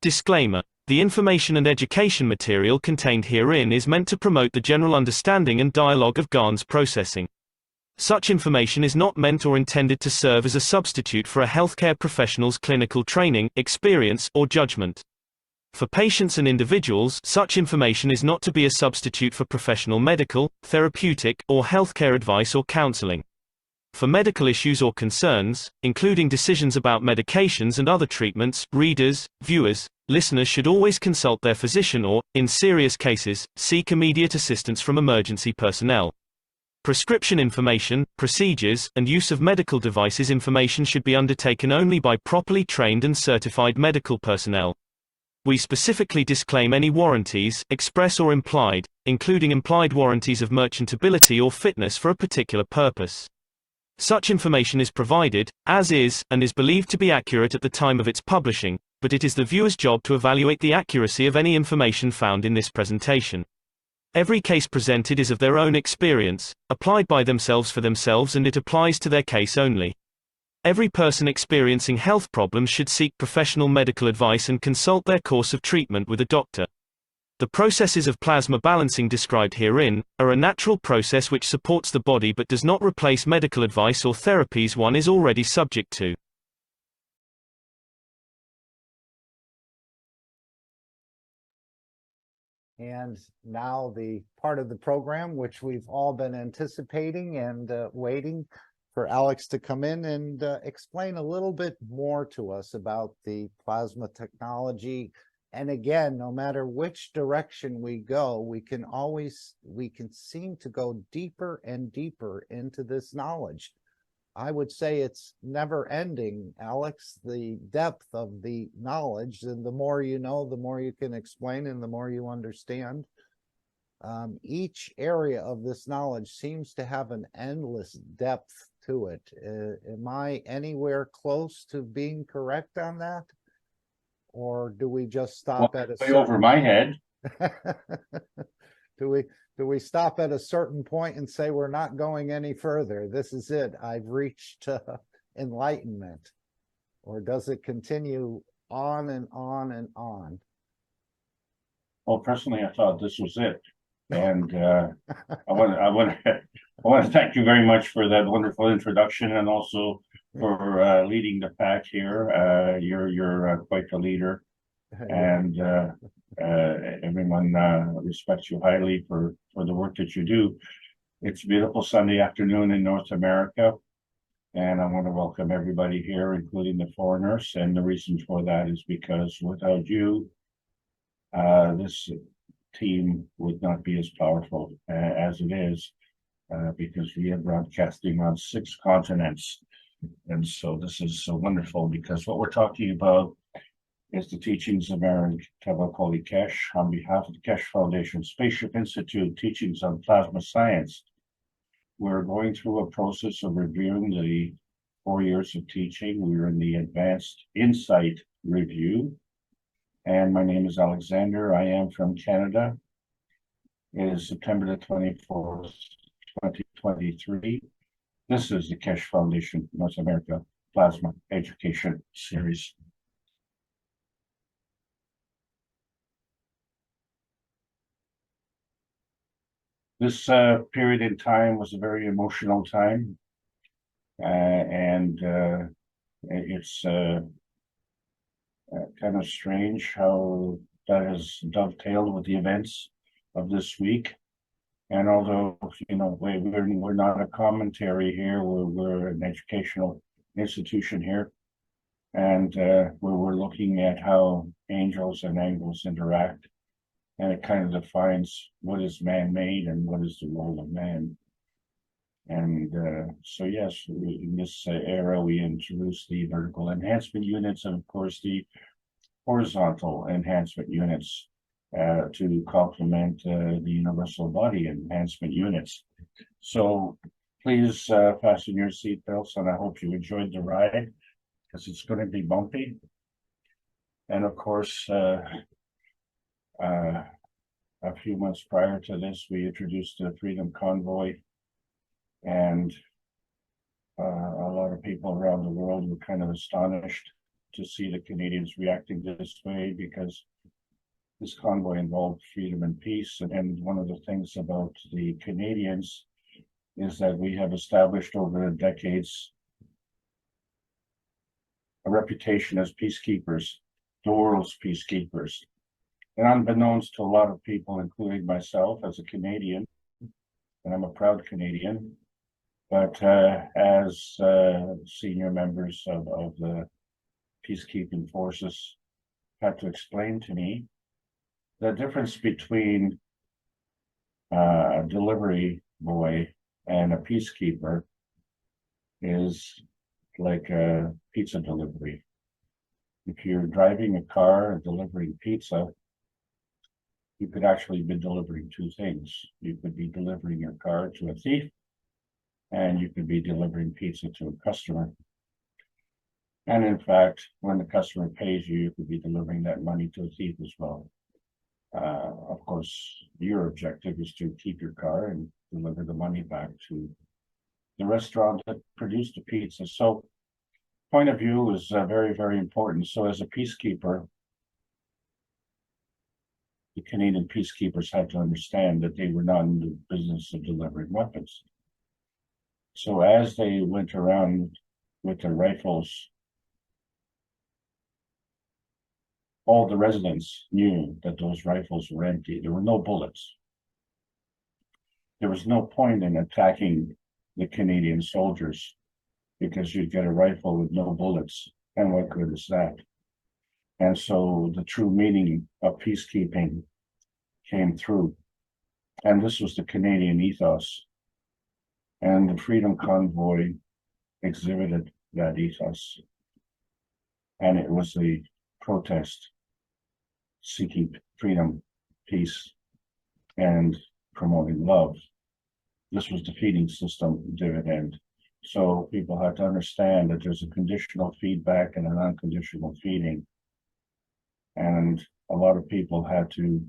Disclaimer: the information and education material contained herein is meant to promote the general understanding and dialogue of GANs processing. Such information is not meant or intended to serve as a substitute for a healthcare professional's clinical training, experience, or judgment. For patients and individuals, such information is not to be a substitute for professional medical, therapeutic, or healthcare advice or counseling. For medical issues or concerns, including decisions about medications and other treatments, readers, viewers, listeners should always consult their physician or, in serious cases, seek immediate assistance from emergency personnel. Prescription information, procedures, and use of medical devices information should be undertaken only by properly trained and certified medical personnel. We specifically disclaim any warranties, express or implied, including implied warranties of merchantability or fitness for a particular purpose. Such information is provided, as is, and is believed to be accurate at the time of its publishing, but it is the viewer's job to evaluate the accuracy of any information found in this presentation. Every case presented is of their own experience, applied by themselves for themselves, and it applies to their case only. Every person experiencing health problems should seek professional medical advice and consult their course of treatment with a doctor. The processes of plasma balancing described herein are a natural process which supports the body but does not replace medical advice or therapies one is already subject to. And now the part of the program which we've all been anticipating and waiting for Alex to come in and explain a little bit more to us about the plasma technology. And again, no matter which direction we go, we can seem to go deeper and deeper into this knowledge. I would say it's never ending, Alex, the depth of the knowledge. And the more you know, the more you can explain and the more you understand. Each area of this knowledge seems to have an endless depth to it. Am I anywhere close to being correct on that? Or do we just stop at a way over my head? Do we stop at a certain point and say we're not going any further? This is it. I've reached enlightenment. Or does it continue on and on and on? Well, personally, I thought this was it, and I want to thank you very much for that wonderful introduction, and also for leading the pack here. You're quite the leader, and everyone respects you highly for the work that you do. It's a beautiful Sunday afternoon in North America, and I want to welcome everybody here, including the foreigners. And the reason for that is because without you, this team would not be as powerful as it is, because we are broadcasting on 6 continents. And so this is so wonderful, because what we're talking about is the teachings of Aaron Tavakoli Kesh on behalf of the Kesh Foundation Spaceship Institute, teachings on plasma science. We're going through a process of reviewing the 4 years of teaching. We're in the Advanced Insight Review. And my name is Alexander. I am from Canada. It is September the 24th, 2023. This is the Kesh Foundation North America Plasma Education Series. This period in time was a very emotional time, and it's kind of strange how that has dovetailed with the events of this week. And although, you know, we're not a commentary here, we're an educational institution here, and we're looking at how angels and angels interact. And it kind of defines what is man-made and what is the role of man. And so, yes, in this era, we introduced the vertical enhancement units and, of course, the horizontal enhancement units to complement the universal body enhancement units. So please fasten your seatbelts, and I hope you enjoyed the ride, because it's going to be bumpy. And of course, a few months prior to this, we introduced the Freedom Convoy, and a lot of people around the world were kind of astonished to see the Canadians reacting this way, because this convoy involved freedom and peace. And one of the things about the Canadians is that we have established over the decades a reputation as peacekeepers, the world's peacekeepers. And unbeknownst to a lot of people, including myself as a Canadian, and I'm a proud Canadian, but as senior members of the peacekeeping forces had to explain to me, the difference between a delivery boy and a peacekeeper is like a pizza delivery. If you're driving a car and delivering pizza, you could actually be delivering two things. You could be delivering your car to a thief, and you could be delivering pizza to a customer. And in fact, when the customer pays you, you could be delivering that money to a thief as well. Of course, your objective is to keep your car and deliver the money back to the restaurant that produced the pizza. So point of view is very, very important. So as a peacekeeper, the Canadian peacekeepers had to understand that they were not in the business of delivering weapons. So as they went around with their rifles, all the residents knew that those rifles were empty. There were no bullets. There was no point in attacking the Canadian soldiers, because you'd get a rifle with no bullets, and what good is that? And so the true meaning of peacekeeping came through. And this was the Canadian ethos. And the Freedom Convoy exhibited that ethos. And it was a protest seeking freedom, peace, and promoting love. This was the feeding system dividend. So people have to understand that there's a conditional feedback and an unconditional feeding. And a lot of people had to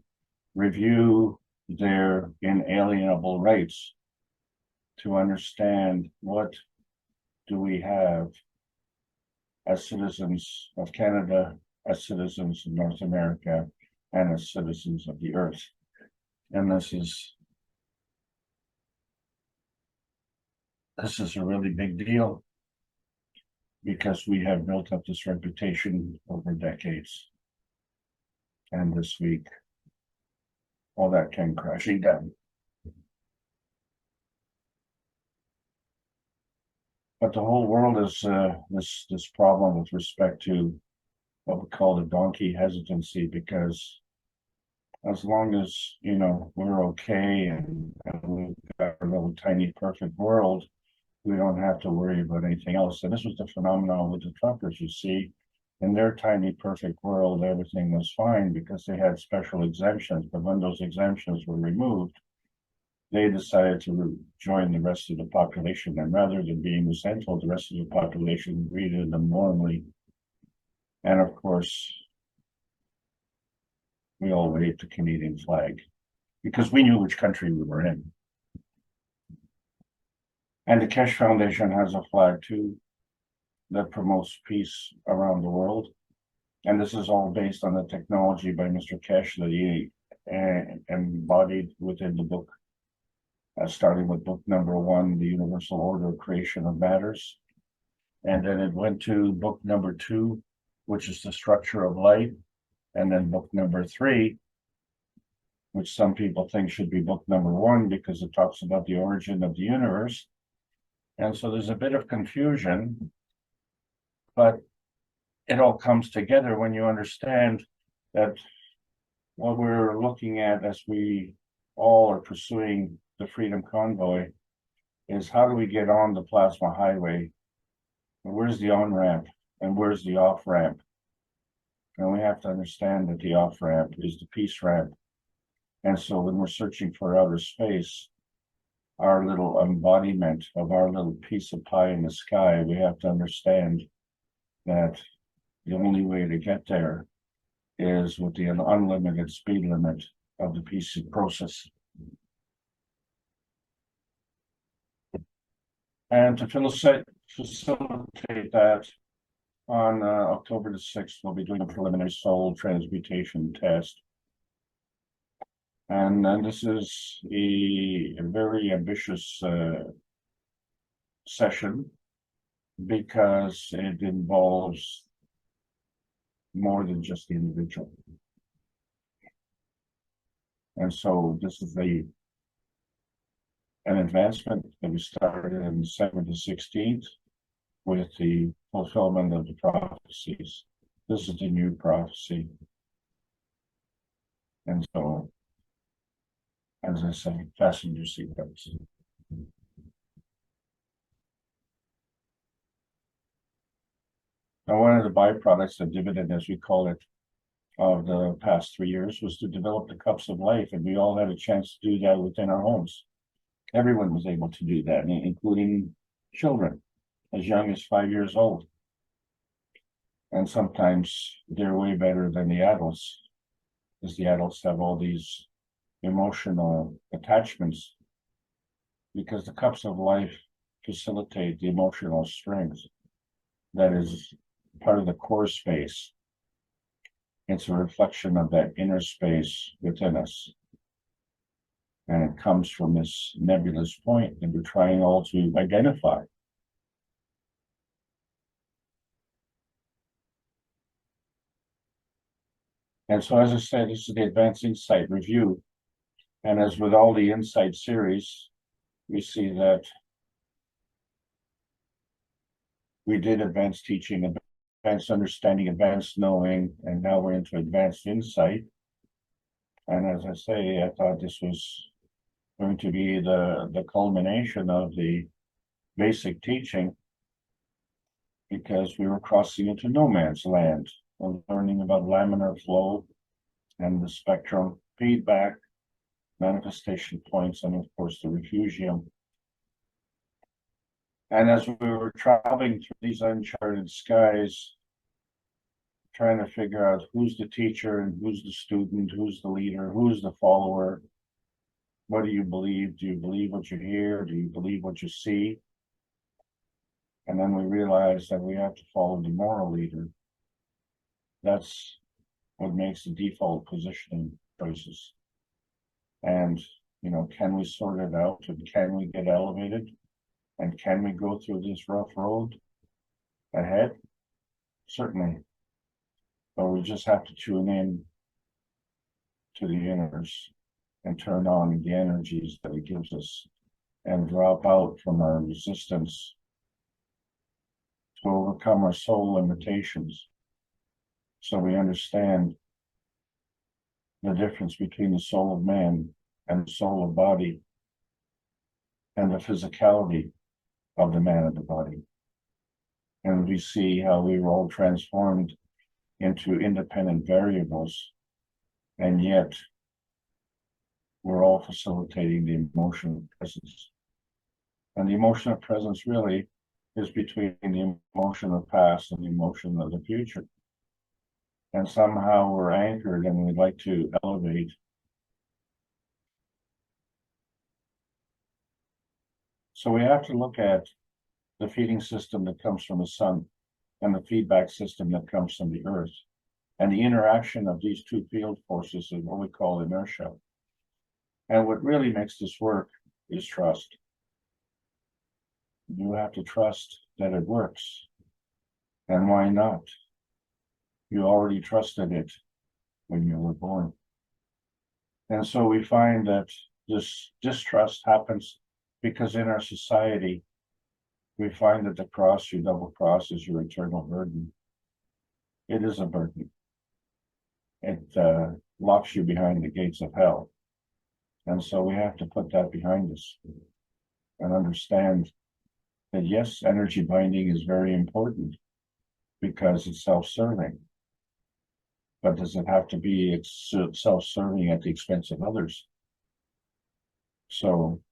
review their inalienable rights to understand, what do we have as citizens of Canada, as citizens of North America, and as citizens of the earth. And this is a really big deal, because we have built up this reputation over decades. And this week, all that came crashing down. But the whole world is this problem with respect to what we call the donkey hesitancy, because as long as, you know, we're okay and we've got a little tiny perfect world, we don't have to worry about anything else. And this was the phenomenon with the truckers. You see, in their tiny perfect world, everything was fine because they had special exemptions. But when those exemptions were removed, they decided to join the rest of the population. And rather than being resentful, the rest of the population greeted them warmly. And of course, we all waved the Canadian flag because we knew which country we were in. And the Kesh Foundation has a flag too that promotes peace around the world. And this is all based on the technology by Mr. Kesh that he embodied within the book, starting with book number 1, The Universal Order of Creation of Matters. And then it went to book number 2, which is The Structure of Life. And then book number 3, which some people think should be book number 1 because it talks about the origin of the universe. And so there's a bit of confusion, but it all comes together when you understand that what we're looking at as we all are pursuing the Freedom Convoy is, how do we get on the plasma highway? Where's the on-ramp and where's the off-ramp? And we have to understand that the off-ramp is the peace ramp. And so when we're searching for outer space, our little embodiment of our little piece of pie in the sky, we have to understand that the only way to get there is with the unlimited speed limit of the peace process. And to facilitate that, On October the 6th, we'll be doing a preliminary soul transmutation test. And then this is a very ambitious session because it involves more than just the individual. And so this is an advancement that we started on December the 16th with the fulfillment of the prophecies. This is the new prophecy. And so, as I say, fasten your seatbelts. Now, one of the byproducts, the dividend, as we call it, of the past 3 years was to develop the cups of life, and we all had a chance to do that within our homes. Everyone was able to do that, including children as young as 5 years old. And sometimes they're way better than the adults, because the adults have all these emotional attachments, because the cups of life facilitate the emotional strength that is part of the core space. It's a reflection of that inner space within us. And it comes from this nebulous point that we're trying all to identify. And so, as I said, this is the Advanced Insight Review. And as with all the Insight series, we see that we did advanced teaching, advanced understanding, advanced knowing, and now we're into advanced insight. And as I say, I thought this was going to be the culmination of the basic teaching, because we were crossing into no man's land and learning about laminar flow and the spectrum, feedback, manifestation points, and of course the refugium. And as we were traveling through these uncharted skies, trying to figure out who's the teacher and who's the student, who's the leader, who's the follower, what do you believe? Do you believe what you hear? Do you believe what you see? And then we realized that we have to follow the moral leader. That's what makes the default positioning choices. And, can we sort it out, and can we get elevated? And can we go through this rough road ahead? Certainly. But we just have to tune in to the inners and turn on the energies that it gives us and drop out from our resistance to overcome our soul limitations. So we understand the difference between the soul of man and the soul of body, and the physicality of the man of the body. And we see how we were all transformed into independent variables, and yet we're all facilitating the emotional presence. And the emotional presence really is between the emotion of the past and the emotion of the future. And somehow we're anchored and we'd like to elevate. So we have to look at the feeding system that comes from the sun and the feedback system that comes from the earth. And the interaction of these two field forces is what we call inertia. And what really makes this work is trust. You have to trust that it works. And why not? You already trusted it when you were born. And so we find that this distrust happens because in our society, we find that the cross, you double cross, is your eternal burden. It is a burden. It locks you behind the gates of hell. And so we have to put that behind us and understand that yes, energy binding is very important because it's self-serving. But does it have to be self-serving at the expense of others? So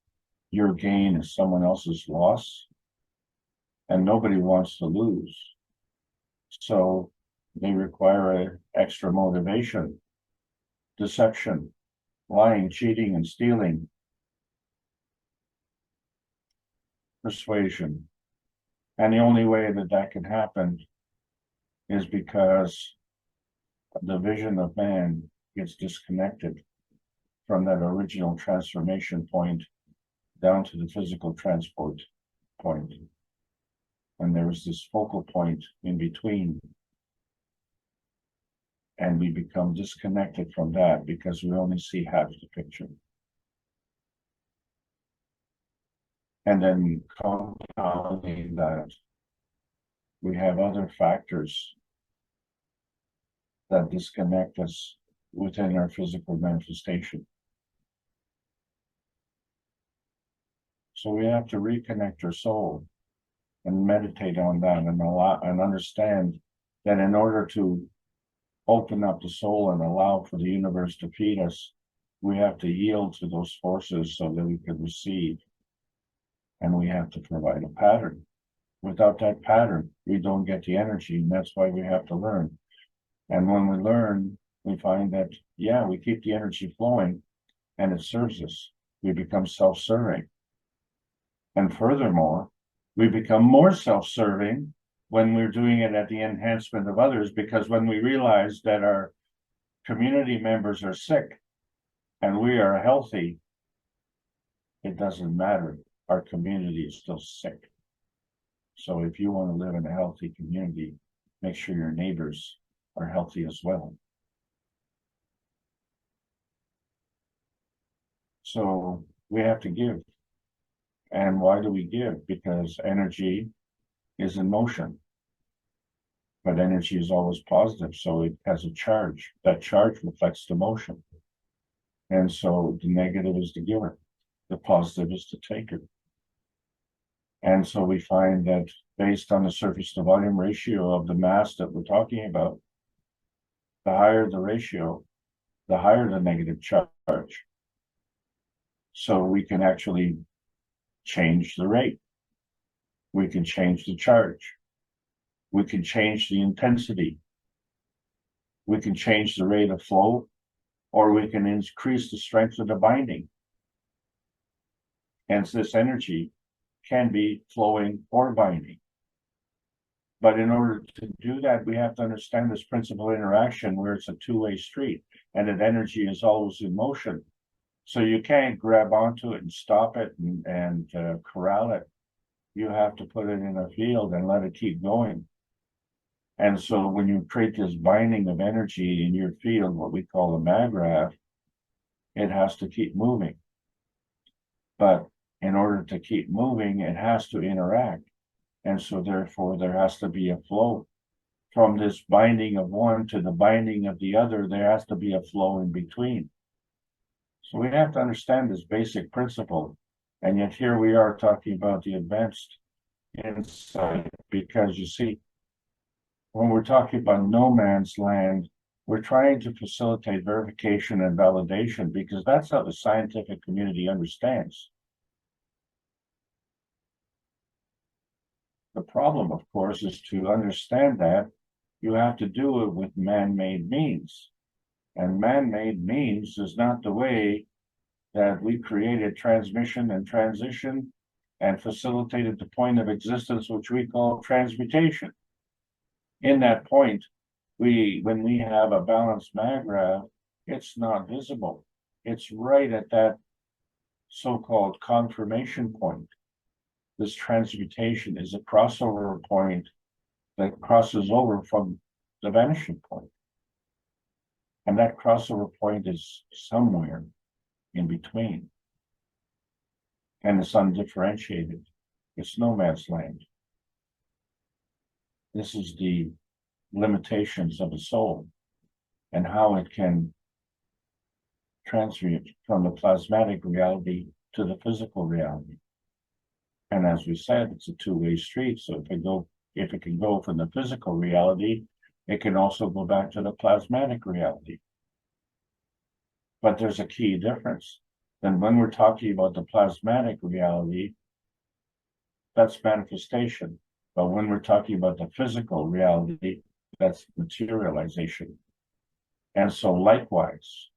your gain is someone else's loss, and nobody wants to lose. So they require extra motivation, deception, lying, cheating, and stealing, persuasion. And the only way that that can happen is because the vision of man gets disconnected from that original transformation point down to the physical transport point. And there's this focal point in between. And we become disconnected from that because we only see half the picture. And then compounding that, we have other factors that disconnect us within our physical manifestation. So we have to reconnect our soul and meditate on that and allow and understand that in order to open up the soul and allow for the universe to feed us, we have to yield to those forces so that we can receive. And we have to provide a pattern. Without that pattern, we don't get the energy, and that's why we have to learn. And when we learn, we find that, yeah, we keep the energy flowing and it serves us. We become self-serving. And furthermore, we become more self-serving when we're doing it at the enhancement of others, because when we realize that our community members are sick and we are healthy, it doesn't matter. Our community is still sick. So if you want to live in a healthy community, make sure your neighbors are healthy as well. So we have to give. And why do we give? Because energy is in motion. But energy is always positive, so it has a charge. That charge reflects the motion. And so the negative is the giver. The positive is the taker. And so we find that based on the surface to volume ratio of the mass that we're talking about, the higher the ratio, the higher the negative charge. So we can actually change the rate. We can change the charge. We can change the intensity. We can change the rate of flow, or we can increase the strength of the binding. Hence, this energy can be flowing or binding. But in order to do that, we have to understand this principle of interaction where it's a two-way street and that energy is always in motion. So you can't grab onto it and stop it and corral it. You have to put it in a field and let it keep going. And so when you create this binding of energy in your field, what we call a maggraph, it has to keep moving. But in order to keep moving, it has to interact. And so therefore, there has to be a flow. From this binding of one to the binding of the other, there has to be a flow in between. So we have to understand this basic principle. And yet here we are talking about the advanced insight, because you see, when we're talking about no man's land, we're trying to facilitate verification and validation because that's how the scientific community understands. The problem, of course, is to understand that you have to do it with man-made means. And man-made means is not the way that we created transmission and transition and facilitated the point of existence, which we call transmutation. In that point, when we have a balanced maggraph, it's not visible. It's right at that so-called confirmation point. This transmutation is a crossover point that crosses over from the vanishing point. And that crossover point is somewhere in between. And it's undifferentiated. It's no man's land. This is the limitations of the soul and how it can transmute from the plasmatic reality to the physical reality. And as we said, it's a two-way street. So if it can go from the physical reality, it can also go back to the plasmatic reality. But there's a key difference. Then when we're talking about the plasmatic reality, that's manifestation. But when we're talking about the physical reality, that's materialization. And so likewise,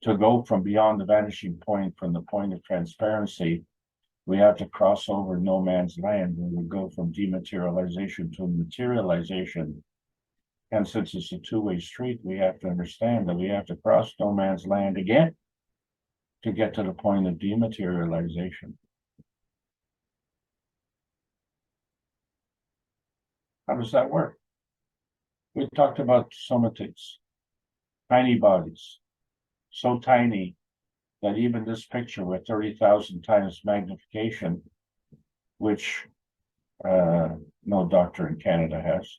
to go from beyond the vanishing point, from the point of transparency, we have to cross over no man's land, where we go from dematerialization to materialization. And since it's a two-way street, we have to understand that we have to cross no man's land again to get to the point of dematerialization. How does that work? We talked about somatids, tiny bodies, so tiny that even this picture with 30,000 times magnification, which no doctor in Canada has,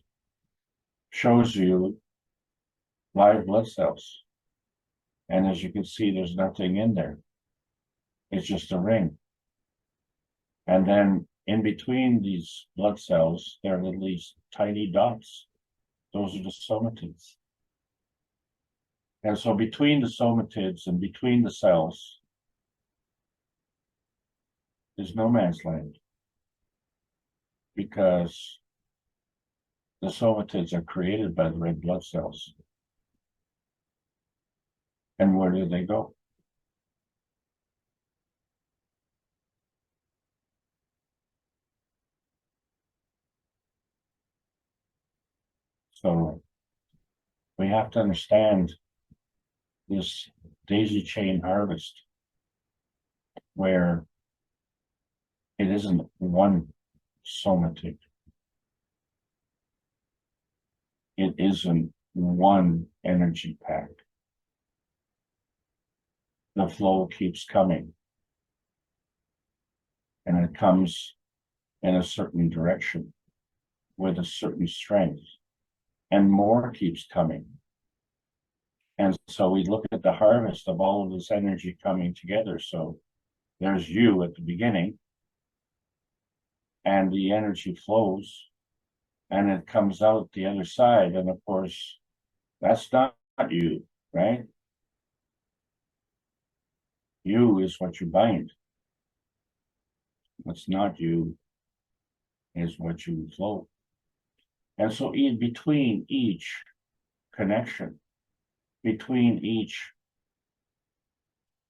shows you live blood cells. And as you can see, there's nothing in there. It's just a ring. And then in between these blood cells, there are these tiny dots. Those are the somatids. And so between the somatids and between the cells is no man's land, because the somatids are created by the red blood cells. And where do they go? So we have to understand this daisy chain harvest, where it isn't one somatid. It isn't one energy pack. The flow keeps coming, and it comes in a certain direction with a certain strength, and more keeps coming. And so we look at the harvest of all of this energy coming together. So there's you at the beginning, and the energy flows, and it comes out the other side. And of course, that's not you, right? You is what you bind. What's not you is what you flow. And so in between each connection, between each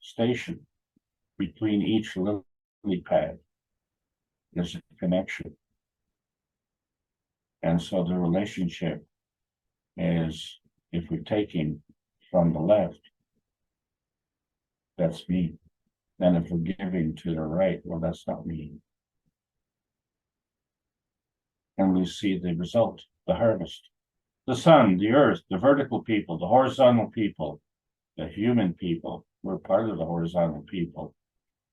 station, between each lily pad, there's a connection. And so the relationship is, if we're taking from the left, that's me. Then if we're giving to the right, well, that's not me. And we see the result, the harvest. The sun, the earth, the vertical people, the horizontal people, the human people, we're part of the horizontal people.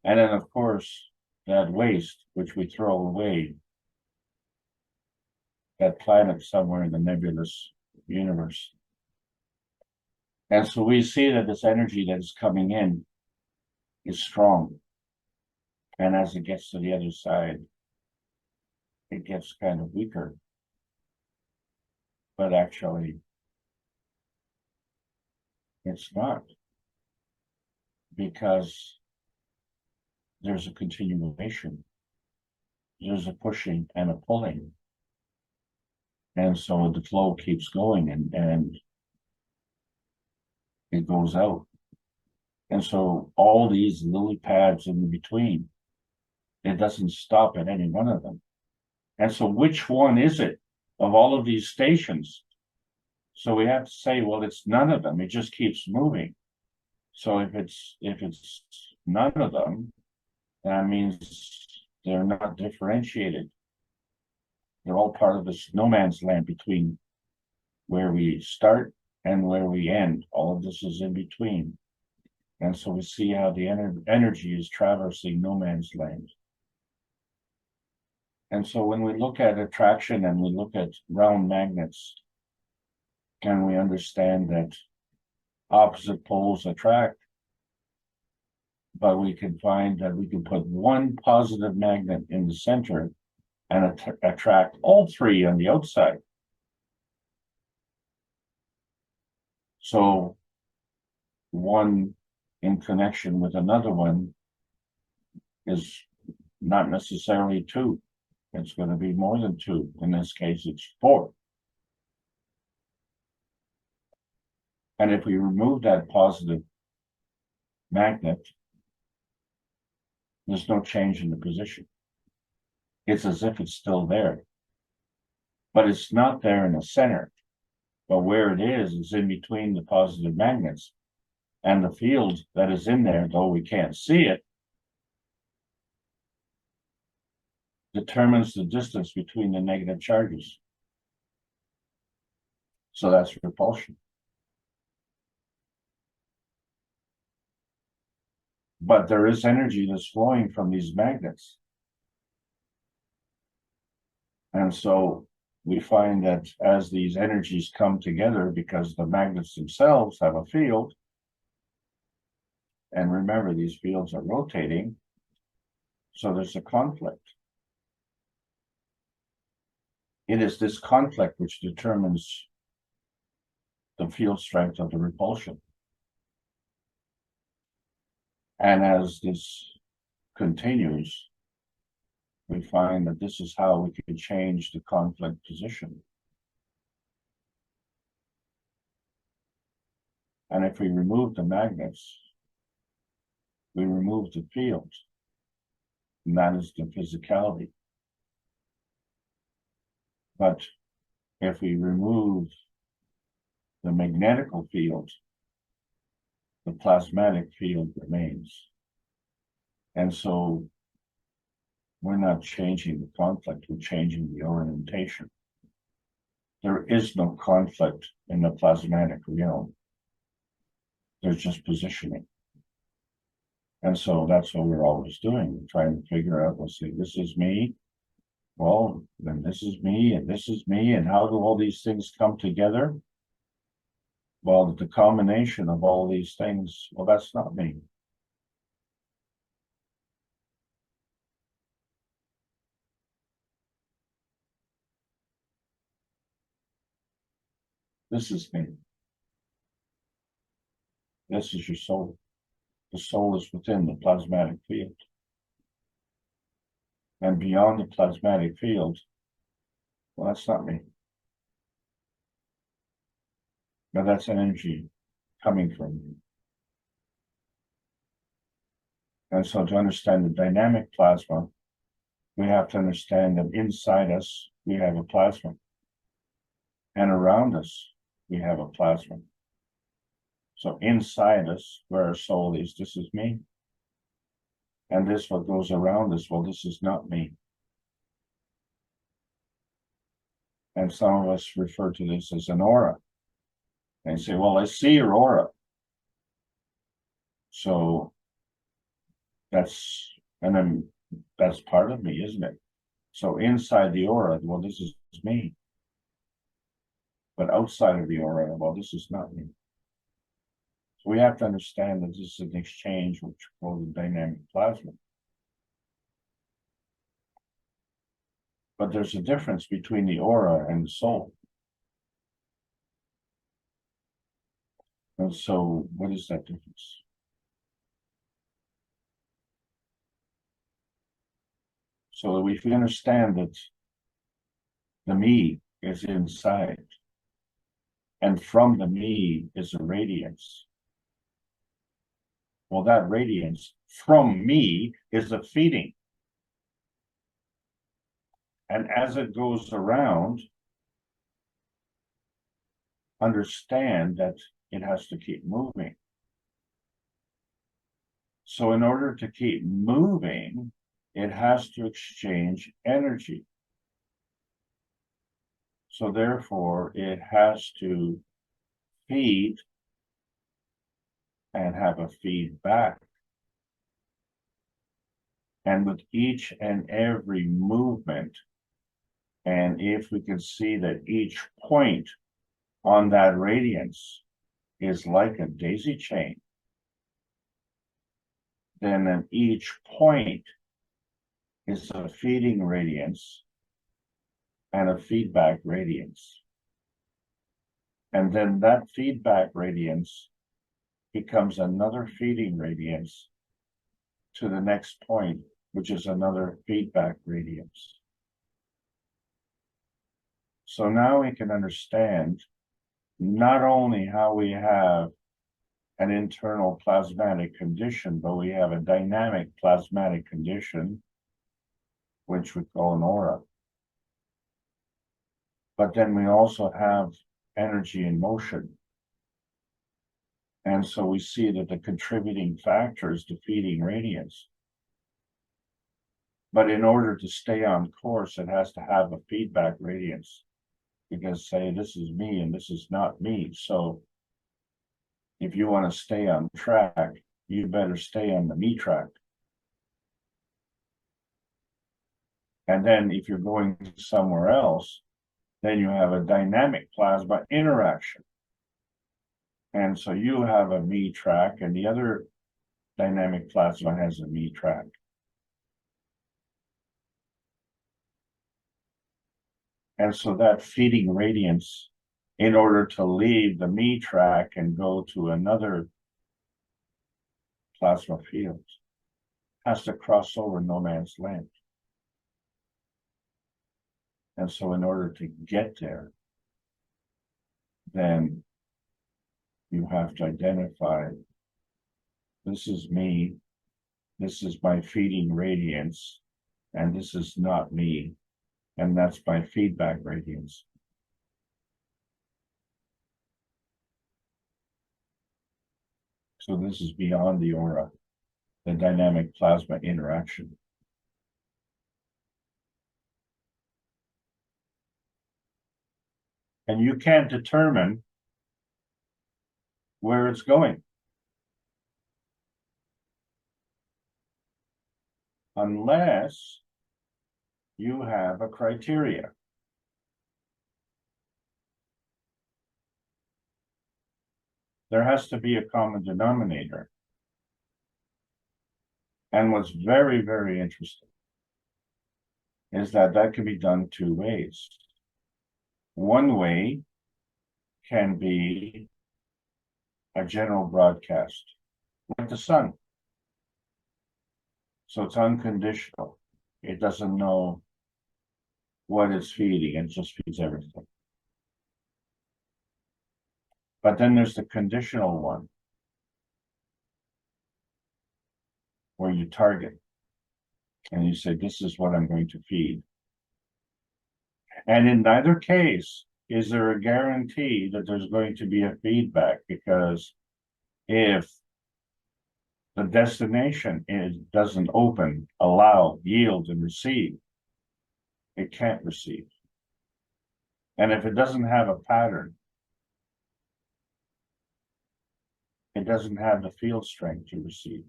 And then, of course, that waste, which we throw away, that planet somewhere in the nebulous universe. And so we see that this energy that is coming in is strong. And as it gets to the other side, it gets kind of weaker. But actually, it's not. Because there's a continuation. There's a pushing and a pulling. And so the flow keeps going, and it goes out. And so all these lily pads in between, it doesn't stop at any one of them. And so which one is it of all of these stations? So we have to say, well, it's none of them. It just keeps moving. So if it's none of them, that means they're not differentiated. They're all part of this no man's land between where we start and where we end. All of this is in between. And so we see how the energy is traversing no man's land. And so when we look at attraction and we look at round magnets, can we understand that opposite poles attract? But we can find that we can put one positive magnet in the center and attract all three on the outside. So one in connection with another one is not necessarily two. It's going to be more than two. In this case, it's four. And if we remove that positive magnet, there's no change in the position. It's as if it's still there. But it's not there in the center. But where it is in between the positive magnets. And the field that is in there, though we can't see it, determines the distance between the negative charges. So that's repulsion. But there is energy that's flowing from these magnets. And so we find that as these energies come together, because the magnets themselves have a field, and remember, these fields are rotating, so there's a conflict. It is this conflict which determines the field strength of the repulsion. And as this continues, we find that this is how we can change the conflict position. And if we remove the magnets, we remove the field, and that is the physicality. But if we remove the magnetical field, the plasmatic field remains. And so we're not changing the conflict, we're changing the orientation. There is no conflict in the plasmatic realm. There's just positioning. And so that's what we're always doing. We're trying to figure out, let's see, this is me. Well, then this is me, and this is me, and how do all these things come together? Well, the combination of all these things, well, that's not me. This is me. This is your soul. The soul is within the plasmatic field. And beyond the plasmatic field, well, that's not me. But that's energy coming from me. And so to understand the dynamic plasma, we have to understand that inside us, we have a plasma. And around us, we have a plasma. So inside us, where our soul is, this is me. And this, what goes around us, well, this is not me. And some of us refer to this as an aura. And say, well, I see your aura. So that's part of me, isn't it? So inside the aura, well, this is me. But outside of the aura, well, this is not me. So we have to understand that this is an exchange which we call the dynamic plasma. But there's a difference between the aura and the soul. And so what is that difference? So if we understand that the me is inside, and from the me is a radiance. Well, that radiance from me is a feeding. And as it goes around, understand that it has to keep moving. So in order to keep moving, it has to exchange energy. So therefore, it has to feed and have a feedback. And with each and every movement, and if we can see that each point on that radiance is like a daisy chain, then at each point is a feeding radiance and a feedback radiance. And then that feedback radiance becomes another feeding radiance to the next point, which is another feedback radiance. So now we can understand not only how we have an internal plasmatic condition, but we have a dynamic plasmatic condition, which we call an aura. But then we also have energy in motion. And so we see that the contributing factor is defeating radiance. But in order to stay on course, it has to have a feedback radiance. Because say this is me and this is not me. So if you want to stay on track, you better stay on the me track. And then if you're going somewhere else, then you have a dynamic plasma interaction. And so you have a me track and the other dynamic plasma has a me track. And so that feeding radiance, in order to leave the me track and go to another plasma field, has to cross over no man's land. And so in order to get there, then you have to identify, this is me, this is my feeding radiance, and this is not me, and that's my feedback radiance. So this is beyond the aura, the dynamic plasma interaction. And you can't determine where it's going unless you have a criteria. There has to be a common denominator. And what's very, very interesting is that that can be done two ways. One way can be a general broadcast, like the sun. So it's unconditional. It doesn't know what it's feeding, it just feeds everything. But then there's the conditional one, where you target and you say, this is what I'm going to feed. And in neither case is there a guarantee that there's going to be a feedback, because if the destination doesn't open, allow, yield, and receive, it can't receive. And if it doesn't have a pattern, it doesn't have the field strength to receive.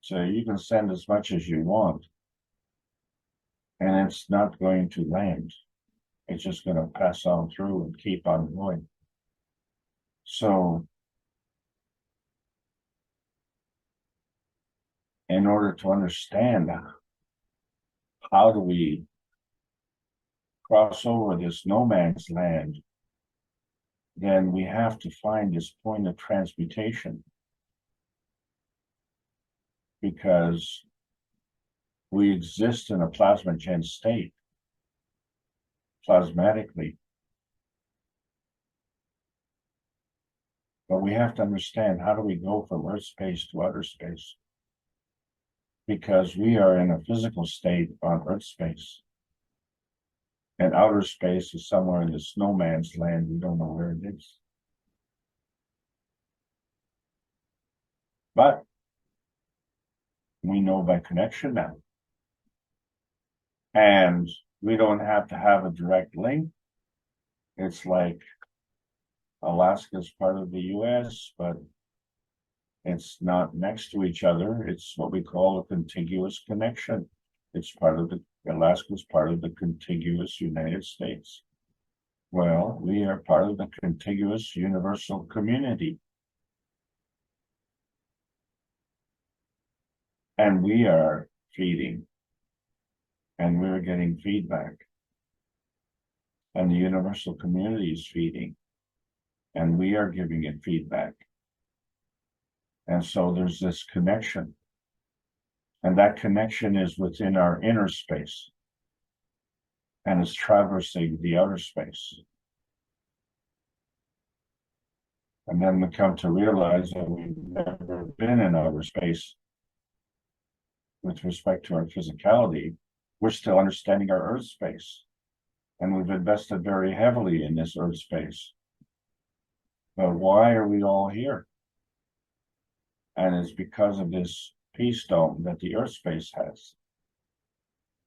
So you can send as much as you want, and it's not going to land. It's just going to pass on through and keep on going. So in order to understand how do we cross over this no man's land, then we have to find this point of transmutation, because we exist in a plasmagen state, plasmatically. But we have to understand, how do we go from Earth space to outer space? Because we are in a physical state on Earth space. And outer space is somewhere in this no man's land. We don't know where it is. But we know by connection now. And we don't have to have a direct link. It's like Alaska is part of the US, but it's not next to each other. It's what we call a contiguous connection. It's part of Alaska is part of the contiguous United States. Well, we are part of the contiguous universal community. And we are feeding. And we're getting feedback. And the universal community is feeding. And we are giving it feedback. And so there's this connection. And that connection is within our inner space. And it's traversing the outer space. And then we come to realize that we've never been in outer space. With respect to our physicality, we're still understanding our Earth space. And we've invested very heavily in this Earth space. But why are we all here? And it's because of this peace dome that the Earth space has.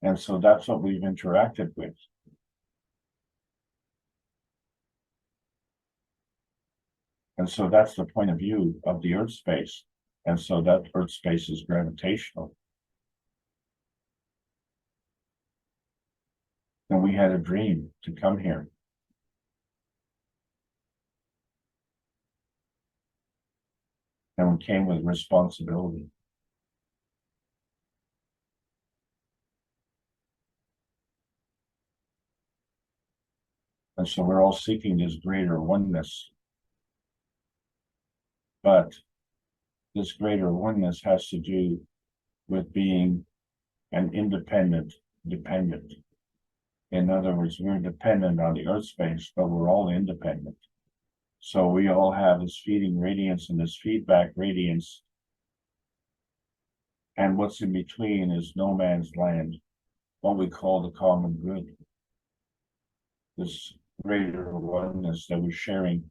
And so that's what we've interacted with. And so that's the point of view of the Earth space. And so that Earth space is gravitational. And we had a dream to come here. And we came with responsibility. And so we're all seeking this greater oneness. But this greater oneness has to do with being an independent dependent. In other words, we're dependent on the Earth space, but we're all independent. So we all have this feeding radiance and this feedback radiance. And what's in between is no man's land, what we call the common good. This greater oneness that we're sharing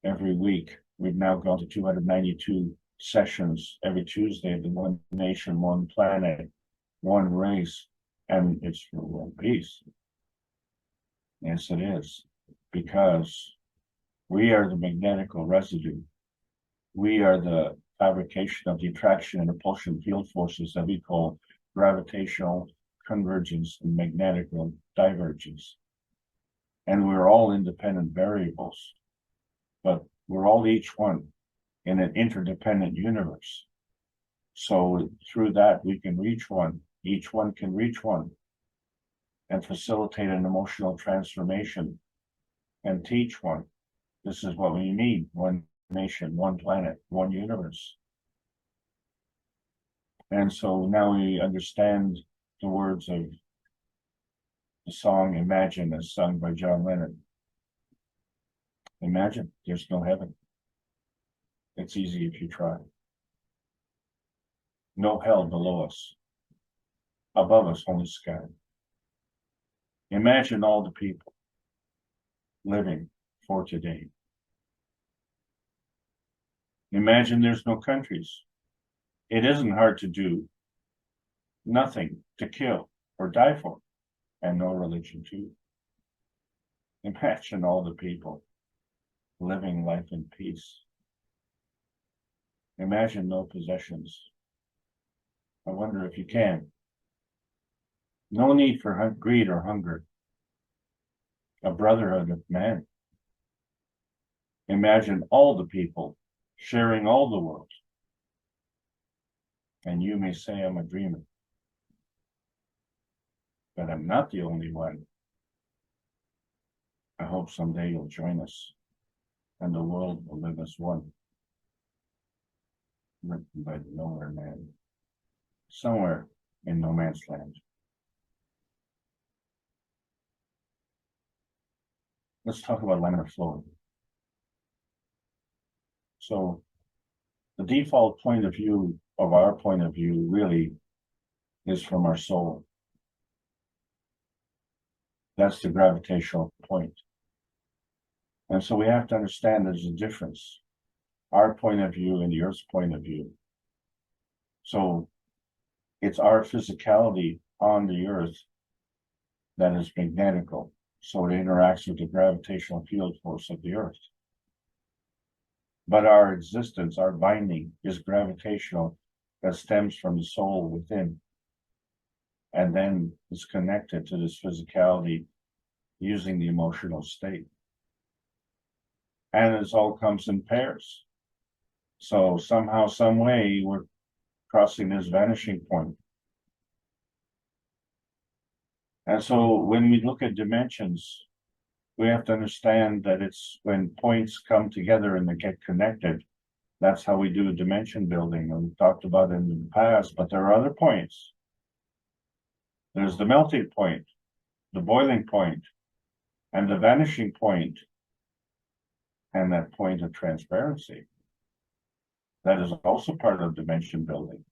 every week. We've now gone to 292 sessions every Tuesday, the one nation, one planet, one race, and it's for world peace. Yes, it is, because we are the magnetical residue. We are the fabrication of the attraction and repulsion field forces that we call gravitational convergence and magnetical divergence. And we're all independent variables, but we're all each one in an interdependent universe. So through that, we can reach one. Each one can reach one and facilitate an emotional transformation and teach one. This is what we need: one nation, one planet, one universe. And so now we understand the words of the song Imagine, as sung by John Lennon. Imagine there's no heaven. It's easy if you try. No hell below us. Above us, only sky. Imagine all the people living for today. Imagine there's no countries. It isn't hard to do. Nothing to kill or die for, and no religion too. Imagine all the people living life in peace. Imagine no possessions. I wonder if you can. No need for greed or hunger. A brotherhood of man. Imagine all the people sharing all the world. And you may say I'm a dreamer, but I'm not the only one. I hope someday you'll join us and the world will live as one. Written by the Nowhere Man, somewhere in no man's land. Let's talk about laminar flow. So the default point of view of our point of view really is from our soul. That's the gravitational point. And so we have to understand there's a difference. Our point of view and the Earth's point of view. So it's our physicality on the Earth that is magnetical. So it interacts with the gravitational field force of the Earth. But our existence, our binding, is gravitational, that stems from the soul within. And then is connected to this physicality using the emotional state. And it all comes in pairs. So somehow, some way, we're crossing this vanishing point. And so when we look at dimensions, we have to understand that it's when points come together and they get connected. That's how we do dimension building. And we've talked about it in the past, but there are other points. There's the melting point, the boiling point, and the vanishing point, and that point of transparency. That is also part of dimension building.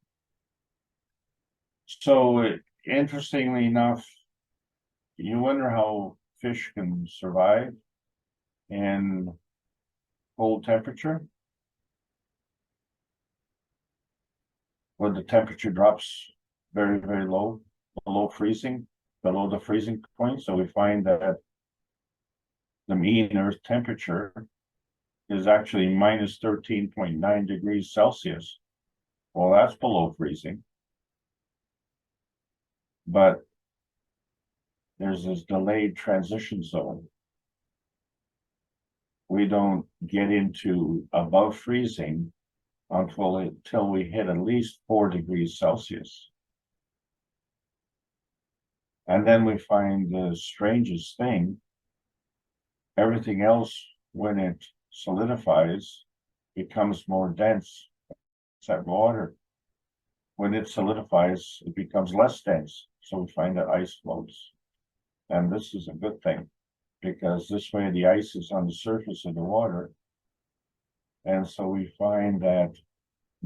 So interestingly enough, you wonder how fish can survive in cold temperature? When the temperature drops very, very low, below freezing, below the freezing point. So we find that the mean Earth temperature is actually minus 13.9 degrees Celsius. Well, that's below freezing. But there's this delayed transition zone. We don't get into above freezing until we hit at least 4 degrees Celsius. And then we find the strangest thing. Everything else, when it solidifies, becomes more dense. Except water. When it solidifies, it becomes less dense. So we find that ice floats. And this is a good thing, because this way the ice is on the surface of the water. And so we find that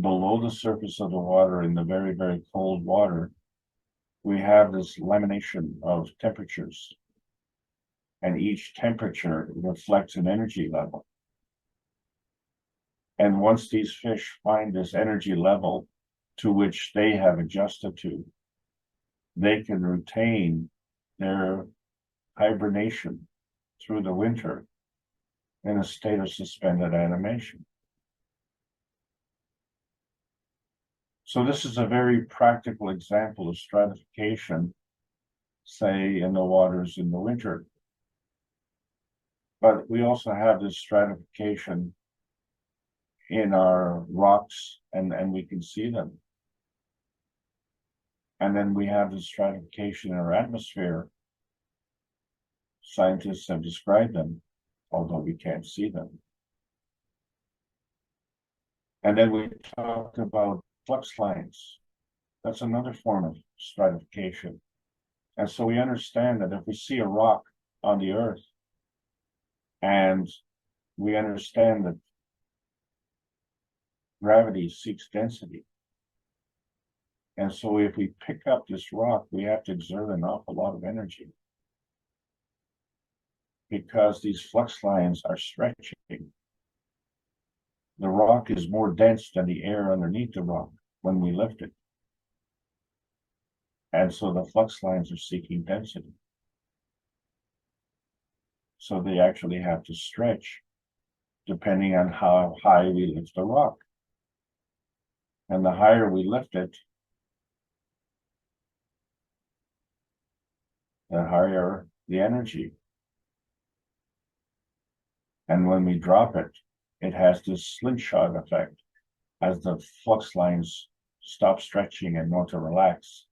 below the surface of the water, in the very, very cold water, we have this lamination of temperatures. And each temperature reflects an energy level. And once these fish find this energy level to which they have adjusted to, they can retain their hibernation through the winter in a state of suspended animation. So this is a very practical example of stratification, say in the waters in the winter. But we also have this stratification in our rocks, and we can see them. And then we have the stratification in our atmosphere. Scientists have described them, although we can't see them. And then we talked about flux lines. That's another form of stratification. And so we understand that if we see a rock on the earth, and we understand that gravity seeks density. And so if we pick up this rock, we have to exert an awful lot of energy, because these flux lines are stretching. The rock is more dense than the air underneath the rock when we lift it. And so the flux lines are seeking density. So they actually have to stretch depending on how high we lift the rock. And the higher we lift it, the higher the energy. And when we drop it, it has this slingshot effect as the flux lines stop stretching and want to relax,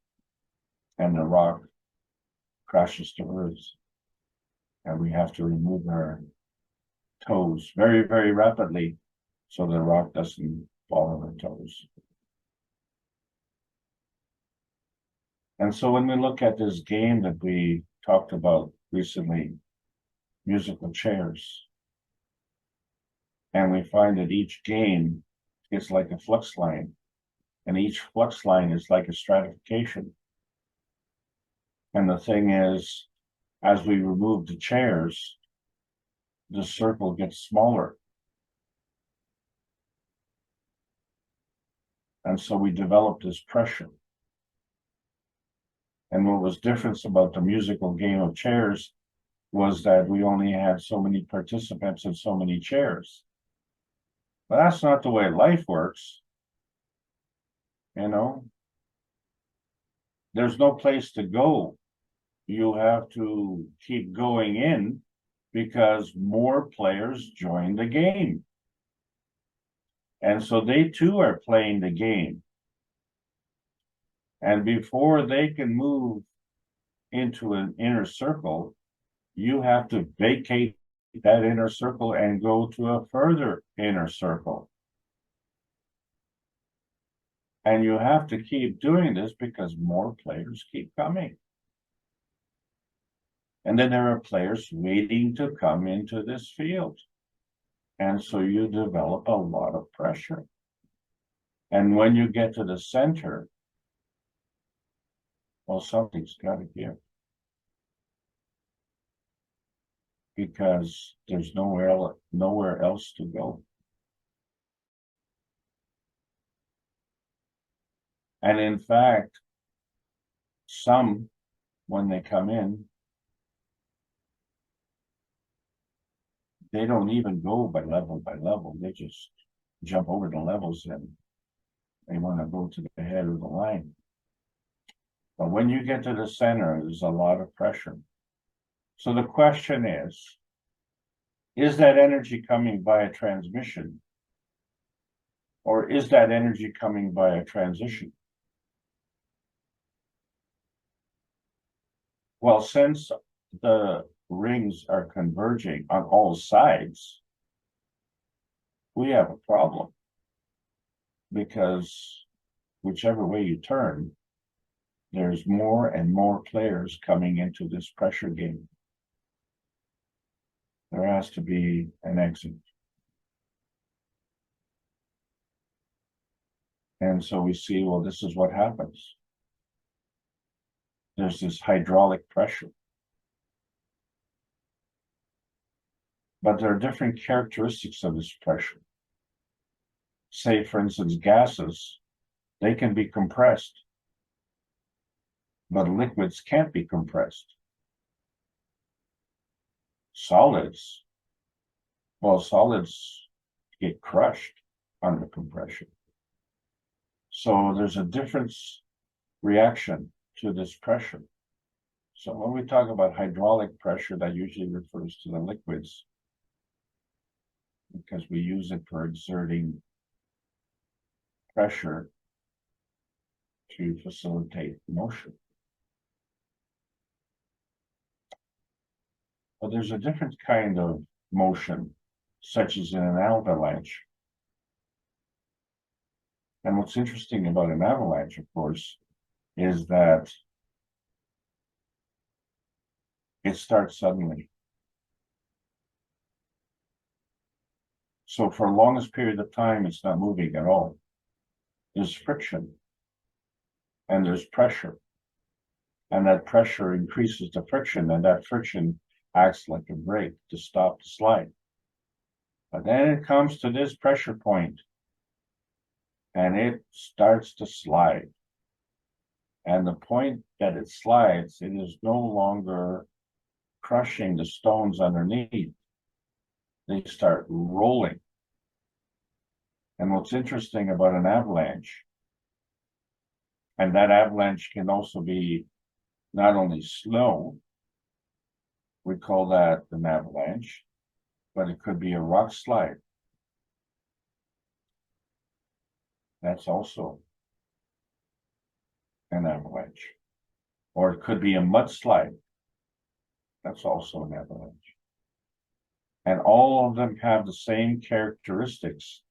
and the rock crashes to earth. And we have to remove our toes very, very rapidly so the rock doesn't fall on our toes. And so when we look at this game that we talked about recently, musical chairs, and we find that each game is like a flux line, and each flux line is like a stratification. And the thing is, as we remove the chairs, the circle gets smaller. And so we develop this pressure. And what was different about the musical game of chairs was that we only had so many participants and so many chairs. But that's not the way life works. You know, there's no place to go. You have to keep going in because more players join the game. And so they too are playing the game. And before they can move into an inner circle, you have to vacate that inner circle and go to a further inner circle. And you have to keep doing this because more players keep coming. And then there are players waiting to come into this field. And so you develop a lot of pressure. And when you get to the center, well, something's got to give. because there's nowhere else to go. And in fact, some, when they come in, they don't even go by level. They just jump over the levels and they want to go to the head of the line. But when you get to the center, there's a lot of pressure. So the question is that energy coming by a transmission? Or is that energy coming by a transition? Well, since the rings are converging on all sides, we have a problem. Because whichever way you turn, there's more and more players coming into this pressure game. There has to be an exit. And so we see, well, this is what happens. There's this hydraulic pressure. But there are different characteristics of this pressure. Say, for instance, gases, they can be compressed, but liquids can't be compressed. Solids, well, solids get crushed under compression. So there's a difference reaction to this pressure. So when we talk about hydraulic pressure, that usually refers to the liquids, because we use it for exerting pressure to facilitate motion. But there's a different kind of motion, such as in an avalanche. And what's interesting about an avalanche, of course, is that it starts suddenly. So for the longest period of time, it's not moving at all. There's friction and there's pressure. And that pressure increases the friction, and that friction acts like a brake to stop the slide. But then it comes to this pressure point, and it starts to slide. And the point that it slides, it is no longer crushing the stones underneath. They start rolling. And what's interesting about an avalanche, and that avalanche can also be not only slow, we call that an avalanche, but it could be a rock slide. That's also an avalanche. Or it could be a mudslide. That's also an avalanche. And all of them have the same characteristics.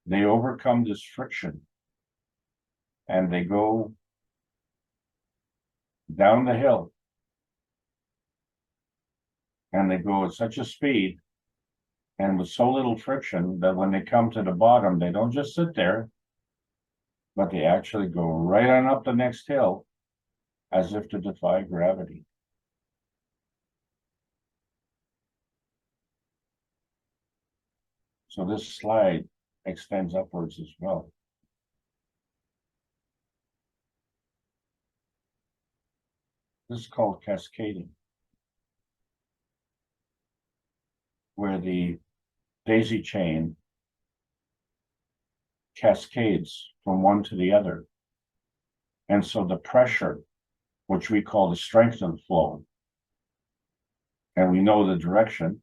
They overcome this friction and they go down the hill. And they go at such a speed and with so little friction that when they come to the bottom, they don't just sit there, but they actually go right on up the next hill as if to defy gravity. So this slide extends upwards as well. This is called cascading, where the daisy chain cascades from one to the other. And so the pressure, which we call the strength of the flow, and we know the direction,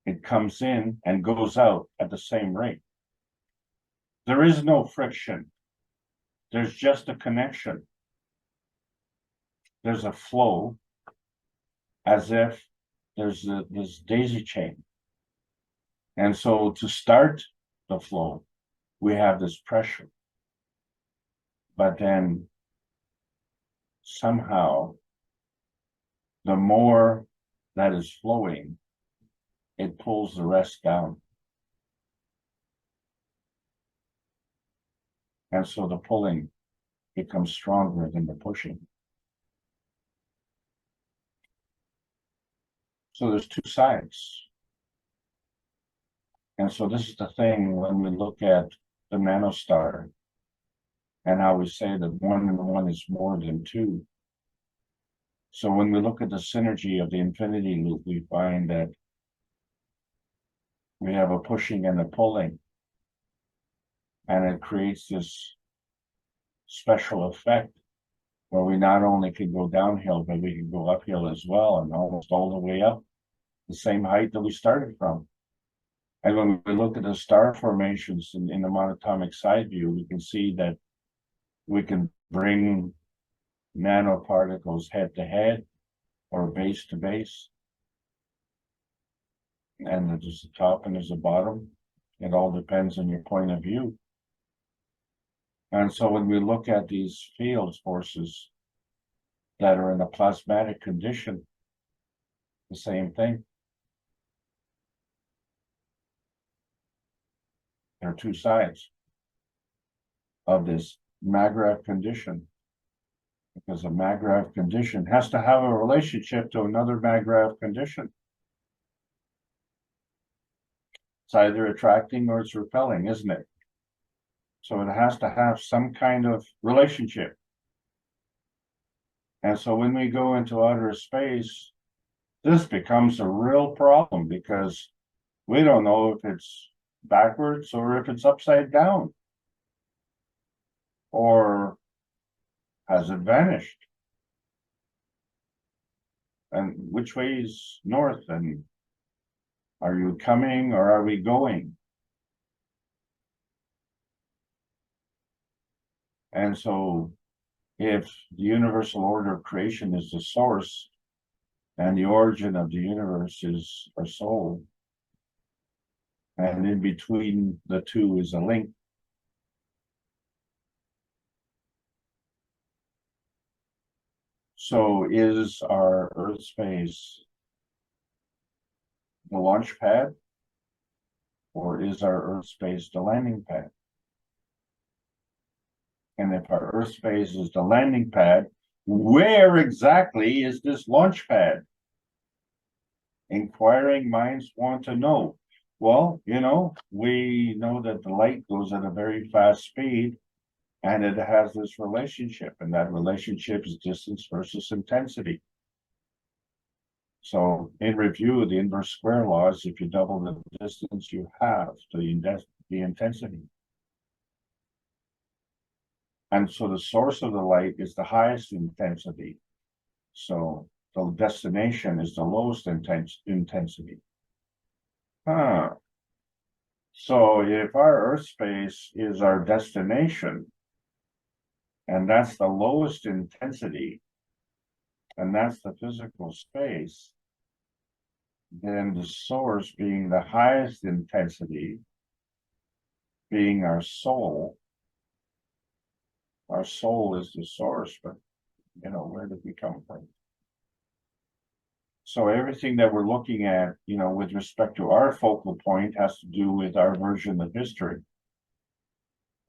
it comes in and goes out at the same rate. There is no friction. There's just a connection. There's a flow as if there's this daisy chain. And so to start the flow, we have this pressure. But then somehow, the more that is flowing, it pulls the rest down. And so the pulling becomes stronger than the pushing. So there's two sides. And so this is the thing when we look at the nanostar and how we say that 1 and 1 is more than 2. So when we look at the synergy of the infinity loop, we find that we have a pushing and a pulling, and it creates this special effect where we not only can go downhill, but we can go uphill as well, and almost all the way up the same height that we started from. And when we look at the star formations in the monatomic side view, we can see that we can bring nanoparticles head to head or base to base. And there's a top and there's a bottom. It all depends on your point of view. And so when we look at these field forces that are in a plasmatic condition, the same thing. There are two sides of this Magritte condition, because a Magritte condition has to have a relationship to another Magritte condition. It's either attracting or it's repelling, isn't it? So it has to have some kind of relationship. And so when we go into outer space, this becomes a real problem because we don't know if it's backwards or if it's upside down. Or has it vanished? And which way is north? And are you coming or are we going? And so if the universal order of creation is the source and the origin of the universe is our soul, and in between the two is a link, so is our Earth space the launch pad, or is our Earth space the landing pad? And if our Earth space is the landing pad, where exactly is this launch pad? Inquiring minds want to know. Well, you know, we know that the light goes at a very fast speed, and it has this relationship, and that relationship is distance versus intensity. So in review, the inverse square law is if you double the distance you have to the intensity. And so the source of the light is the highest intensity. So the destination is the lowest intensity. So if our Earth space is our destination, and that's the lowest intensity, and that's the physical space, then the source being the highest intensity, being our soul is the source, but you know, where did we come from? So everything that we're looking at, you know, with respect to our focal point has to do with our version of history.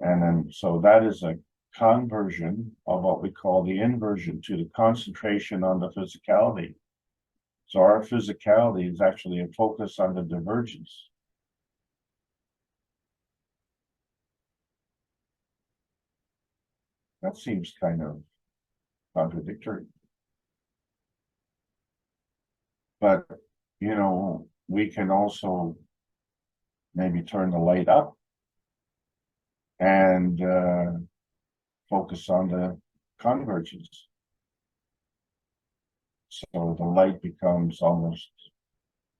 And then, so that is a conversion of what we call the inversion to the concentration on the physicality. So our physicality is actually a focus on the divergence. That seems kind of contradictory. But, you know, we can also maybe turn the light up and focus on the convergence. So the light becomes almost,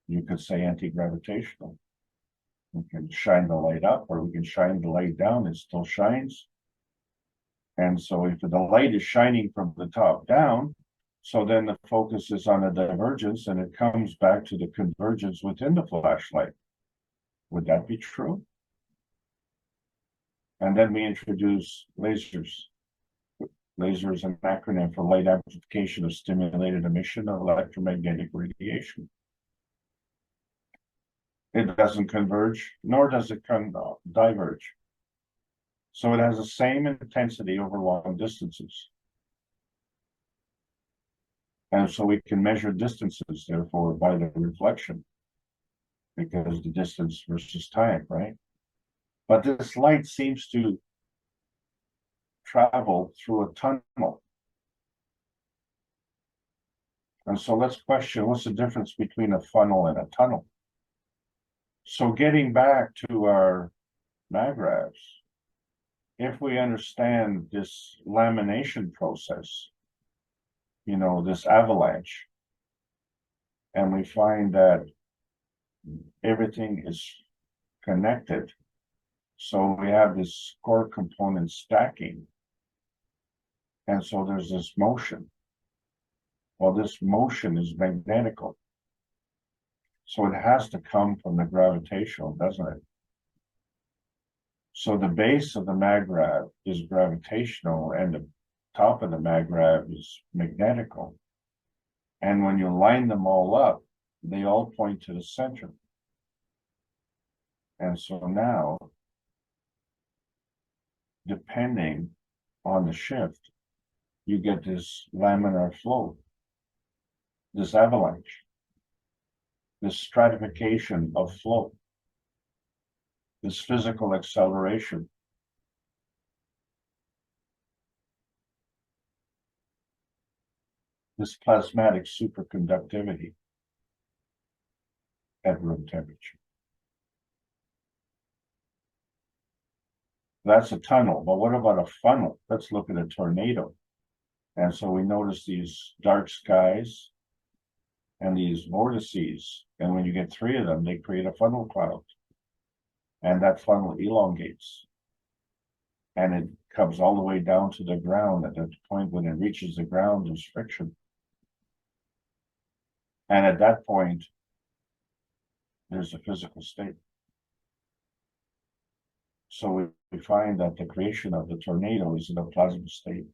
you could say, anti-gravitational. We can shine the light up or we can shine the light down, it still shines. And so if the light is shining from the top down, so then the focus is on a divergence and it comes back to the convergence within the flashlight. Would that be true? And then we introduce lasers. Laser is an acronym for light amplification of stimulated emission of electromagnetic radiation. It doesn't converge, nor does it diverge. So it has the same intensity over long distances. And so we can measure distances, therefore, by the reflection, because the distance versus time, right? But this light seems to travel through a tunnel. And so let's question, what's the difference between a funnel and a tunnel? So getting back to our magravs, if we understand this lamination process, you know, this avalanche, and we find that everything is connected, so we have this core component stacking, and so there's this motion. Well, this motion is magnetical, so it has to come from the gravitational, doesn't it? So the base of the magrav is gravitational, and the top of the magrav is magnetical. And when you line them all up, they all point to the center. And so now, depending on the shift, you get this laminar flow, this avalanche, this stratification of flow, this physical acceleration. This plasmatic superconductivity at room temperature. That's a tunnel, but what about a funnel? Let's look at a tornado. And so we notice these dark skies and these vortices, and when you get three of them, they create a funnel cloud. And that funnel elongates. And it comes all the way down to the ground. At the point when it reaches the ground, there's friction. And at that point, there's a physical state. So we find that the creation of the tornado is in a plasma state.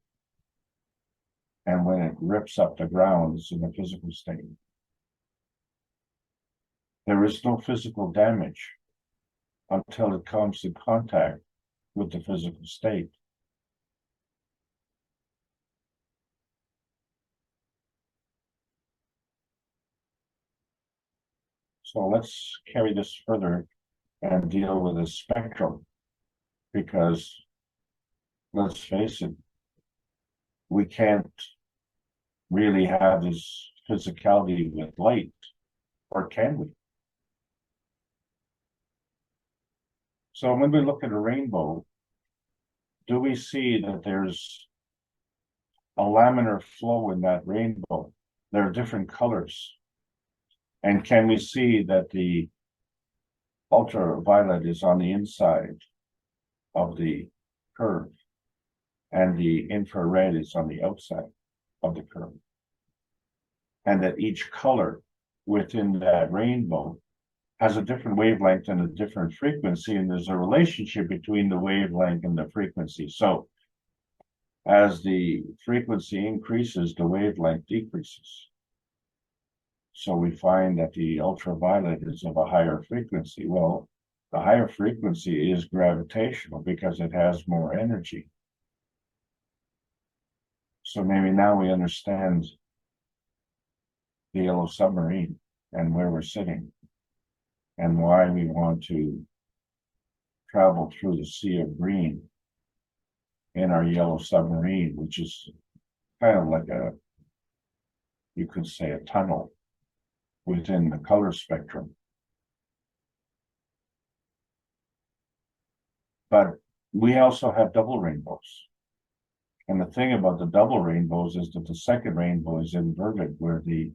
And when it rips up the ground, it's in a physical state. There is no physical damage until it comes in contact with the physical state. So let's carry this further and deal with the spectrum, because let's face it, we can't really have this physicality with light, or can we? So when we look at a rainbow, do we see that there's a laminar flow in that rainbow? There are different colors. And can we see that the ultraviolet is on the inside of the curve and the infrared is on the outside of the curve? And that each color within that rainbow has a different wavelength and a different frequency, and there's a relationship between the wavelength and the frequency. So as the frequency increases, the wavelength decreases. So we find that the ultraviolet is of a higher frequency. Well, the higher frequency is gravitational because it has more energy. So maybe now we understand the yellow submarine and where we're sitting, and why we want to travel through the sea of green in our yellow submarine, which is kind of like a, you could say, a tunnel within the color spectrum. But we also have double rainbows. And the thing about the double rainbows is that the second rainbow is inverted, where the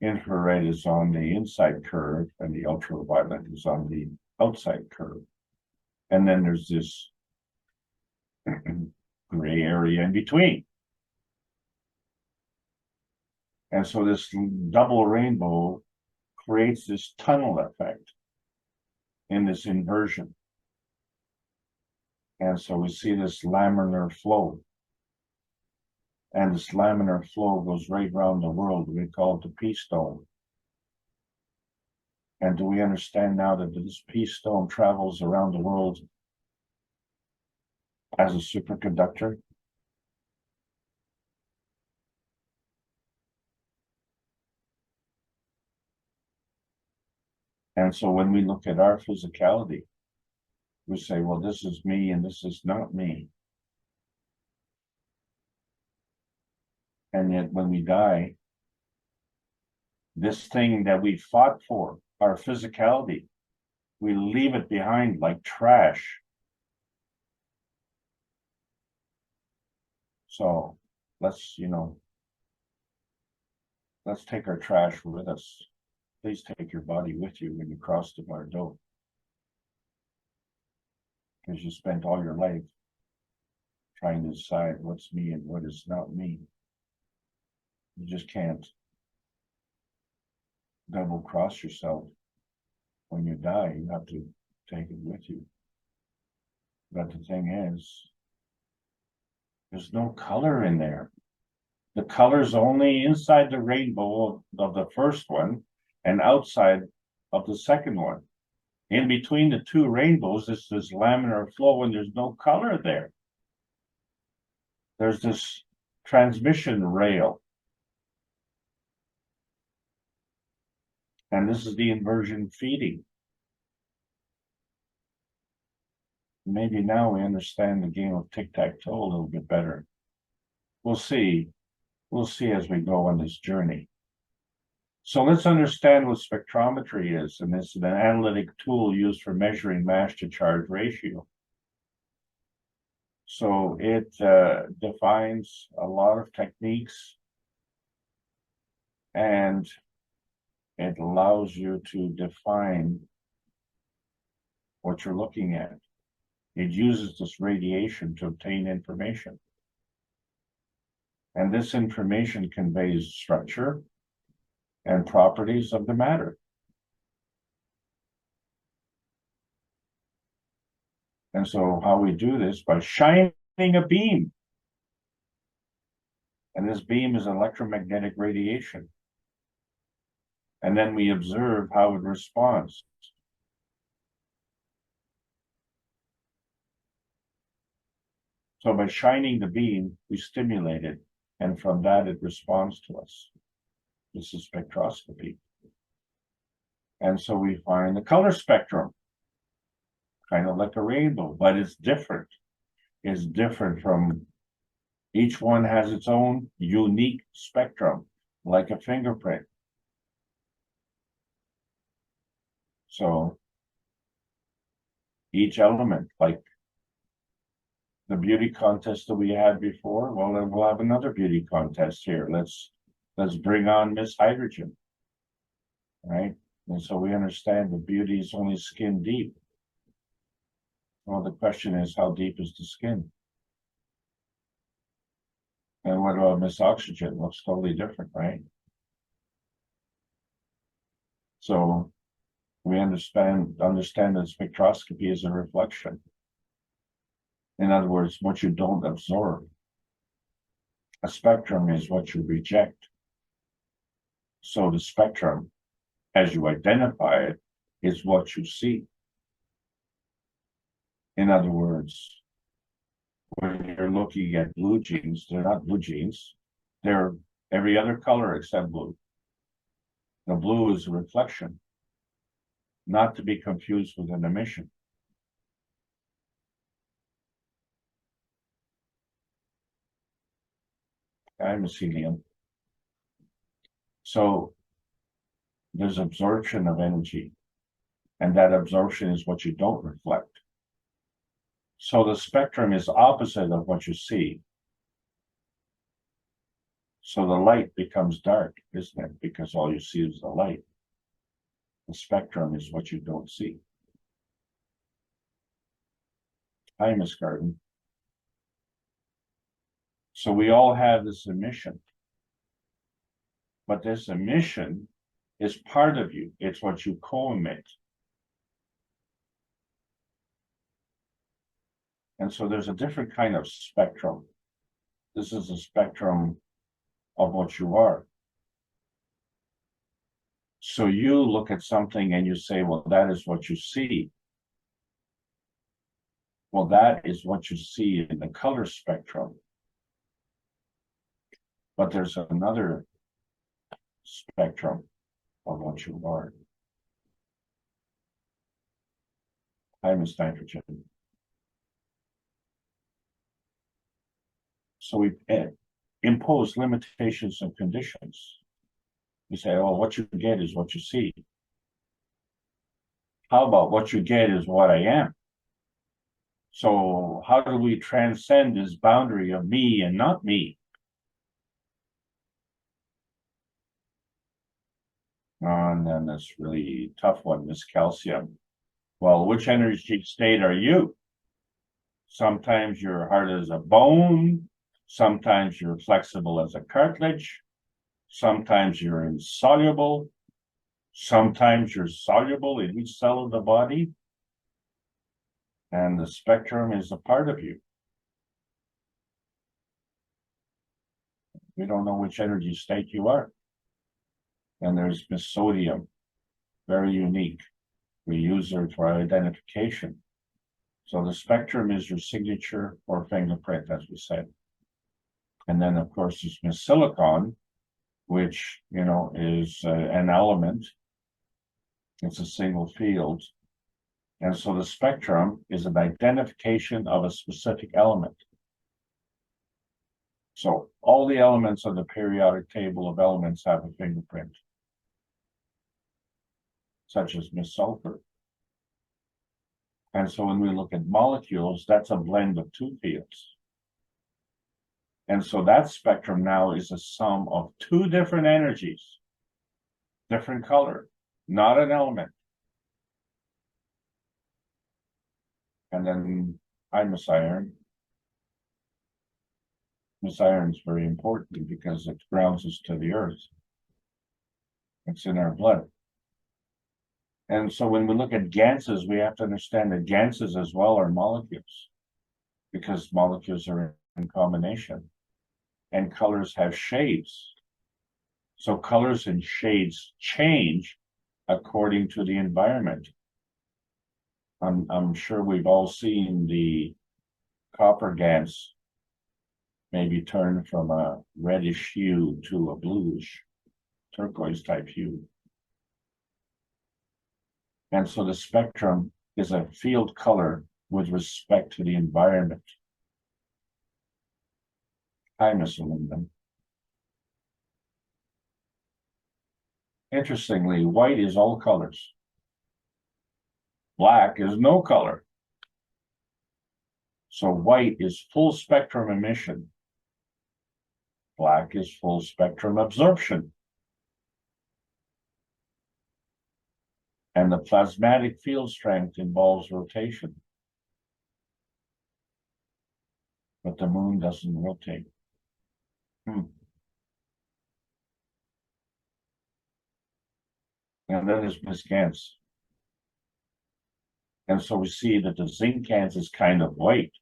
infrared is on the inside curve and the ultraviolet is on the outside curve. And then there's this gray area in between. And so this double rainbow creates this tunnel effect in this inversion. And so we see this laminar flow. And this laminar flow goes right around the world. We call it the peace dome. And do we understand now that this peace dome travels around the world as a superconductor? And so when we look at our physicality, we say, well, this is me and this is not me. And yet when we die, this thing that we fought for, our physicality, we leave it behind like trash. So let's, let's take our trash with us. Please take your body with you when you cross the Bordeaux. Because you spent all your life trying to decide what's me and what is not me. You just can't double cross yourself. When you die, you have to take it with you. But the thing is, there's no color in there. The color's only inside the rainbow of the first one and outside of the second one. In between the two rainbows, is this laminar flow and there's no color there. There's this transmission rail. And this is the inversion feeding. Maybe now we understand the game of tic-tac-toe a little bit better. We'll see. We'll see as we go on this journey. So let's understand what spectrometry is, and this is an analytic tool used for measuring mass to charge ratio. So it defines a lot of techniques, and it allows you to define what you're looking at. It uses this radiation to obtain information. And this information conveys structure and properties of the matter. And so how we do this, by shining a beam. And this beam is electromagnetic radiation. And then we observe how it responds. So by shining the beam, we stimulate it, and from that it responds to us. This is spectroscopy. And so we find the color spectrum, kind of like a rainbow, but it's different. It's different from, each one has its own unique spectrum, like a fingerprint. So each element, like the beauty contest that we had before, well, then we'll have another beauty contest here. Let's bring on Miss Hydrogen, right? And so we understand that beauty is only skin deep. Well, the question is, how deep is the skin? And what about Miss Oxygen? Looks totally different, right? So we understand that spectroscopy is a reflection. In other words, what you don't absorb. A spectrum is what you reject. So the spectrum, as you identify it, is what you see. In other words, when you're looking at blue jeans, they're not blue jeans. They're every other color except blue. The blue is a reflection, not to be confused with an emission. I'm a helium. So there's absorption of energy, and that absorption is what you don't reflect. So the spectrum is opposite of what you see. So the light becomes dark, isn't it? Because all you see is the light. The spectrum is what you don't see. Hi, Miss Garden. So we all have this emission. But this emission is part of you. It's what you co-emit. And so there's a different kind of spectrum. This is a spectrum of what you are. So you look at something and you say, well, that is what you see. Well, that is what you see in the color spectrum. But there's another spectrum of what you are. minus nitrogen. So we impose limitations and conditions. We say, oh, what you get is what you see. How about what you get is what I am? So how do we transcend this boundary of me and not me? And then this really tough one, this calcium. Well, which energy state are you? Sometimes you're hard as a bone. Sometimes you're flexible as a cartilage. Sometimes you're insoluble. Sometimes you're soluble in each cell of the body. And the spectrum is a part of you. We don't know which energy state you are. And there's Miss Sodium, very unique. We use her for identification. So the spectrum is your signature or fingerprint, as we said. And then, of course, there's Miss Silicon, which, you know, is an element. It's a single field. And so the spectrum is an identification of a specific element. So all the elements of the periodic table of elements have a fingerprint, such as Miss Sulfur. And so when we look at molecules, that's a blend of two fields. And so that spectrum now is a sum of two different energies, different color, not an element. And then Miss Iron. Miss Iron is very important because it grounds us to the earth. It's in our blood. And so when we look at ganses, we have to understand that ganses as well are molecules, because molecules are in combination. And colors have shades. So colors and shades change according to the environment. I'm sure we've all seen the copper gans maybe turn from a reddish hue to a bluish, turquoise type hue. And so the spectrum is a field color with respect to the environment. Hi, Miss Aluminum. Interestingly, white is all colors. Black is no color. So white is full spectrum emission. Black is full spectrum absorption. And the plasmatic field strength involves rotation. But the moon doesn't rotate. And then there's Miss Gans. And so we see that the zinc Gans is kind of white.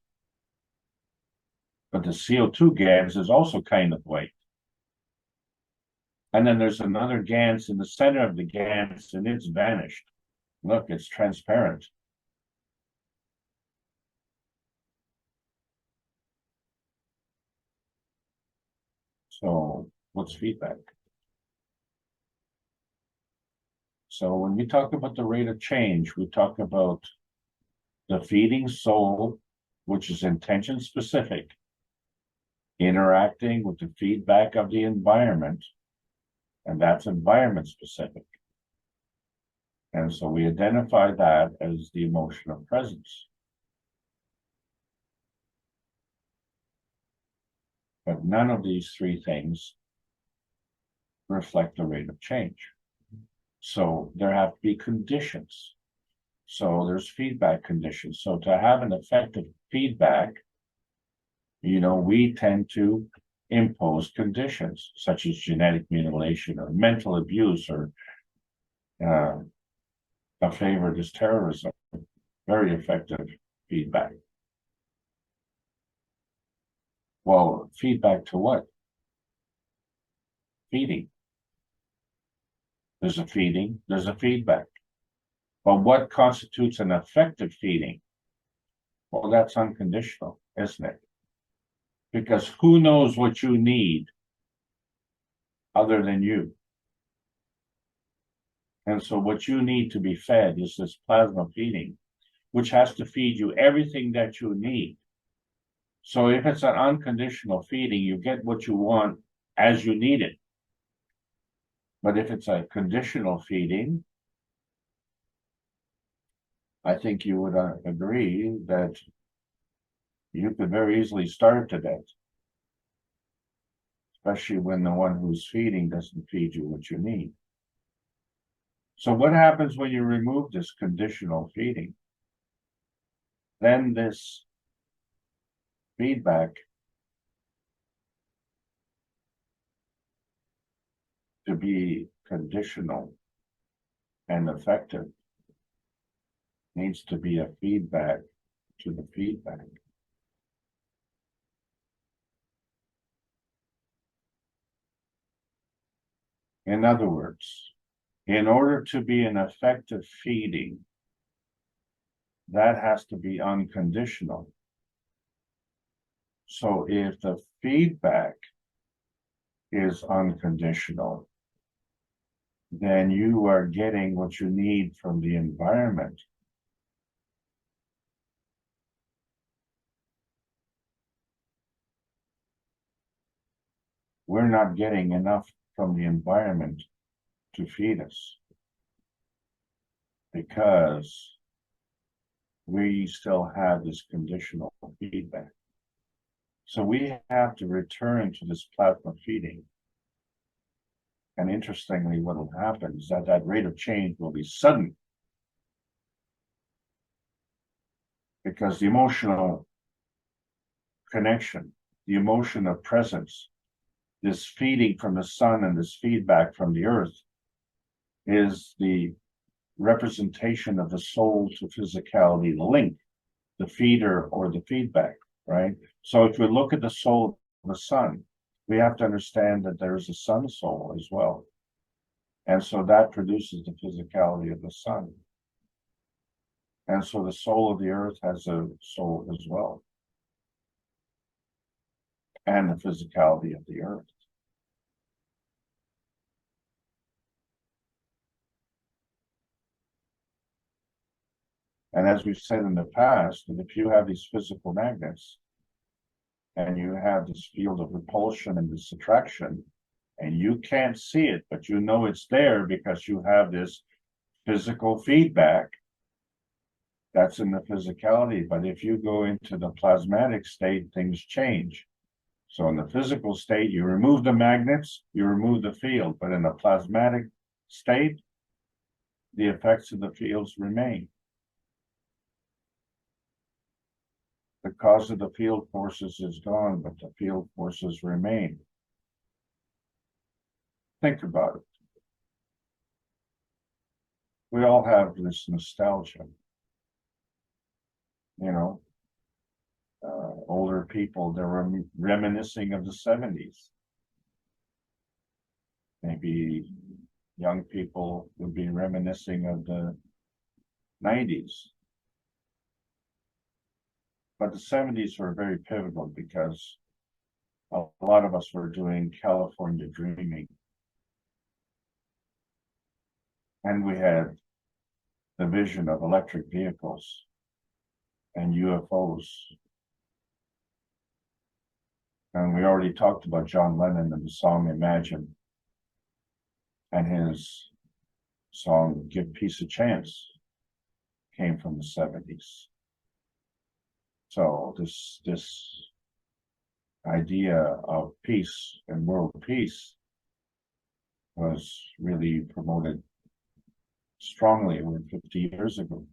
But the CO2 Gans is also kind of white. And then there's another Gans in the center of the Gans, and it's vanished. Look, it's transparent. So what's feedback? So when we talk about the rate of change, we talk about the feeding soul, which is intention specific, interacting with the feedback of the environment, and that's environment specific. And so we identify that as the emotion of presence. But none of these three things reflect the rate of change. So there have to be conditions. So there's feedback conditions. So to have an effective feedback, you know, we tend to impose conditions such as genetic mutilation or mental abuse or a favorite is terrorism. Very effective feedback. Well, feedback to what? Feeding. There's a feeding, there's a feedback. But what constitutes an effective feeding? Well, that's unconditional, isn't it? Because who knows what you need other than you? And so what you need to be fed is this plasma feeding. which has to feed you everything that you need. So if it's an unconditional feeding, you get what you want as you need it. But if it's a conditional feeding, I think you would agree that you could very easily starve to death, especially when the one who's feeding doesn't feed you what you need. So what happens when you remove this conditional feeding? Then this feedback to be conditional and effective needs to be a feedback to the feedback. In other words, in order to be an effective feeding, that has to be unconditional. So if the feedback is unconditional, then you are getting what you need from the environment. We're not getting enough from the environment to feed us because we still have this conditional feedback. So we have to return to this plasma feeding. And interestingly, what will happen is that that rate of change will be sudden, because the emotional connection, the emotion of presence, this feeding from the sun and this feedback from the earth is the representation of the soul to physicality link, the feeder or the feedback, right? So if we look at the soul of the sun, we have to understand that there is a sun soul as well. And so that produces the physicality of the sun. And so the soul of the earth has a soul as well. And the physicality of the earth. And as we've said in the past, that if you have these physical magnets and you have this field of repulsion and this attraction, and you can't see it, but you know it's there because you have this physical feedback, that's in the physicality. But if you go into the plasmatic state, things change. So in the physical state, you remove the magnets, you remove the field, but in the plasmatic state, the effects of the fields remain. The cause of the field forces is gone, but the field forces remain. Think about it. We all have this nostalgia. You know, older people, they're reminiscing of the 70s. Maybe young people would be reminiscing of the 90s. But the 70s were very pivotal because a lot of us were doing California dreaming. And we had the vision of electric vehicles and UFOs. And we already talked about John Lennon and the song Imagine, and his song Give Peace a Chance came from the 70s. So this idea of peace and world peace was really promoted strongly over 50 years ago.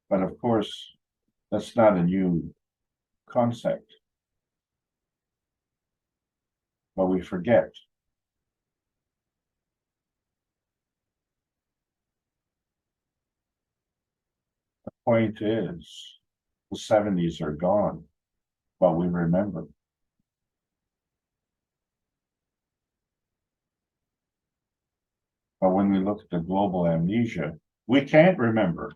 But of course, that's not a new concept. But we forget. The point is, the 70s are gone, but we remember. But when we look at the global amnesia, we can't remember.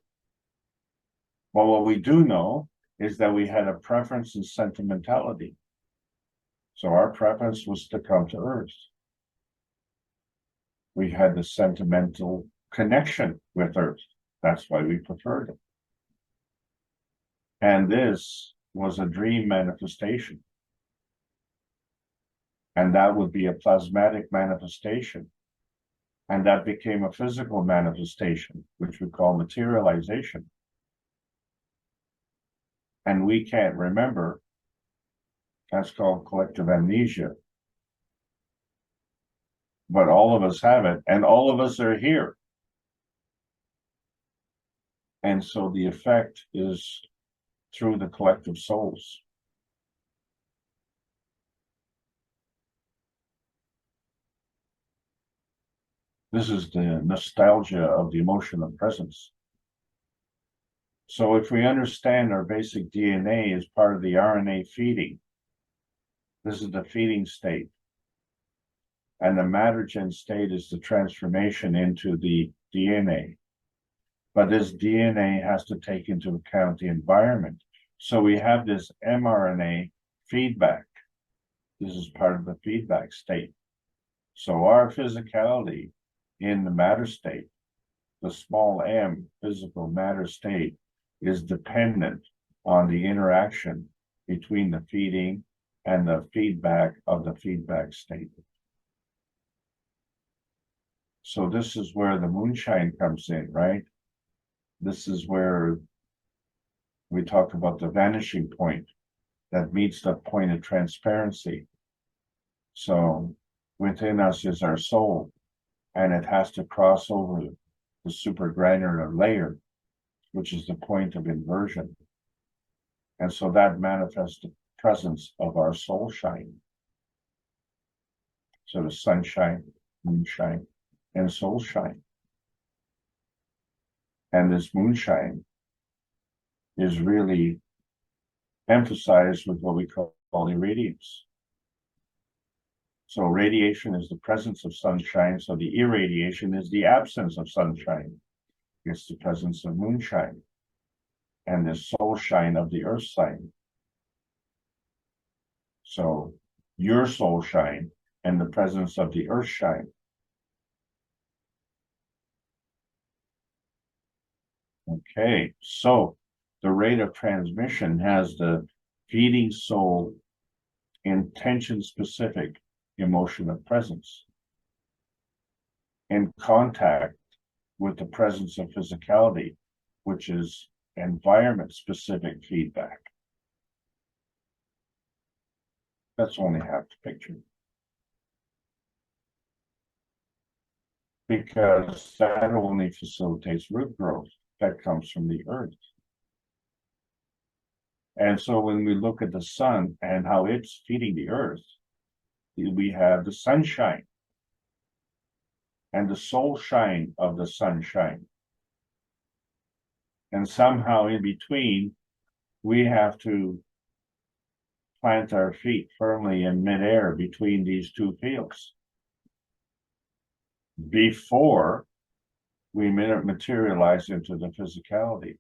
Well, what we do know is that we had a preference in sentimentality. So our preference was to come to Earth. We had the sentimental connection with Earth. That's why we preferred it. And this was a dream manifestation. And that would be a plasmatic manifestation. And that became a physical manifestation, which we call materialization. And we can't remember. That's called collective amnesia. But all of us have it, and all of us are here. And so the effect is through the collective souls. This is the nostalgia of the emotion of presence. So if we understand our basic DNA is part of the RNA feeding, this is the feeding state. And the matter-gen state is the transformation into the DNA. But this DNA has to take into account the environment. So we have this mRNA feedback. This is part of the feedback state. So our physicality in the matter state, the small m physical matter state, is dependent on the interaction between the feeding and the feedback of the feedback state. So this is where the moonshine comes in, right? This is where we talk about the vanishing point that meets the point of transparency. So within us is our soul, and it has to cross over the supragranular layer, which is the point of inversion. And so that manifests the presence of our soul shine. So the sunshine, moonshine, and soul shine. And this moonshine is really emphasized with what we call irradiance. So radiation is the presence of sunshine. So the irradiation is the absence of sunshine. It's the presence of moonshine and the soul shine of the earth sign. So your soul shine and the presence of the earth shine. Okay, so the rate of transmission has the feeding soul intention specific emotion of presence in contact with the presence of physicality, which is environment specific feedback. That's only half the picture. Because that only facilitates root growth that comes from the earth. And so when we look at the sun and how it's feeding the earth, we have the sunshine and the soul shine of the sunshine. And somehow in between, we have to plant our feet firmly in midair between these two fields before we materialize into the physicality.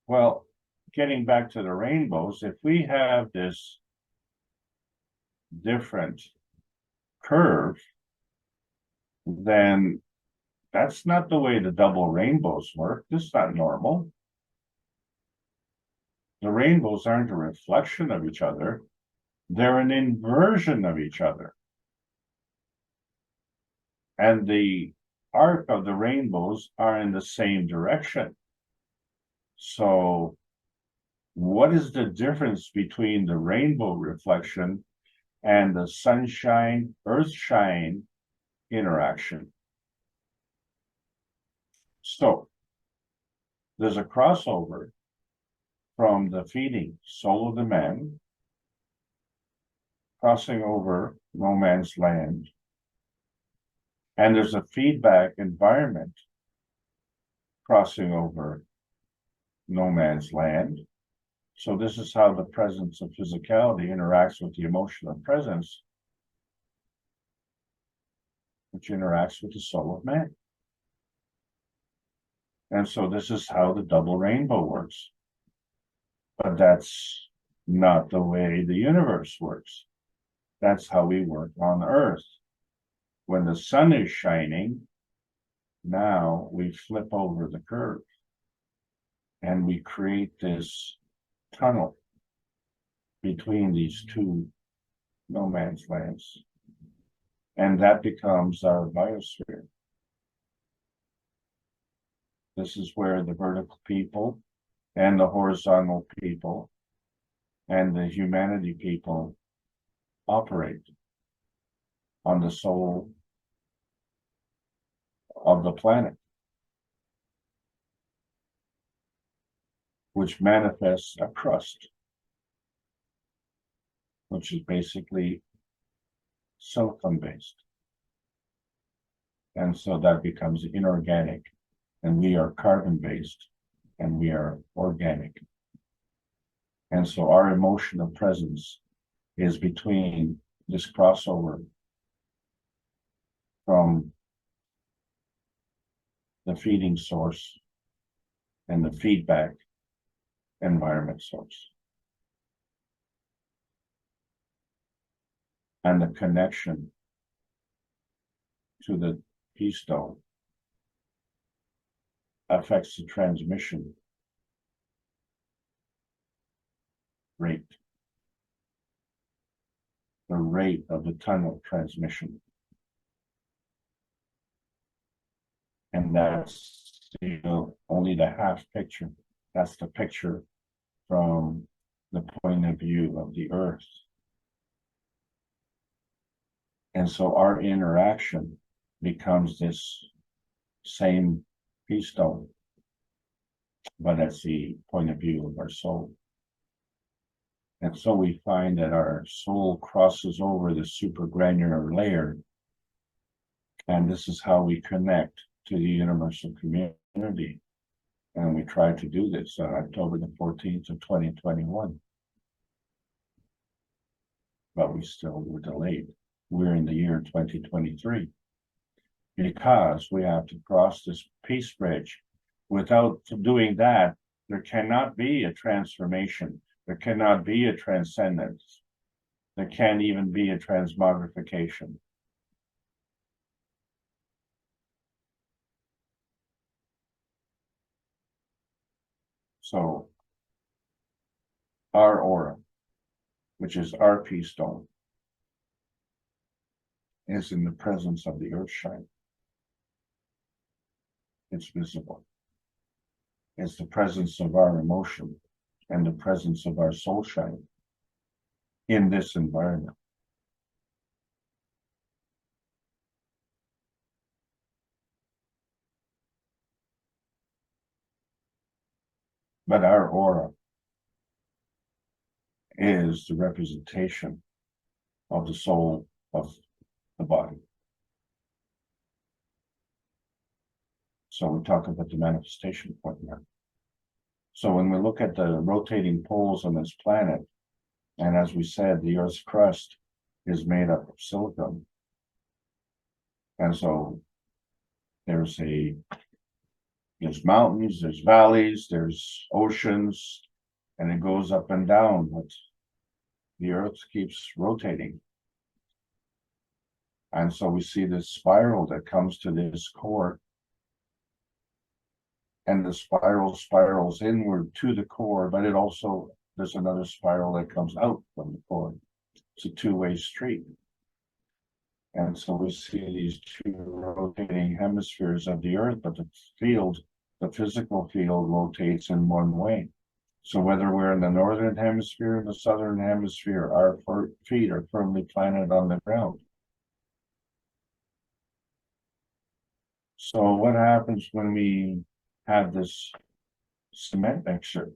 Well, getting back to the rainbows, if we have this different curve, then that's not the way the double rainbows work. This is not normal. The rainbows aren't a reflection of each other. They're an inversion of each other. And the arc of the rainbows are in the same direction. So what is the difference between the rainbow reflection and the sunshine, earthshine interaction? So there's a crossover from the feeding soul of the man, crossing over no man's land. And there's a feedback environment crossing over no man's land. So this is how the presence of physicality interacts with the emotion of presence, which interacts with the soul of man. And so this is how the double rainbow works. But that's not the way the universe works. That's how we work on Earth. When the sun is shining, now we flip over the curve and we create this tunnel between these two no man's lands. And that becomes our biosphere. This is where the vertical people and the horizontal people and the humanity people operate on the soul of the planet, which manifests a crust, which is basically silicon based. And so that becomes inorganic, and we are carbon based, and we are organic. And so our emotional presence is between this crossover from the feeding source and the feedback environment source. And the connection to the keystone affects the transmission rate, the rate of the tunnel transmission. And that's only the half picture. That's the picture from the point of view of the Earth. And so our interaction becomes this same keystone, but that's the point of view of our soul. And so we find that our soul crosses over the supragranular layer, and this is how we connect to the universal community. And we tried to do this on October the 14th of 2021. But we still were delayed. We're in the year 2023. Because we have to cross this peace bridge. Without doing that, there cannot be a transformation. There cannot be a transcendence. There can't even be a transmogrification. So our aura, which is our peace stone, is in the presence of the earth shine. It's visible. It's the presence of our emotion and the presence of our soul shine in this environment. But our aura is the representation of the soul of the body. So we talk about the manifestation point now. So when we look at the rotating poles on this planet, and as we said, the Earth's crust is made up of silicon. And so there's mountains, there's valleys, there's oceans, and it goes up and down, but the Earth keeps rotating. And so we see this spiral that comes to this core, and the spiral spirals inward to the core, but it also, there's another spiral that comes out from the core. It's a two-way street. And so we see these two rotating hemispheres of the Earth, but the field, the physical field, rotates in one way. So whether we're in the northern hemisphere or the southern hemisphere, our feet are firmly planted on the ground. So what happens when we have this cement mixer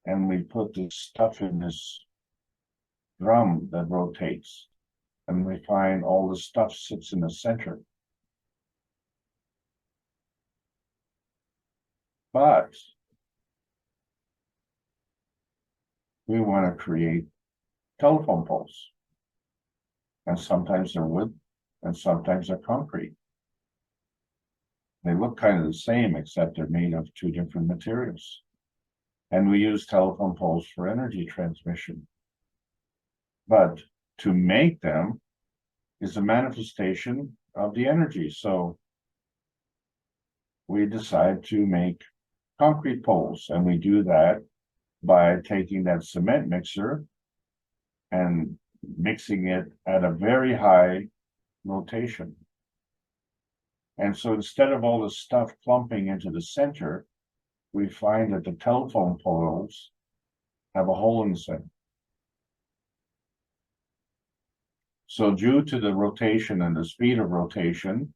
and we put this stuff in this drum that rotates, and we find all the stuff sits in the center? But we want to create telephone poles, and sometimes they're wood and sometimes they're concrete. They look kind of the same, except they're made of two different materials. And we use telephone poles for energy transmission. But to make them is a manifestation of the energy. So we decide to make concrete poles, and we do that by taking that cement mixer and mixing it at a very high rotation. And so instead of all the stuff clumping into the center, we find that the telephone poles have a hole in the center. So due to the rotation and the speed of rotation,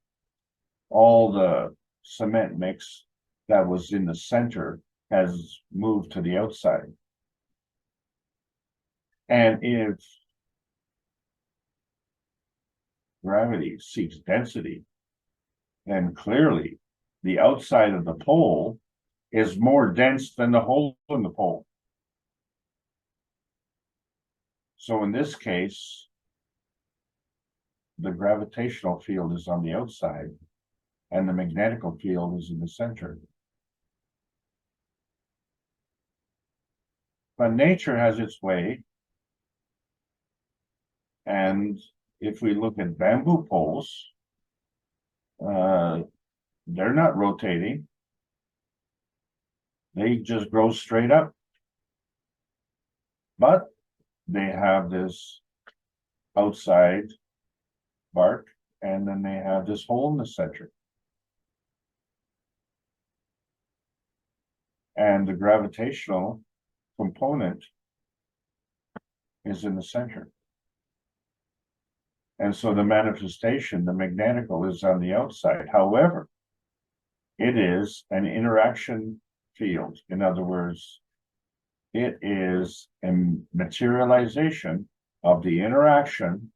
all the cement mix that was in the center has moved to the outside. And if gravity seeks density, then clearly the outside of the pole is more dense than the hole in the pole. So in this case, the gravitational field is on the outside and the magnetical field is in the center. But nature has its way. And if we look at bamboo poles, they're not rotating. They just grow straight up. But they have this outside bark, and then they have this hole in the center. And the gravitational component is in the center. And so the manifestation, the magnetical, is on the outside. However, it is an interaction field. In other words, it is a materialization of the interaction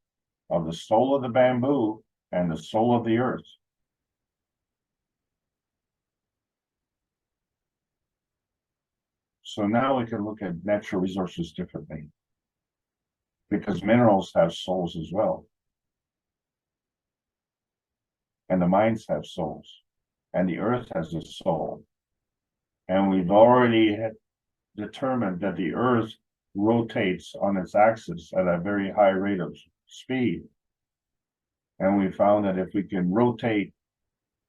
of the soul of the bamboo and the soul of the earth. So now we can look at natural resources differently, because minerals have souls as well. And the mines have souls, and the earth has a soul. And we've already determined that the earth rotates on its axis at a very high rate of speed. And we found that if we can rotate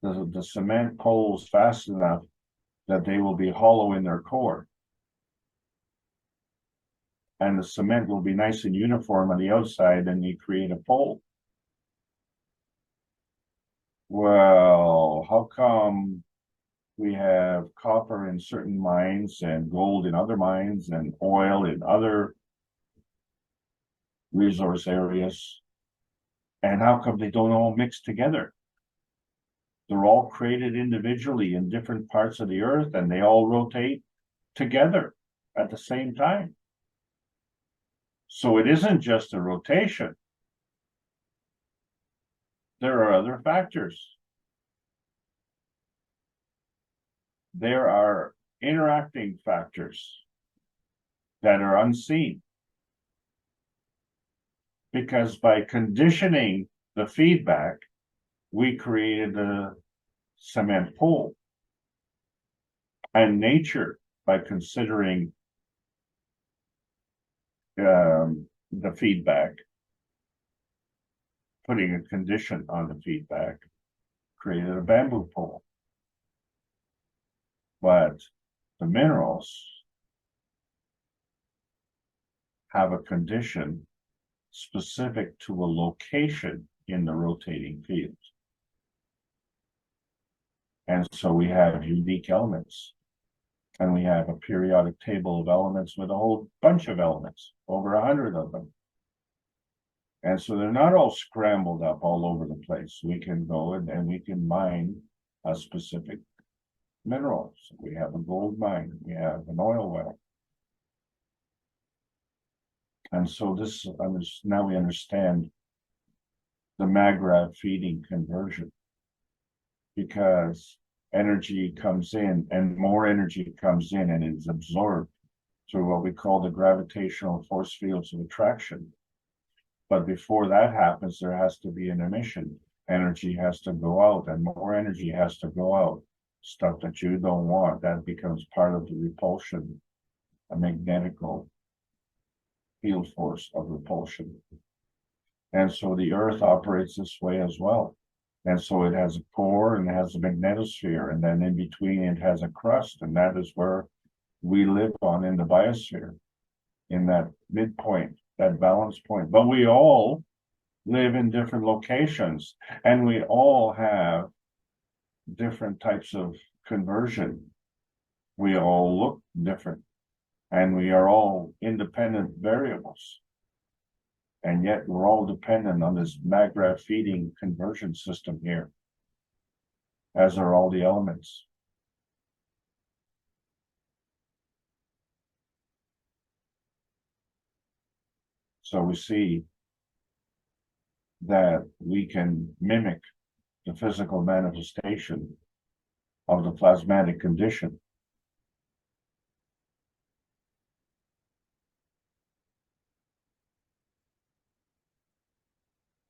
the cement poles fast enough, that they will be hollow in their core. And the cement will be nice and uniform on the outside, and you create a pole. Well, how come we have copper in certain mines and gold in other mines and oil in other resource areas? And how come they don't all mix together? They're all created individually in different parts of the earth, and they all rotate together at the same time. So it isn't just a rotation. There are other factors. There are interacting factors that are unseen. Because by conditioning the feedback, we created the cement pole. And nature, by considering the feedback, putting a condition on the feedback, created a bamboo pole. But the minerals have a condition specific to a location in the rotating field. And so we have unique elements. And we have a periodic table of elements with a whole bunch of elements, over 100 of them. And so they're not all scrambled up all over the place. We can go and we can mine a specific mineral. So we have a gold mine, we have an oil well. And so this, now we understand the Magrav feeding conversion, because energy comes in and more energy comes in and is absorbed through what we call the gravitational force fields of attraction. But before that happens, there has to be an emission. Energy has to go out, and more energy has to go out. Stuff that you don't want, that becomes part of the repulsion, a magnetical field force of repulsion. And so the Earth operates this way as well. And so it has a core and it has a magnetosphere, and then in between it has a crust, and that is where we live on in the biosphere, in that midpoint, that balance point. But we all live in different locations, and we all have different types of conversion. We all look different, and we are all independent variables. And yet we're all dependent on this maggrav feeding conversion system here, as are all the elements. So we see that we can mimic the physical manifestation of the plasmatic condition.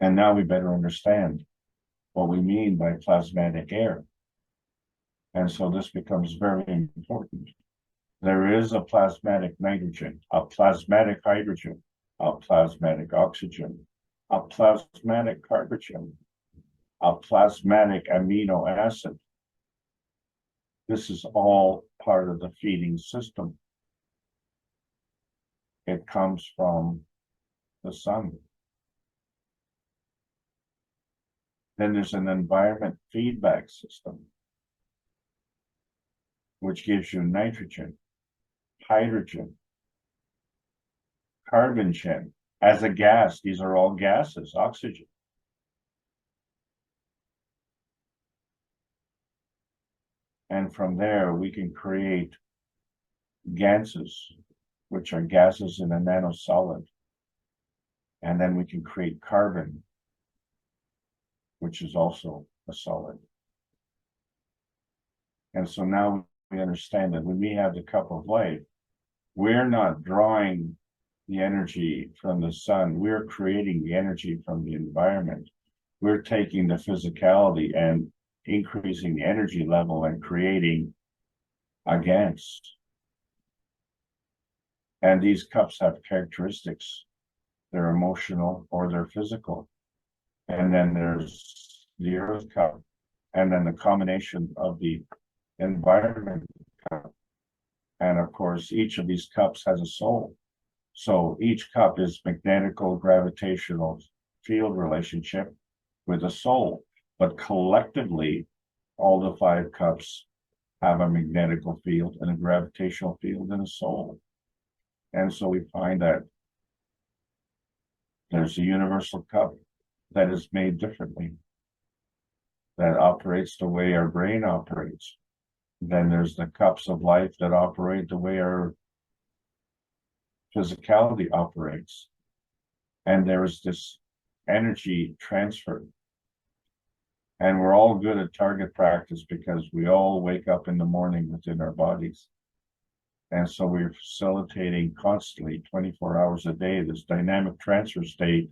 And now we better understand what we mean by plasmatic air. And so this becomes very important. There is a plasmatic nitrogen, a plasmatic hydrogen, a plasmatic oxygen, a plasmatic carbon, a plasmatic amino acid. This is all part of the feeding system. It comes from the sun. Then there's an environment feedback system, which gives you nitrogen, hydrogen, carbon as a gas. These are all gases, oxygen. And from there, we can create ganses, which are gases in a nanosolid. And then we can create carbon, which is also a solid. And so now we understand that when we have the cup of life, we're not drawing the energy from the sun, we're creating the energy from the environment. We're taking the physicality and increasing the energy level and creating a gas. And these cups have characteristics. They're emotional or they're physical. And then there's the earth cup, and then the combination of the environment cup. And of course, each of these cups has a soul. So each cup is magnetical gravitational field relationship with a soul. But collectively, all the 5 cups have a magnetical field and a gravitational field and a soul. And so we find that there's a universal cup that is made differently, that operates the way our brain operates. Then there's the cups of life that operate the way our physicality operates. And there is this energy transfer. And we're all good at target practice because we all wake up in the morning within our bodies. And so we're facilitating constantly 24 hours a day, this dynamic transfer state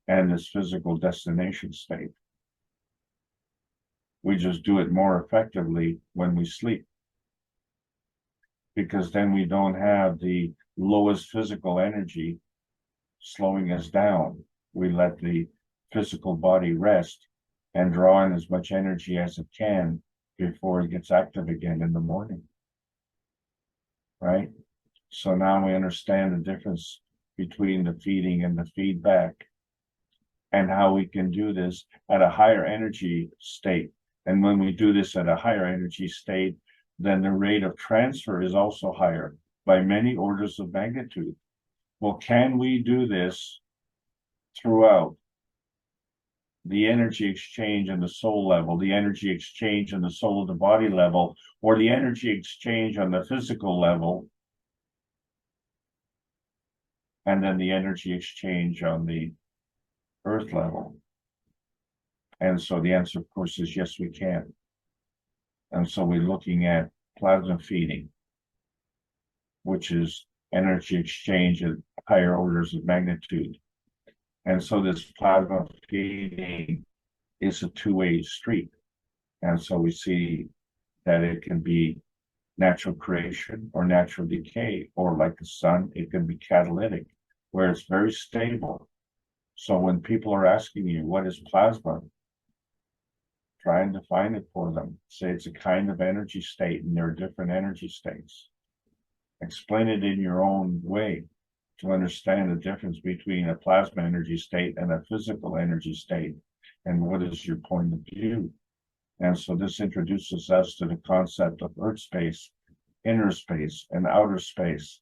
and this physical destination state. We just do it more effectively when we sleep, because then we don't have the lowest physical energy slowing us down. We let the physical body rest and draw in as much energy as it can before it gets active again in the morning. Right? So now we understand the difference between the feeding and the feedback, and how we can do this at a higher energy state. And when we do this at a higher energy state, then the rate of transfer is also higher by many orders of magnitude. Well, can we do this throughout the energy exchange and the soul level, the energy exchange and the soul of the body level, or the energy exchange on the physical level, and then the energy exchange on the earth level? And so the answer, of course, is yes, we can. And so we're looking at plasma feeding, which is energy exchange at higher orders of magnitude. And so this plasma feeding is a two-way street. And so we see that it can be natural creation or natural decay, or like the sun, it can be catalytic, where it's very stable. So when people are asking you, what is plasma? Try and define it for them. Say it's a kind of energy state, and there are different energy states. Explain it in your own way to understand the difference between a plasma energy state and a physical energy state, and what is your point of view. And so this introduces us to the concept of earth space, inner space, and outer space.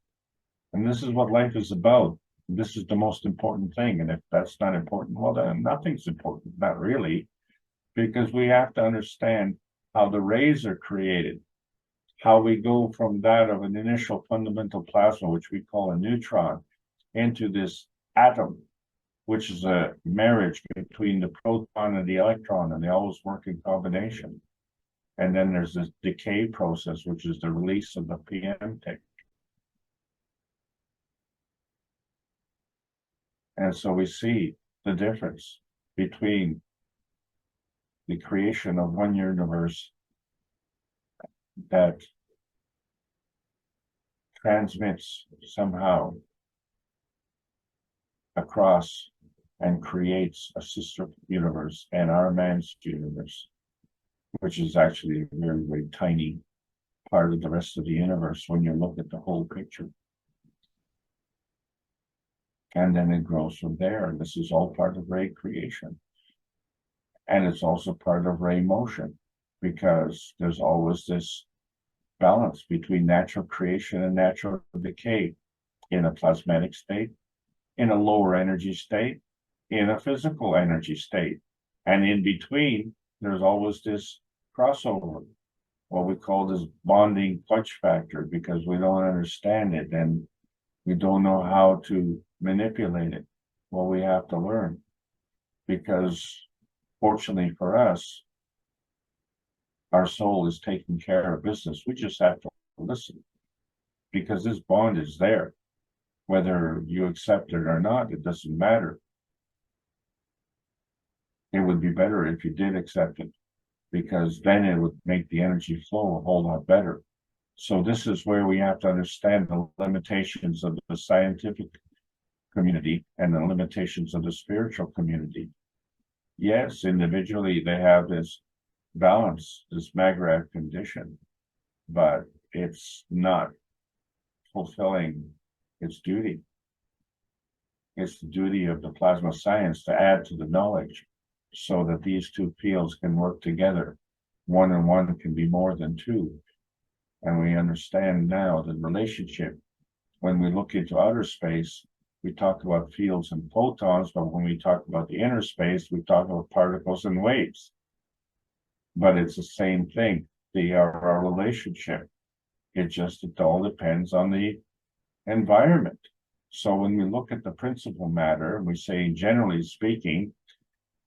And this is what life is about. This is the most important thing. And if that's not important, well, then nothing's important. Not really, because we have to understand how the rays are created, how we go from that of an initial fundamental plasma, which we call a neutron, into this atom, which is a marriage between the proton and the electron, and they always work in combination. And then there's this decay process, which is the release of the PM tick. And so we see the difference between the creation of one universe that transmits somehow across and creates a sister universe, and our man's universe, which is actually a very, very tiny part of the rest of the universe when you look at the whole picture. And then it grows from there. And this is all part of ray creation. And it's also part of ray motion, because there's always this balance between natural creation and natural decay in a plasmatic state, in a lower energy state, in a physical energy state. And in between, there's always this crossover, what we call this bonding clutch factor, because we don't understand it and we don't know how to manipulate it. Well, we have to learn, because fortunately for us, our soul is taking care of business. We just have to listen, because this bond is there. Whether you accept it or not, it doesn't matter. It would be better if you did accept it, because then it would make the energy flow a whole lot better. So this is where we have to understand the limitations of the scientific community and the limitations of the spiritual community. Yes, individually they have this balance, this Magravh condition, but it's not fulfilling its duty. It's the duty of the plasma science to add to the knowledge so that these two fields can work together. One and one can be more than two. And we understand now the relationship. When we look into outer space, we talk about fields and photons, but when we talk about the inner space, we talk about particles and waves. But it's the same thing. They are our relationship. It all depends on the environment. So when we look at the principal matter, we say, generally speaking,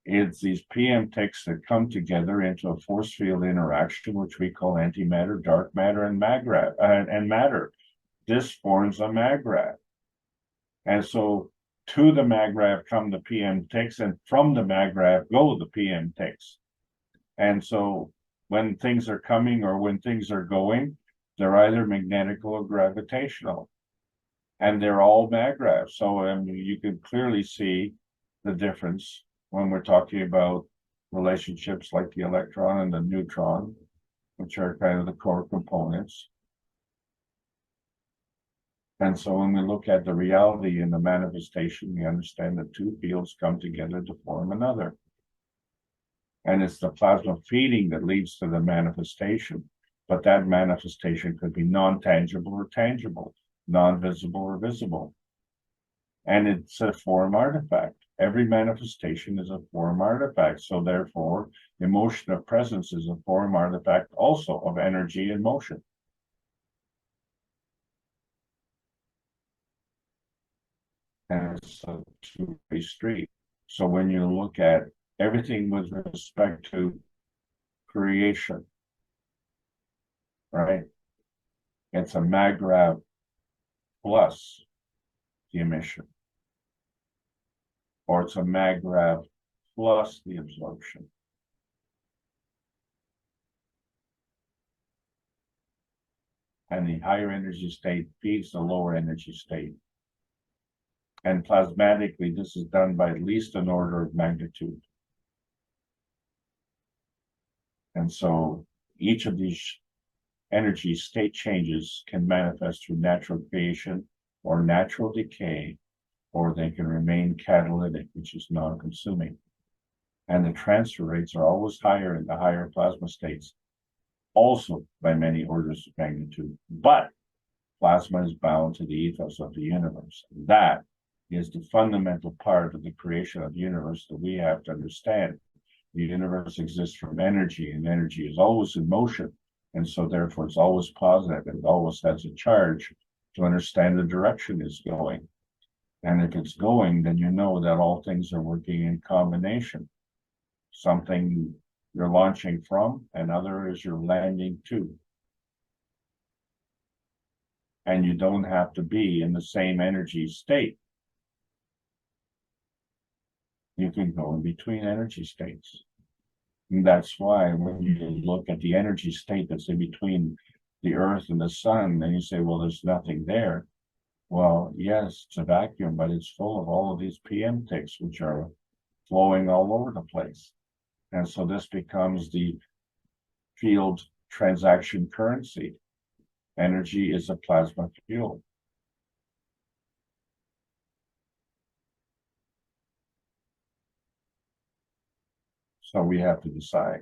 it's these PM ticks that come together into a force field interaction, which we call antimatter, dark matter, and matter. This forms a Magravh. And so to the Magravh come the PM ticks, and from the Magravh go the PM ticks. And so when things are coming or when things are going, they're either magnetical or gravitational. And they're all Magravh. So you can clearly see the difference when we're talking about relationships like the electron and the neutron, which are kind of the core components. And so when we look at the reality in the manifestation, we understand that two fields come together to form another. And it's the plasma feeding that leads to the manifestation. But that manifestation could be non-tangible or tangible, non-visible or visible. And it's a form artifact. Every manifestation is a form artifact. So therefore, emotion of presence is a form artifact also of energy and motion. And it's a two-way street. So when you look at everything with respect to creation, right? It's a Magravh plus the emission, or it's a Magravh plus the absorption. And the higher energy state feeds the lower energy state. And plasmatically, this is done by at least an order of magnitude. And so each of these energy state changes can manifest through natural creation or natural decay, or they can remain catalytic, which is non-consuming. And the transfer rates are always higher in the higher plasma states, also by many orders of magnitude. But plasma is bound to the ethos of the universe. That is the fundamental part of the creation of the universe that we have to understand. The universe exists from energy, and energy is always in motion. And so therefore it's always positive and always has a charge to understand the direction it's going. And if it's going, then you know that all things are working in combination. Something you're launching from, another is you're landing to. And you don't have to be in the same energy state. You can go in between energy states. And that's why when you look at the energy state that's in between the earth and the sun, and you say, well, there's nothing there. Well, yes, it's a vacuum, but it's full of all of these PM ticks, which are flowing all over the place. And so this becomes the field transaction currency. Energy is a plasma fuel. So we have to decide,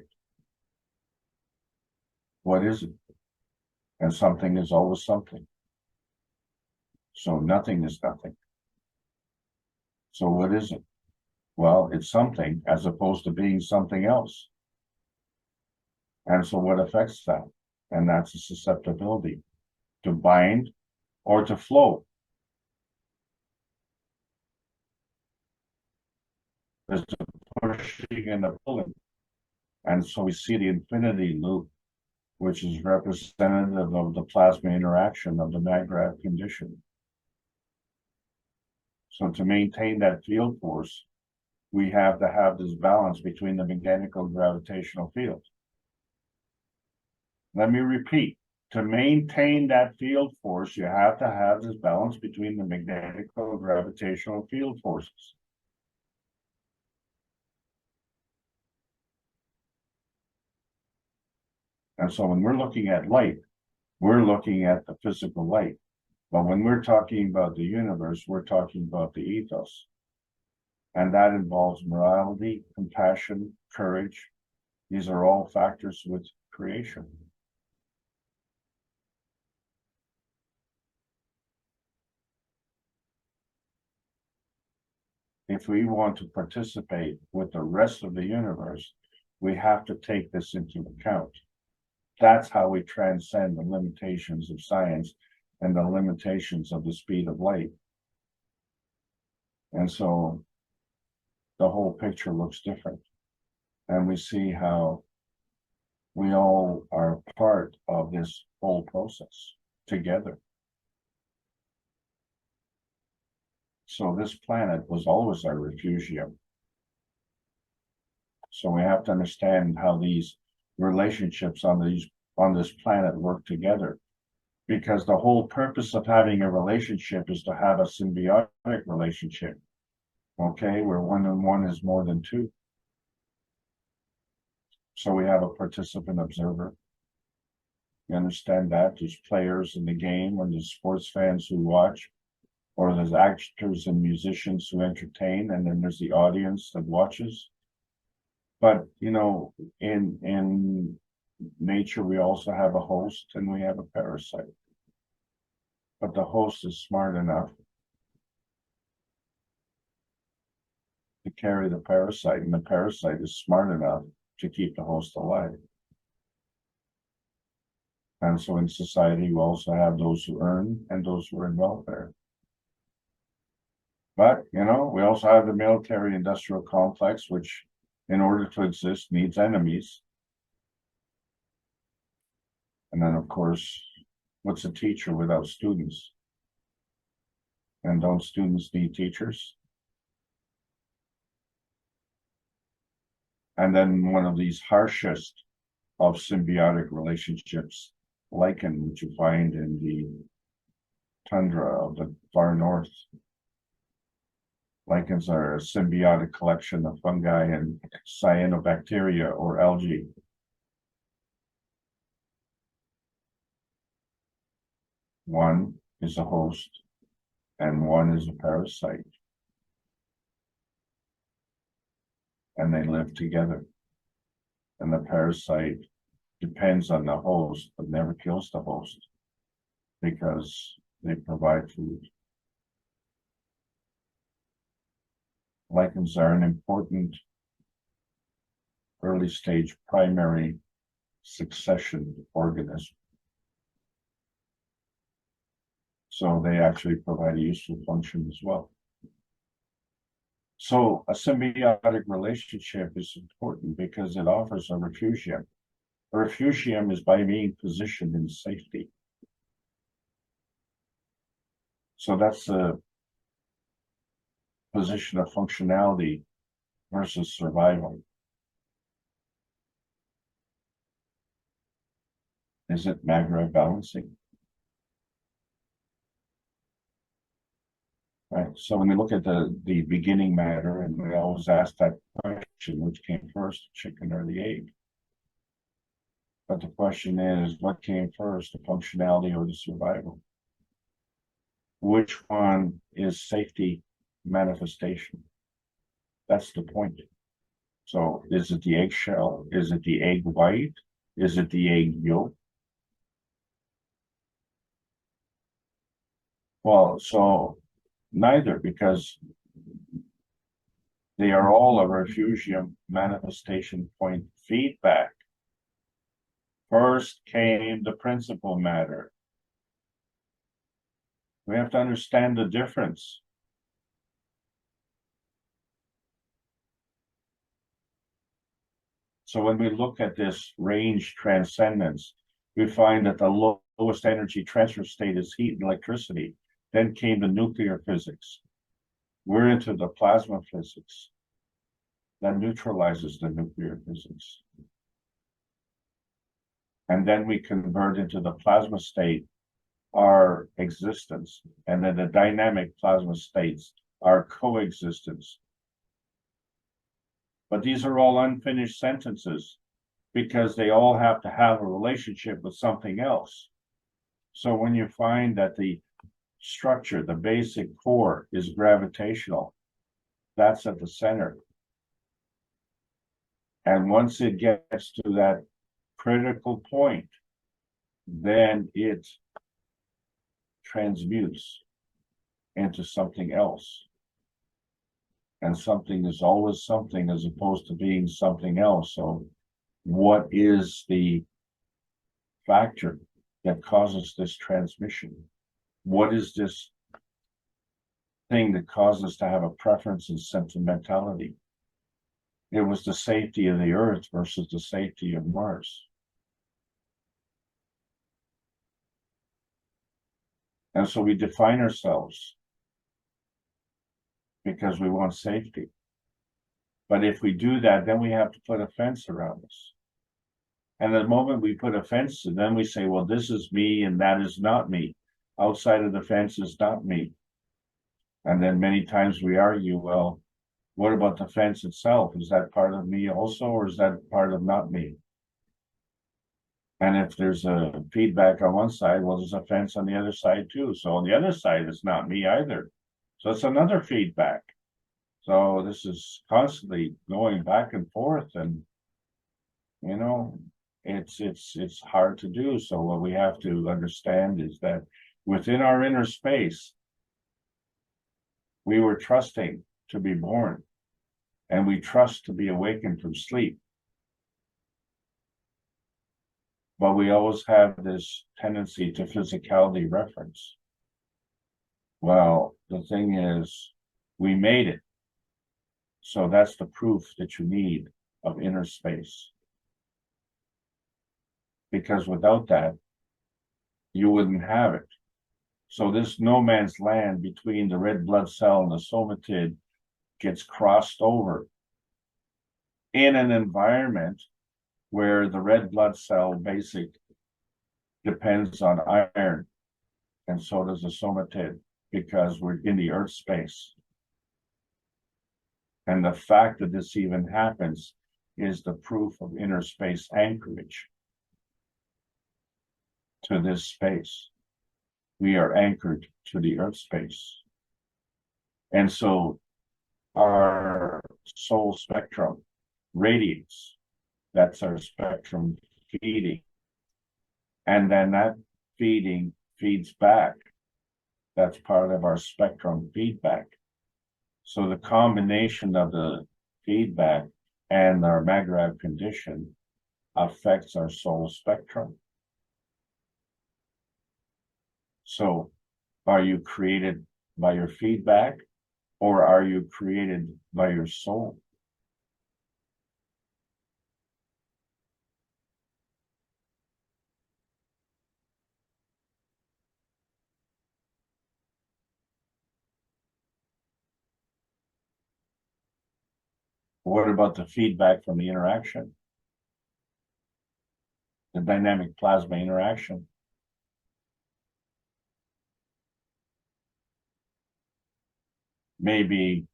what is it? And something is always something. So nothing is nothing. So what is it? Well, it's something as opposed to being something else. And so what affects that? And that's a susceptibility to bind or to flow. There's a pushing and a pulling. And so we see the infinity loop, which is representative of the plasma interaction of the Maggrav condition. So to maintain that field force, we have to have this balance between the mechanical and gravitational field. Let me repeat, to maintain that field force, you have to have this balance between the magnetical and gravitational field forces. And so when we're looking at light, we're looking at the physical light. But when we're talking about the universe, we're talking about the ethos. And that involves morality, compassion, courage. These are all factors with creation. If we want to participate with the rest of the universe, we have to take this into account. That's how we transcend the limitations of science and the limitations of the speed of light. And so the whole picture looks different. And we see how we all are part of this whole process together. So this planet was always our refugium. So we have to understand how these relationships on this planet work together. Because the whole purpose of having a relationship is to have a symbiotic relationship. Okay, where 1 and 1 is more than 2. So we have a participant observer. You understand that? There's players in the game, or there's sports fans who watch, or there's actors and musicians who entertain, and then there's the audience that watches. But, you know, in nature, we also have a host and we have a parasite. But the host is smart enough to carry the parasite, and the parasite is smart enough to keep the host alive. And so in society, you also have those who earn and those who are in welfare. But, you know, we also have the military-industrial complex, which, in order to exist, needs enemies. And then, of course, what's a teacher without students? And don't students need teachers? And then one of these harshest of symbiotic relationships, lichen, which you find in the tundra of the far north, Lichens are a symbiotic collection of fungi and cyanobacteria or algae. One is a host and one is a parasite. And they live together. And the parasite depends on the host, but never kills the host because they provide food. Lichens are an important early stage primary succession organism. So they actually provide a useful function as well. So a symbiotic relationship is important because it offers a refugium. A refugium is by being positioned in safety. So that's a position of functionality versus survival. Is it Magra balancing? Right. So when we look at the beginning matter, and we always ask that question, which came first, the chicken or the egg? But the question is, what came first, the functionality or the survival? Which one is safety manifestation? That's the point. So is it the eggshell? Is it the egg white? Is it the egg yolk? Well, so neither, because they are all a refugium manifestation point feedback. First came the principal matter. We have to understand the difference. So when we look at this range transcendence, we find that the lowest energy transfer state is heat and electricity. Then came the nuclear physics. We're into the plasma physics. That neutralizes the nuclear physics. And then we convert into the plasma state our existence, and then the dynamic plasma states our coexistence. But these are all unfinished sentences because they all have to have a relationship with something else. So when you find that the structure, the basic core, is gravitational, that's at the center. And once it gets to that critical point, then it transmutes into something else. And something is always something as opposed to being something else. So what is the factor that causes this transmission? What is this thing that causes us to have a preference and sentimentality? It was the safety of the Earth versus the safety of Mars. And so we define ourselves because we want safety. But if we do that, then we have to put a fence around us. And the moment we put a fence, then we say, well, this is me and that is not me. Outside of the fence is not me. And then many times we argue, well, what about the fence itself? Is that part of me also, or is that part of not me? And if there's a feedback on one side, well, there's a fence on the other side too. So on the other side, it's not me either. So it's another feedback. So this is constantly going back and forth, and you know, it's hard to do. So what we have to understand is that within our inner space, we were trusting to be born, and we trust to be awakened from sleep. But we always have this tendency to physicality reference. Well, the thing is, we made it. So that's the proof that you need of inner space. Because without that, you wouldn't have it. So this no man's land between the red blood cell and the somatid gets crossed over in an environment where the red blood cell basic depends on iron, and so does the somatid, because we're in the earth space. And the fact that this even happens is the proof of inner space anchorage to this space. We are anchored to the earth space. And so our soul spectrum radiates. That's our spectrum feeding. And then that feeding feeds back. That's part of our spectrum feedback. So the combination of the feedback and our Maghreb condition affects our soul spectrum. So are you created by your feedback, or are you created by your soul? What about the feedback from the interaction? The dynamic plasma interaction? Maybe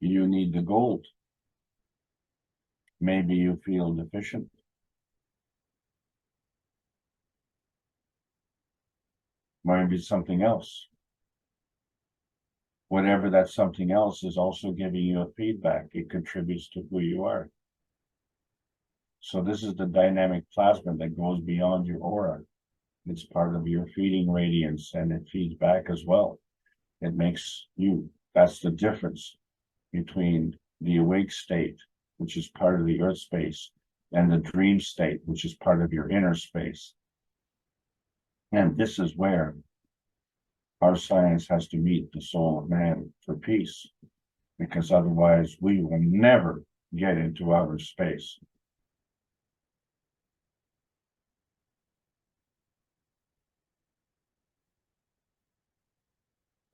you need the gold. Maybe you feel deficient. Maybe something else. Whatever that something else is also giving you a feedback. It contributes to who you are. So this is the dynamic plasma that goes beyond your aura. It's part of your feeding radiance, and it feeds back as well. It makes you. That's the difference between the awake state, which is part of the earth space, and the dream state, which is part of your inner space. And this is where our science has to meet the soul of man for peace, because otherwise we will never get into outer space.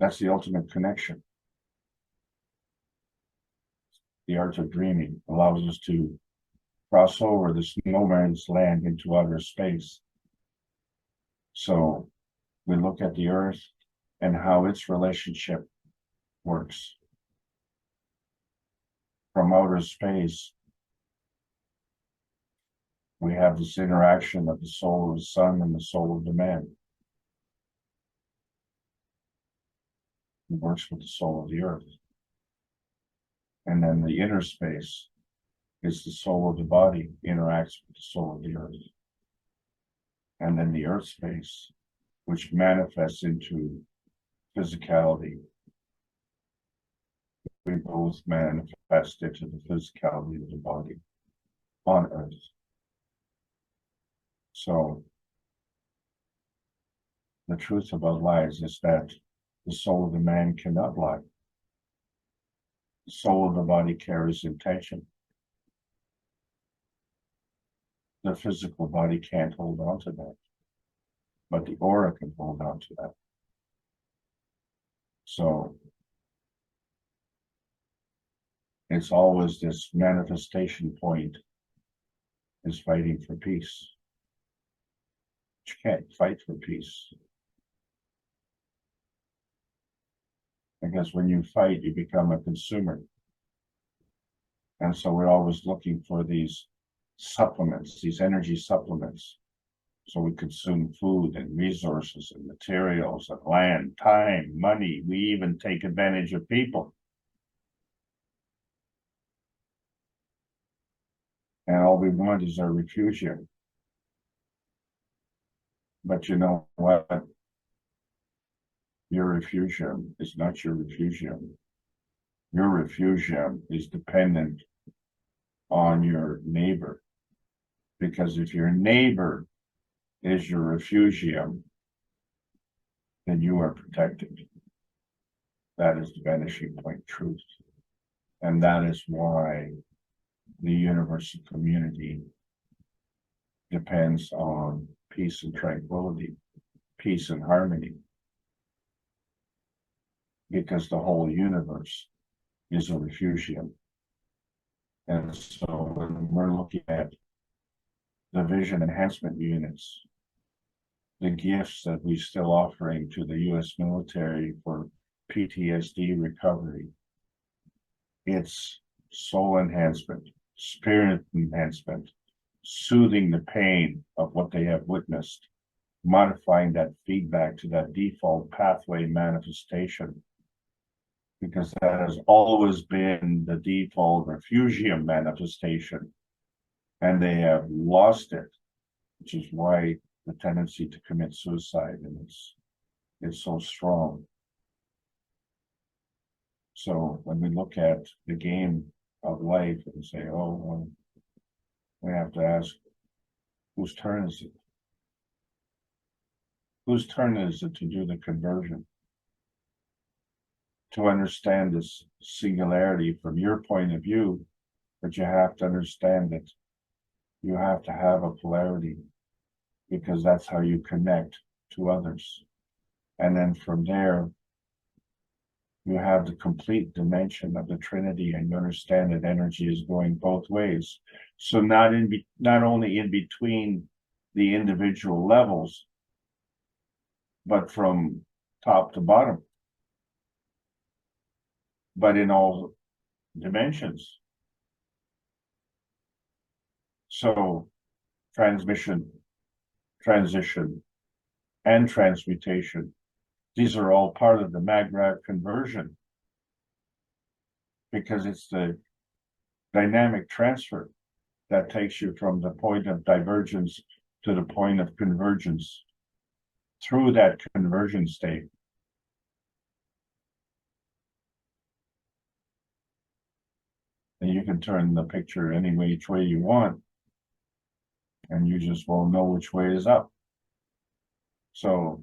That's the ultimate connection. The art of dreaming allows us to cross over this no man's land into outer space. So we look at the earth and how its relationship works. From outer space, we have this interaction of the soul of the sun and the soul of the man. It works with the soul of the earth. And then the inner space is the soul of the body interacts with the soul of the earth. And then the earth space, which manifests into physicality. We both manifest into the physicality of the body on earth. So the truth about lies is that the soul of the man cannot lie. The soul of the body carries intention. The physical body can't hold on to that, but the aura can hold on to that. So it's always this manifestation point is fighting for peace. You can't fight for peace. Because when you fight, you become a consumer. And so we're always looking for these supplements, these energy supplements. So we consume food and resources and materials and land, time, money. We even take advantage of people. And all we want is our refugium. But you know what? Your refugium is not your refugium. Your refugium is dependent on your neighbor. Because if your neighbor is your refugium, then you are protected. That is the vanishing point truth. And that is why the universal community depends on peace and tranquility, peace and harmony. Because the whole universe is a refugium. And so when we're looking at the vision enhancement units, the gifts that we're still offering to the U.S. military for PTSD recovery. It's soul enhancement, spirit enhancement, soothing the pain of what they have witnessed, modifying that feedback to that default pathway manifestation, because that has always been the default refugium manifestation, and they have lost it, which is why the tendency to commit suicide and it's so strong. So when we look at the game of life and say, oh, well, we have to ask, whose turn is it? Whose turn is it to do the conversion? To understand this singularity from your point of view, but you have to understand that you have to have a polarity, because that's how you connect to others. And then from there, you have the complete dimension of the Trinity, and you understand that energy is going both ways. So not only in between the individual levels, but from top to bottom, but in all dimensions. So transmission, transition, and transmutation, these are all part of the Magrat conversion, because it's the dynamic transfer that takes you from the point of divergence to the point of convergence through that conversion state. And you can turn the picture any which way you want, and you just won't know which way is up. So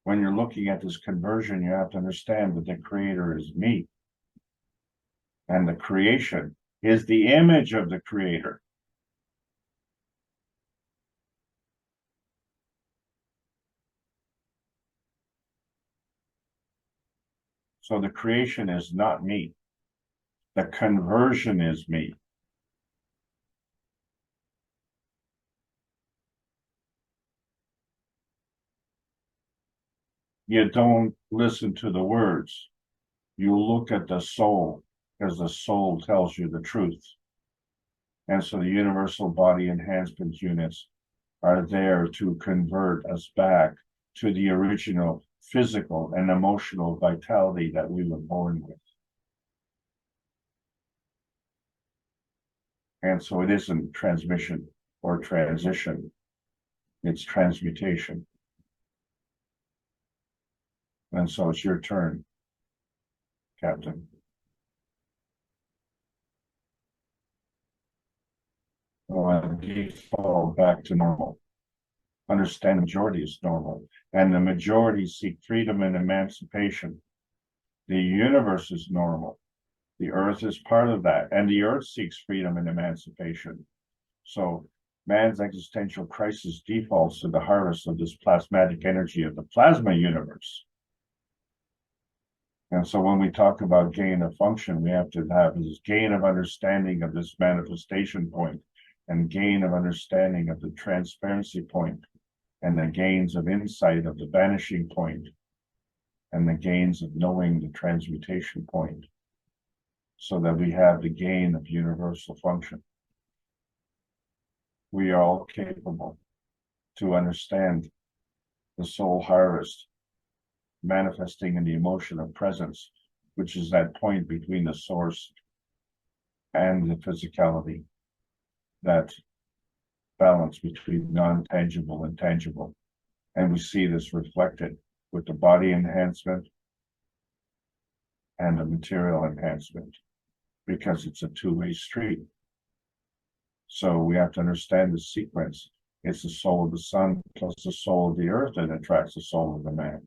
when you're looking at this conversion, you have to understand that the creator is me, and the creation is the image of the creator. So the creation is not me. The conversion is me. You don't listen to the words. You look at the soul, because the soul tells you the truth. And so the universal body enhancement units are there to convert us back to the original physical and emotional vitality that we were born with. And so it isn't transmission or transition, it's transmutation. And so it's your turn, Captain. Well, default back to normal. Understand the majority is normal, and the majority seek freedom and emancipation. The universe is normal. The earth is part of that, and the earth seeks freedom and emancipation. So man's existential crisis defaults to the harvest of this plasmatic energy of the plasma universe. And so when we talk about gain of function, we have to have this gain of understanding of this manifestation point, and gain of understanding of the transparency point, and the gains of insight of the vanishing point, and the gains of knowing the transmutation point, so that we have the gain of universal function. We are all capable to understand the soul harvest manifesting in the emotion of presence, which is that point between the source and the physicality, that balance between non-tangible and tangible. And we see this reflected with the body enhancement and the material enhancement, because it's a two-way street. So we have to understand the sequence. It's the soul of the sun plus the soul of the earth that attracts the soul of the man.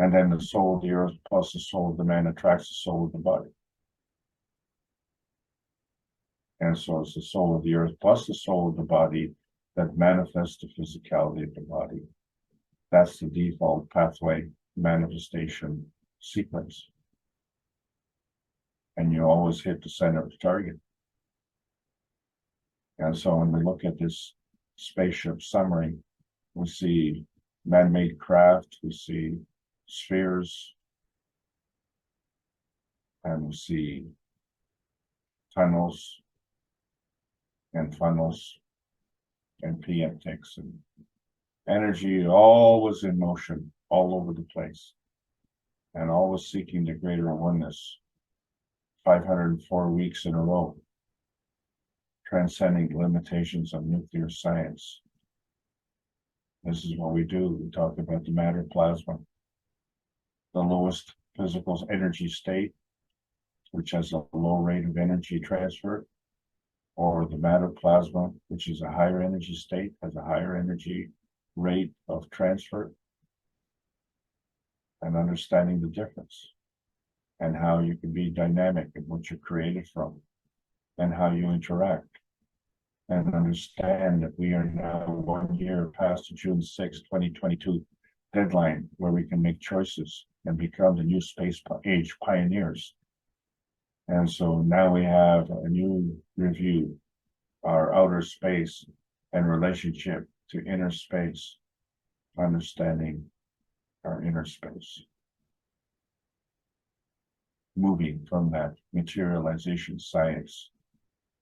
And then the soul of the earth plus the soul of the man attracts the soul of the body. And so it's the soul of the earth plus the soul of the body that manifests the physicality of the body. That's the default pathway manifestation sequence. And you always hit the center of the target. And so when we look at this spaceship summary, we see man-made craft, we see spheres, and we see tunnels and funnels and preemptics, and energy always in motion all over the place, and always seeking the greater oneness. 504 weeks in a row, transcending the limitations of nuclear science. This is what we do. We talk about the matter plasma, the lowest physical energy state, which has a low rate of energy transfer, or the matter plasma, which is a higher energy state, has a higher energy rate of transfer, and understanding the difference, and how you can be dynamic in what you're created from, and how you interact, and understand that we are now 1 year past the June 6, 2022 deadline, where we can make choices and become the new space age pioneers. And so now we have a new review, our outer space and relationship to inner space, understanding our inner space. Moving from that materialization science.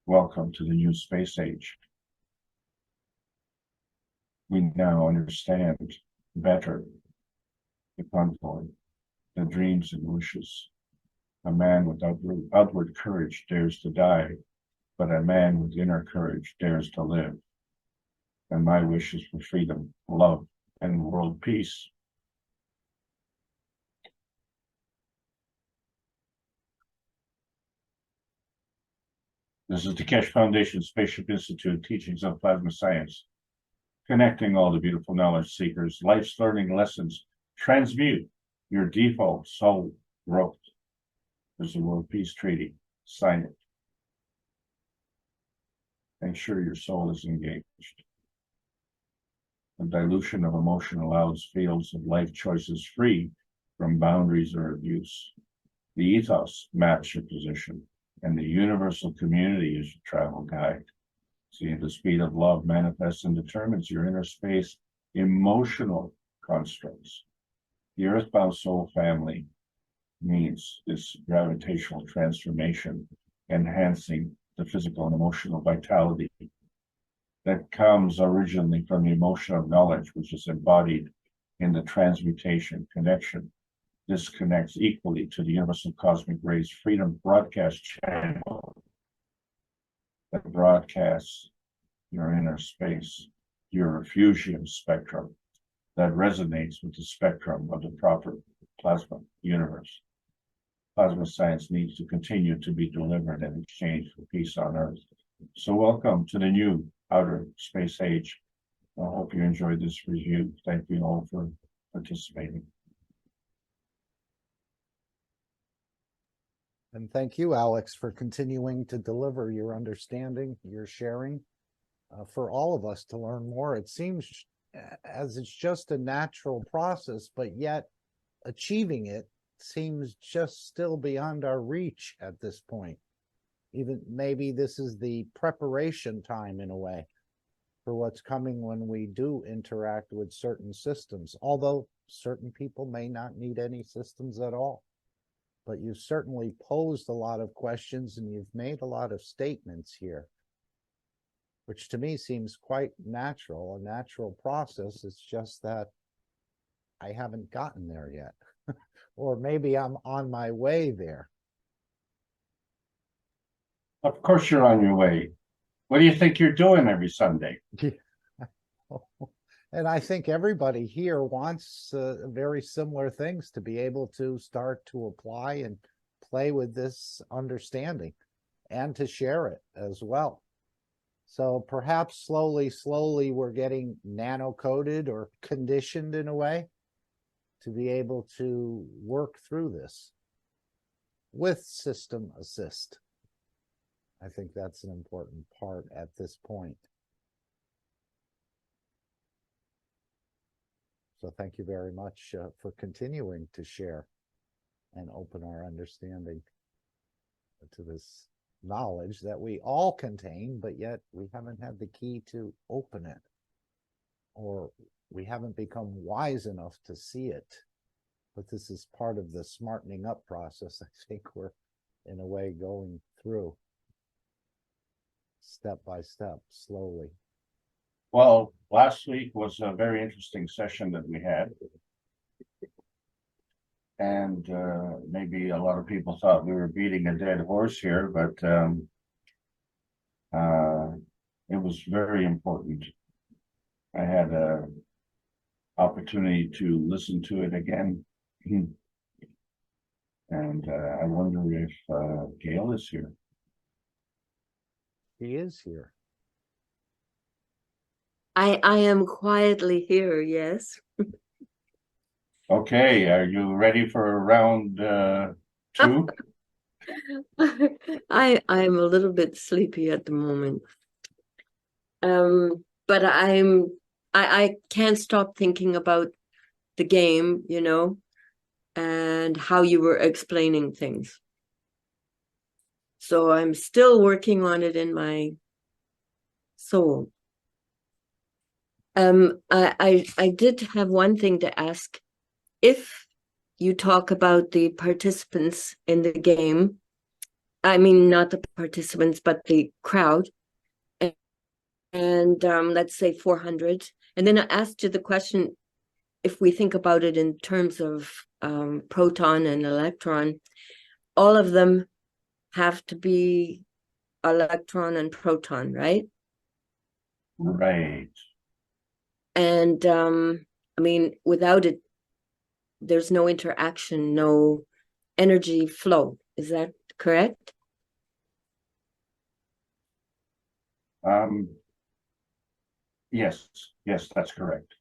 Welcome to the new space age. We now understand better the convoy, the dreams and wishes. A man with outward courage dares to die, but a man with inner courage dares to live. And my wish is for freedom, love, and world peace. This is the Keshe Foundation Spaceship Institute Teachings of Plasma Science, connecting all the beautiful knowledge seekers. Life's learning lessons transmute your default soul growth. There's a World Peace Treaty. Sign it. Make sure your soul is engaged. The dilution of emotion allows fields of life choices free from boundaries or abuse. The ethos maps your position, and the universal community is your travel guide. See, the speed of love manifests and determines your inner space emotional constructs. The earthbound soul family means this gravitational transformation, enhancing the physical and emotional vitality that comes originally from the emotion of knowledge, which is embodied in the transmutation connection. This connects equally to the universal cosmic rays freedom broadcast channel that broadcasts your inner space, your refugium spectrum that resonates with the spectrum of the proper plasma universe. Plasma science needs to continue to be delivered in exchange for peace on Earth. So welcome to the new outer space age. I hope you enjoyed this review. Thank you all for participating. And thank you, Alex, for continuing to deliver your understanding, your sharing, for all of us to learn more. It seems as it's just a natural process, but yet achieving it seems just still beyond our reach at this point. Even maybe this is the preparation time in a way for what's coming when we do interact with certain systems, although certain people may not need any systems at all. But you've certainly posed a lot of questions and you've made a lot of statements here, which to me seems quite natural, a natural process. It's just that I haven't gotten there yet. Or maybe I'm on my way there. Of course you're on your way. What do you think you're doing every Sunday? And I think everybody here wants very similar things, to be able to start to apply and play with this understanding and to share it as well. So perhaps slowly we're getting nano-coded or conditioned in a way to be able to work through this with system assist. I think that's an important part at this point. So thank you very much for continuing to share and open our understanding to this knowledge that we all contain, but yet we haven't had the key to open it, or we haven't become wise enough to see it but this is part of the smartening up process. I think we're in a way going through step by step, slowly. Well, last week was a very interesting session that we had. And maybe a lot of people thought we were beating a dead horse here, but it was very important. I had a opportunity to listen to it again. And I wonder if Gail is here. He is here. I am quietly here, yes. Okay, are you ready for round 2? I'm a little bit sleepy at the moment. But I can't stop thinking about the game, you know, and how you were explaining things. So I'm still working on it in my soul. I did have one thing to ask. If you talk about the participants in the game, I mean, not the participants, but the crowd, and let's say 400, and then I asked you the question, if we think about it in terms of proton and electron, all of them have to be electron and proton, right? Right. And I mean, without it, there's no interaction, no energy flow. Is that correct? Yes, that's correct.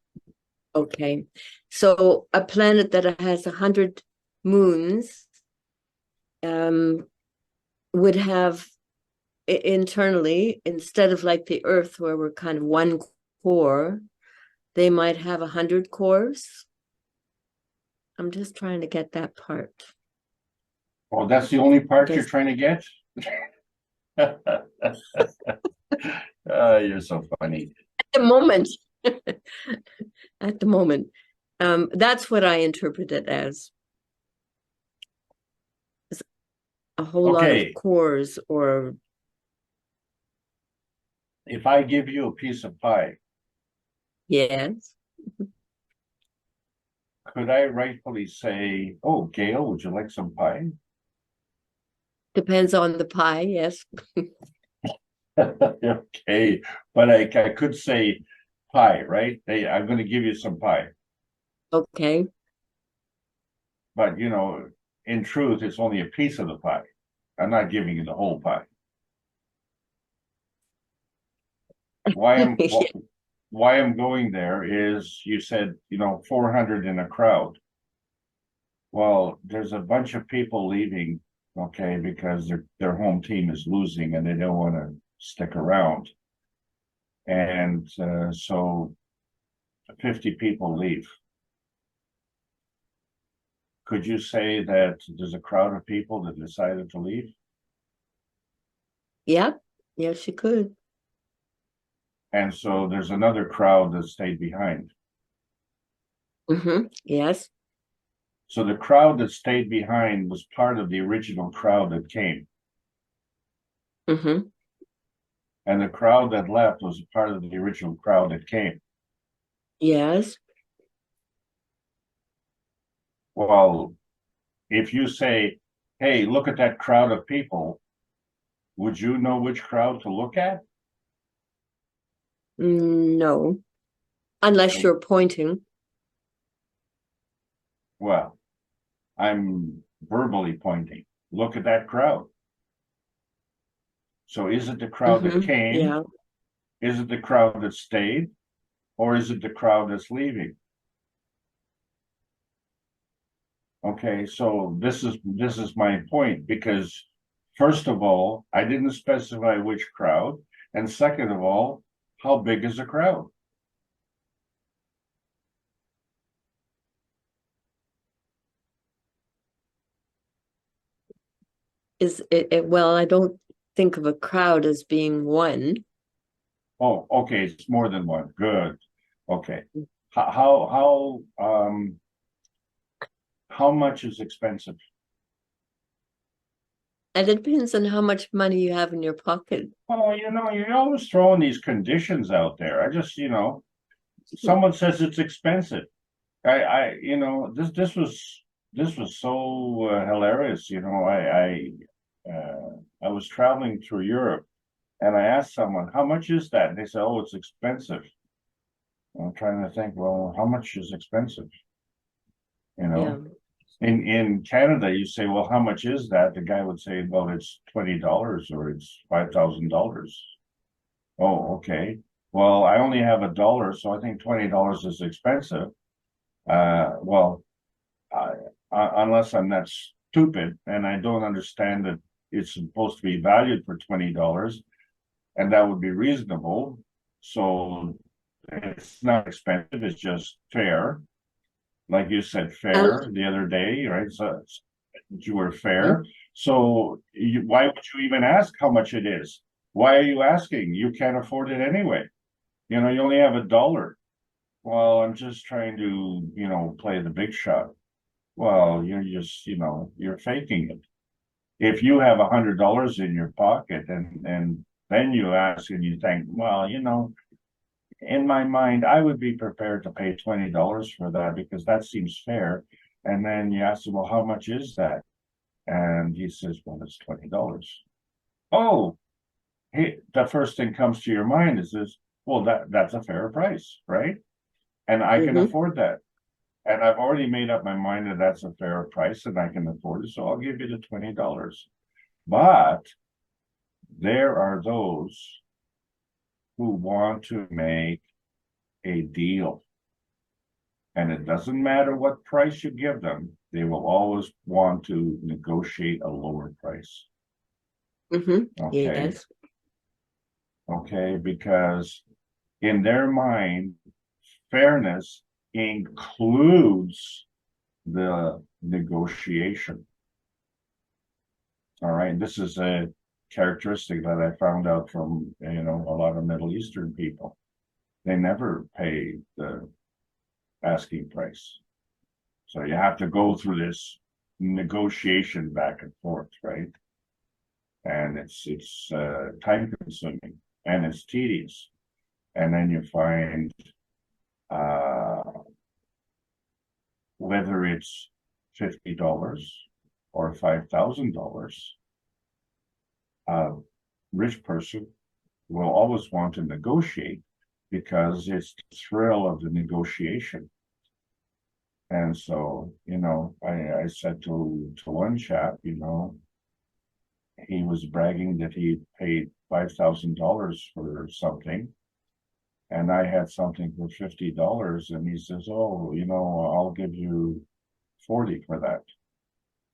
Okay. So a planet that has 100 moons would have internally, instead of like the Earth where we're kind of one core, they might have 100 cores. I'm just trying to get that part. Oh, that's the only part you're Guess- trying to get? You're so funny. At the moment, at the moment, that's what I interpret it as. A whole lot of Okay. cores, or If I give you a piece of pie, yes. could I rightfully say, "Oh, Gail, would you like some pie?" Depends on the pie, yes. Okay, but I could say pie, right? Hey, I'm going to give you some pie, Okay. but you know, in truth, it's only a piece of the pie. I'm not giving you the whole pie. Why I'm why I'm going there is you said, you know, 400 in a crowd. Well, there's a bunch of people leaving, okay, because their home team is losing and they don't want to stick around. And so 50 people leave. Could you say that there's a crowd of people that decided to leave? Yeah, yes, you could. And so there's another crowd that stayed behind. Yes. So the crowd that stayed behind was part of the original crowd that came. And the crowd that left was part of the original crowd that came. Yes. Well, if you say, hey, look at that crowd of people, would you know which crowd to look at? No, unless you're pointing. Well, I'm verbally pointing. Look at that crowd. So is it the crowd that came? Yeah. Is it the crowd that stayed? Or is it the crowd that's leaving? Okay, so this is my point, because first of all, I didn't specify which crowd, and second of all, how big is the crowd? Is it, well, I don't think of a crowd as being one. Oh, okay, it's more than one. Good. Okay. How how much is expensive? And it depends on how much money you have in your pocket. Oh, you're always throwing these conditions out there. I just, someone says it's expensive. This was so hilarious. I was traveling through Europe, and I asked someone, "How much is that?" And they said, "Oh, it's expensive." I'm trying to think. Well, how much is expensive? Yeah. In Canada, you say, "Well, how much is that?" The guy would say, "Well, it's $20 or it's $5,000." Oh, okay. Well, I only have $1, so I think $20 is expensive. Well, unless I'm not stupid and I don't understand that it's supposed to be valued for $20, and that would be reasonable. So it's not expensive, it's just fair. Like you said, fair the other day, right? So you were fair. So why would you even ask how much it is? Why are you asking? You can't afford it anyway. You only have $1. Well, I'm just trying to, play the big shot. Well, you're just, you're faking it. If you have $100 in your pocket and then you ask and you think, well, in my mind, I would be prepared to pay $20 for that because that seems fair. And then you ask him, well, how much is that? And he says, well, it's $20. Oh, the first thing comes to your mind is this, well, that's a fair price, right? And I can afford that. And I've already made up my mind that that's a fair price and I can afford it. So I'll give you the $20. But there are those who want to make a deal. And it doesn't matter what price you give them, they will always want to negotiate a lower price. Okay. Yes. Okay, because in their mind, fairness includes the negotiation. All right, this is a characteristic that I found out from a lot of Middle Eastern people. They never pay the asking price, so you have to go through this negotiation back and forth, right? And it's time consuming and it's tedious. And then you find whether it's $50 or $5,000, a rich person will always want to negotiate because it's the thrill of the negotiation. And so, I said to one chap, he was bragging that he paid $5,000 for something. And I had something for $50, and he says, "Oh, I'll give you 40 for that."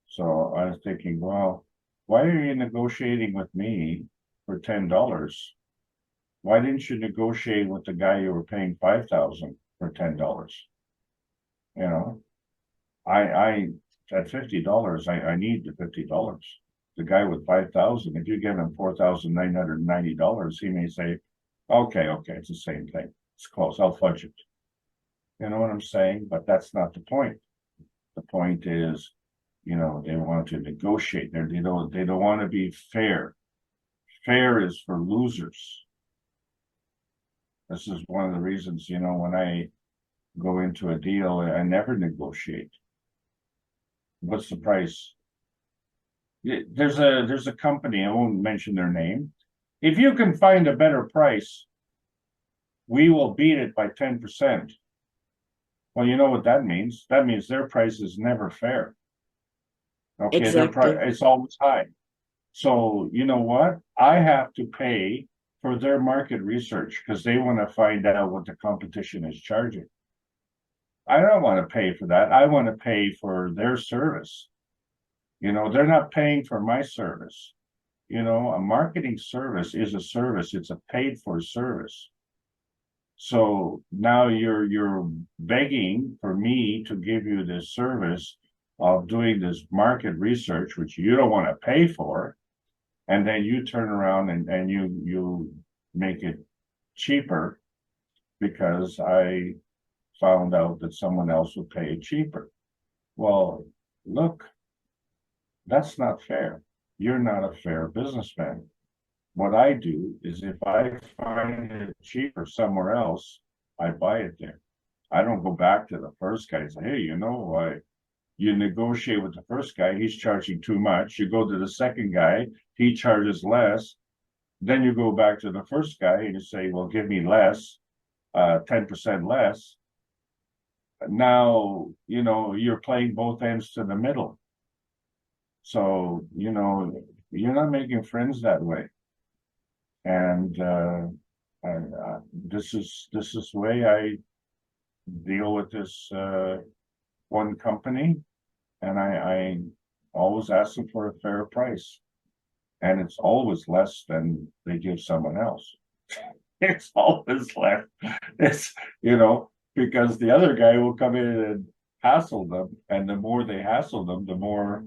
So I was thinking, well, why are you negotiating with me for $10? Why didn't you negotiate with the guy you were paying $5,000 for $10? I at $50, I need the $50. The guy with $5,000, if you give him $4,990, he may say, okay, it's the same thing. It's close. I'll fudge it. You know what I'm saying? But that's not the point. The point is, they want to negotiate. They don't want to be fair. Fair is for losers. This is one of the reasons, when I go into a deal, I never negotiate. What's the price? There's a company, I won't mention their name. If you can find a better price, we will beat it by 10%. Well, you know what that means? That means their price is never fair. Okay, Exactly. It's always high. So you know what? I have to pay for their market research because they want to find out what the competition is charging. I don't want to pay for that. I want to pay for their service. They're not paying for my service. A marketing service is a service. It's a paid for service. So now you're begging for me to give you this service of doing this market research, which you don't want to pay for, and then you turn around and you make it cheaper because I found out that someone else would pay it cheaper. Well, look, that's not fair. You're not a fair businessman. What I do is if I find it cheaper somewhere else, I buy it there. I don't go back to the first guy and say, hey, you negotiate with the first guy, he's charging too much. You go to the second guy, he charges less. Then you go back to the first guy and you say, well, give me less, 10% less. Now, you're playing both ends to the middle. So, you're not making friends that way. And this is the way I deal with this one company, and I always ask them for a fair price, and it's always less than they give someone else. It's always less. It's because the other guy will come in and hassle them, and the more they hassle them, the more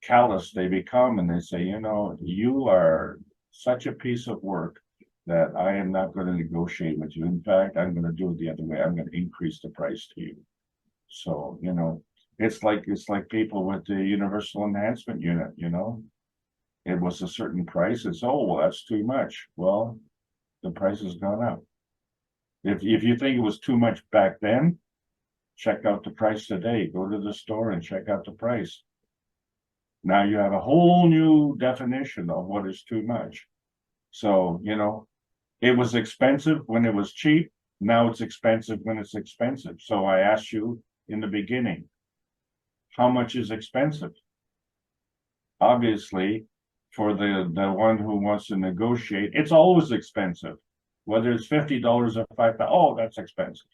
callous they become, and they say, you are such a piece of work that I am not going to negotiate with you. In fact, I'm going to do it the other way. I'm going to increase the price to you. So, it's like people with the universal enhancement unit, it was a certain price. It's, oh, well, that's too much. Well, the price has gone up. If you think it was too much back then, check out the price today. Go to the store and check out the price. Now you have a whole new definition of what is too much. So, it was expensive when it was cheap. Now it's expensive when it's expensive. So I asked you in the beginning, how much is expensive? Obviously, for the one who wants to negotiate, it's always expensive. Whether it's $50 or $5, oh, that's expensive.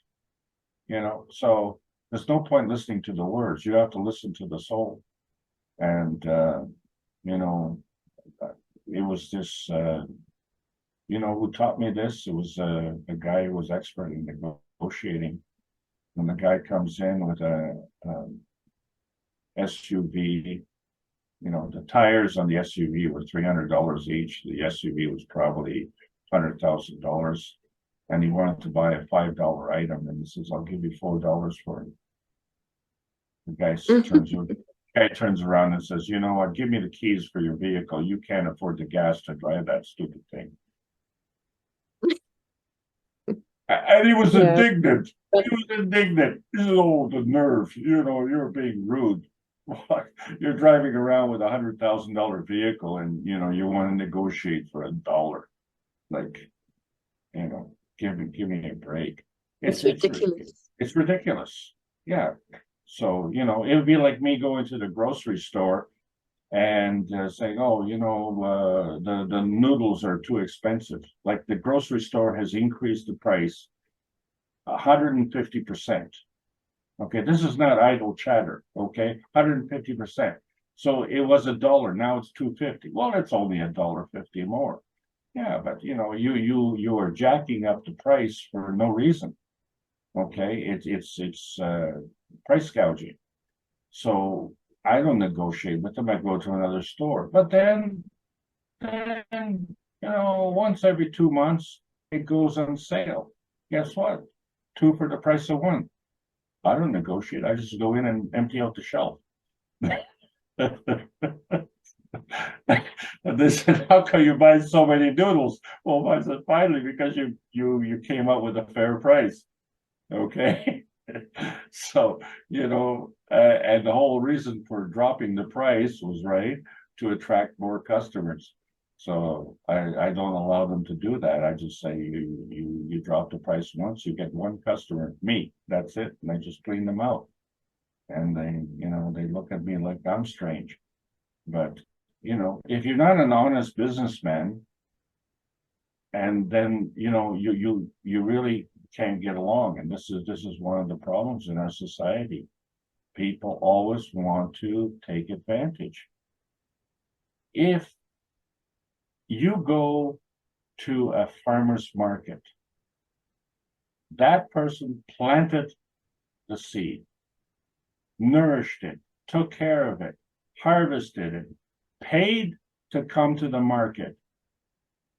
So there's no point listening to the words. You have to listen to the soul. And it was this who taught me this. It was a guy who was expert in negotiating. When the guy comes in with a SUV, the tires on the SUV were $300 each. The SUV was probably $100,000, and he wanted to buy a $5 item, and he says, I'll give you $4 for it. The guy turns around and says, you know what, give me the keys for your vehicle. You can't afford the gas to drive that stupid thing. And he was indignant. He was indignant. He said, oh, the nerve, you're being rude. You're driving around with $100,000 vehicle and, you want to negotiate for $1. Like, give me a break. It's ridiculous. It's ridiculous. Yeah. So, it would be like me going to the grocery store and saying, oh, the noodles are too expensive. Like the grocery store has increased the price 150%. Okay, this is not idle chatter. Okay, 150%. So it was $1. Now it's $2.50. Well, it's only $1.50 more. Yeah, but you are jacking up the price for no reason. Okay, it's price gouging. So I don't negotiate with them. I go to another store. But then once every 2 months it goes on sale. Guess what? 2 for the price of 1. I don't negotiate. I just go in and empty out the shelf. They said, how come you buy so many noodles? Well, I said, finally, because you came up with a fair price. Okay. So, and the whole reason for dropping the price was to attract more customers. So I don't allow them to do that. I just say you drop the price once, you get one customer, me, that's it. And I just clean them out. And they look at me like I'm strange. But if you're not an honest businessman, and then you really can't get along. And this is one of the problems in our society. People always want to take advantage. If you go to a farmer's market, that person planted the seed, nourished it, took care of it, harvested it, paid to come to the market,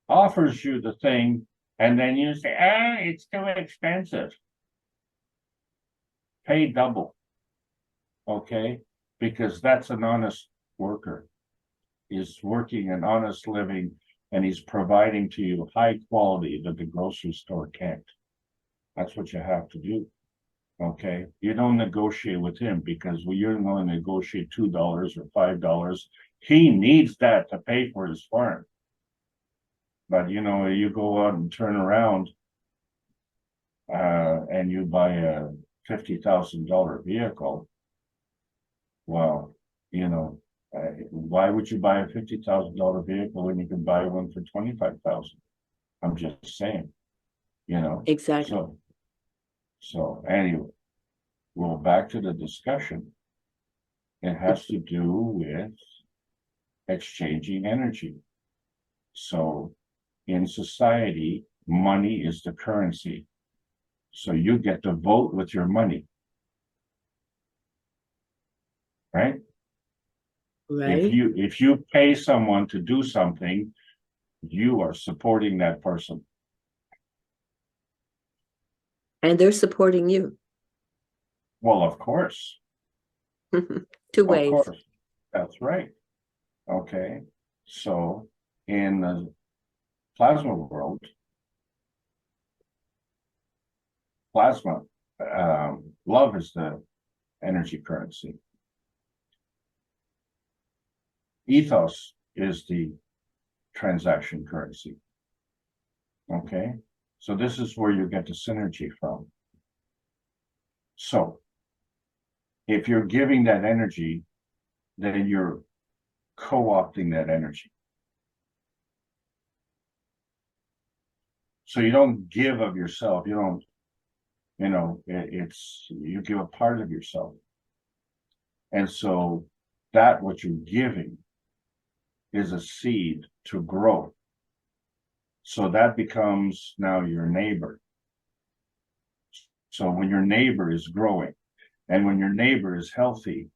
offers you the thing, and then you say, it's too expensive. Pay double. Okay? because that's an honest worker. He's working an honest living, and he's providing to you high quality that the grocery store can't. That's what you have to do. Okay, you don't negotiate with him, because when you're going to negotiate $2 or $5, he needs that to pay for his farm. But you know, you go out and turn around and you buy a $50,000 vehicle. Well, you know, why would you buy a $50,000 vehicle when you can buy one for 25,000? I'm just saying, you know. Exactly. So anyway, well, back to the discussion. It has to do with exchanging energy. So in society, money is the currency. So you get to vote with your money. Right? Right. If you pay someone to do something, you are supporting that person. And they're supporting you. Well, of course. Two ways. Of course. That's right. Okay. So in the plasma world, plasma, love is the energy currency. Ethos is the transaction currency. Okay. So this is where you get the synergy from. So if you're giving that energy, then you're co-opting that energy. So you don't give of yourself. You don't, you know, you give a part of yourself. And so that what you're giving is a seed to grow. So that becomes now your neighbor. So when your neighbor is growing and when your neighbor is healthy,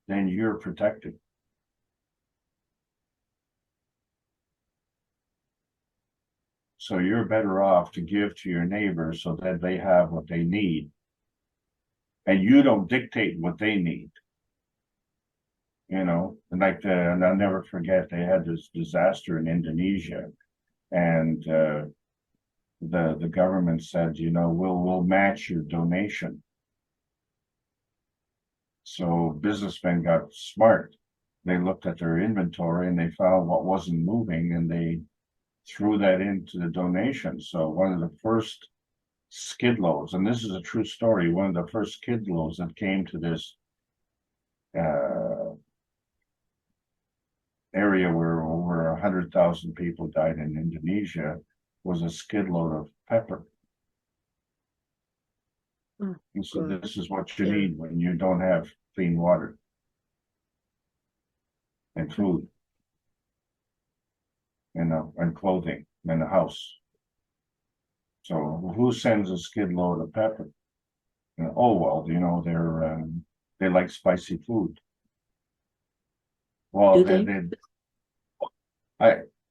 then you're protected. So you're better off to give to your neighbor so that they have what they need. And you don't dictate what they need. You know, and I'll never forget, they had this disaster in Indonesia, and the government said, you know, we'll match your donation. So businessmen got smart. They looked at their inventory and they found what wasn't moving, and they threw that into the donation. So one of the first skid loads, and this is a true story, one of the first skid loads that came to this area where over 100,000 people died in Indonesia was a skid load of pepper. Oh, and so God. This is what you need when you don't have clean water and food, you know, and clothing and a house. So who sends a skid load of pepper? You know, oh, well, you know, they like spicy food. Well,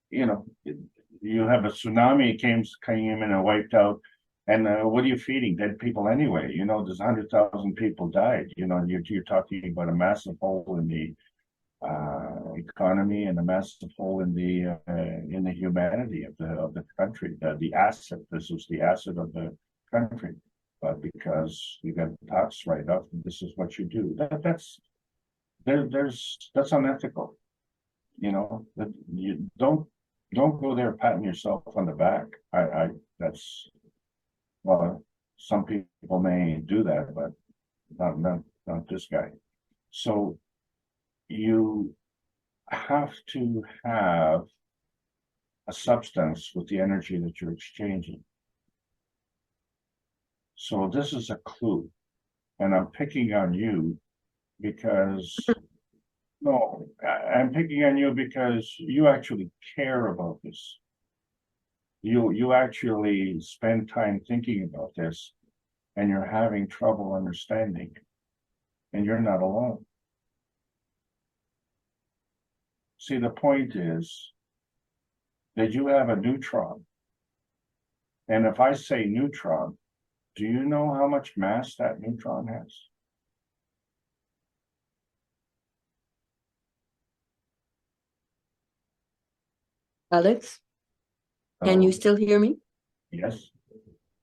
you know, you have a tsunami came in and wiped out, and what are you feeding? Dead people anyway. You know, there's 100,000 people died. You know, you're talking about a massive hole in the economy and a massive hole in the humanity of the country. The asset. This was the asset of the country, but because you got tax write-off, this is what you do. That's unethical. You know, that you don't go there patting yourself on the back. That's, well, some people may do that, but not this guy. So you have to have a substance with the energy that you're exchanging. So this is a clue, and I'm picking on you because no, I'm picking on you because you actually care about this. You actually spend time thinking about this, and you're having trouble understanding, and you're not alone. See, the point is that you have a neutron. And if I say neutron, do you know how much mass that neutron has? Alex, can you still hear me? Yes.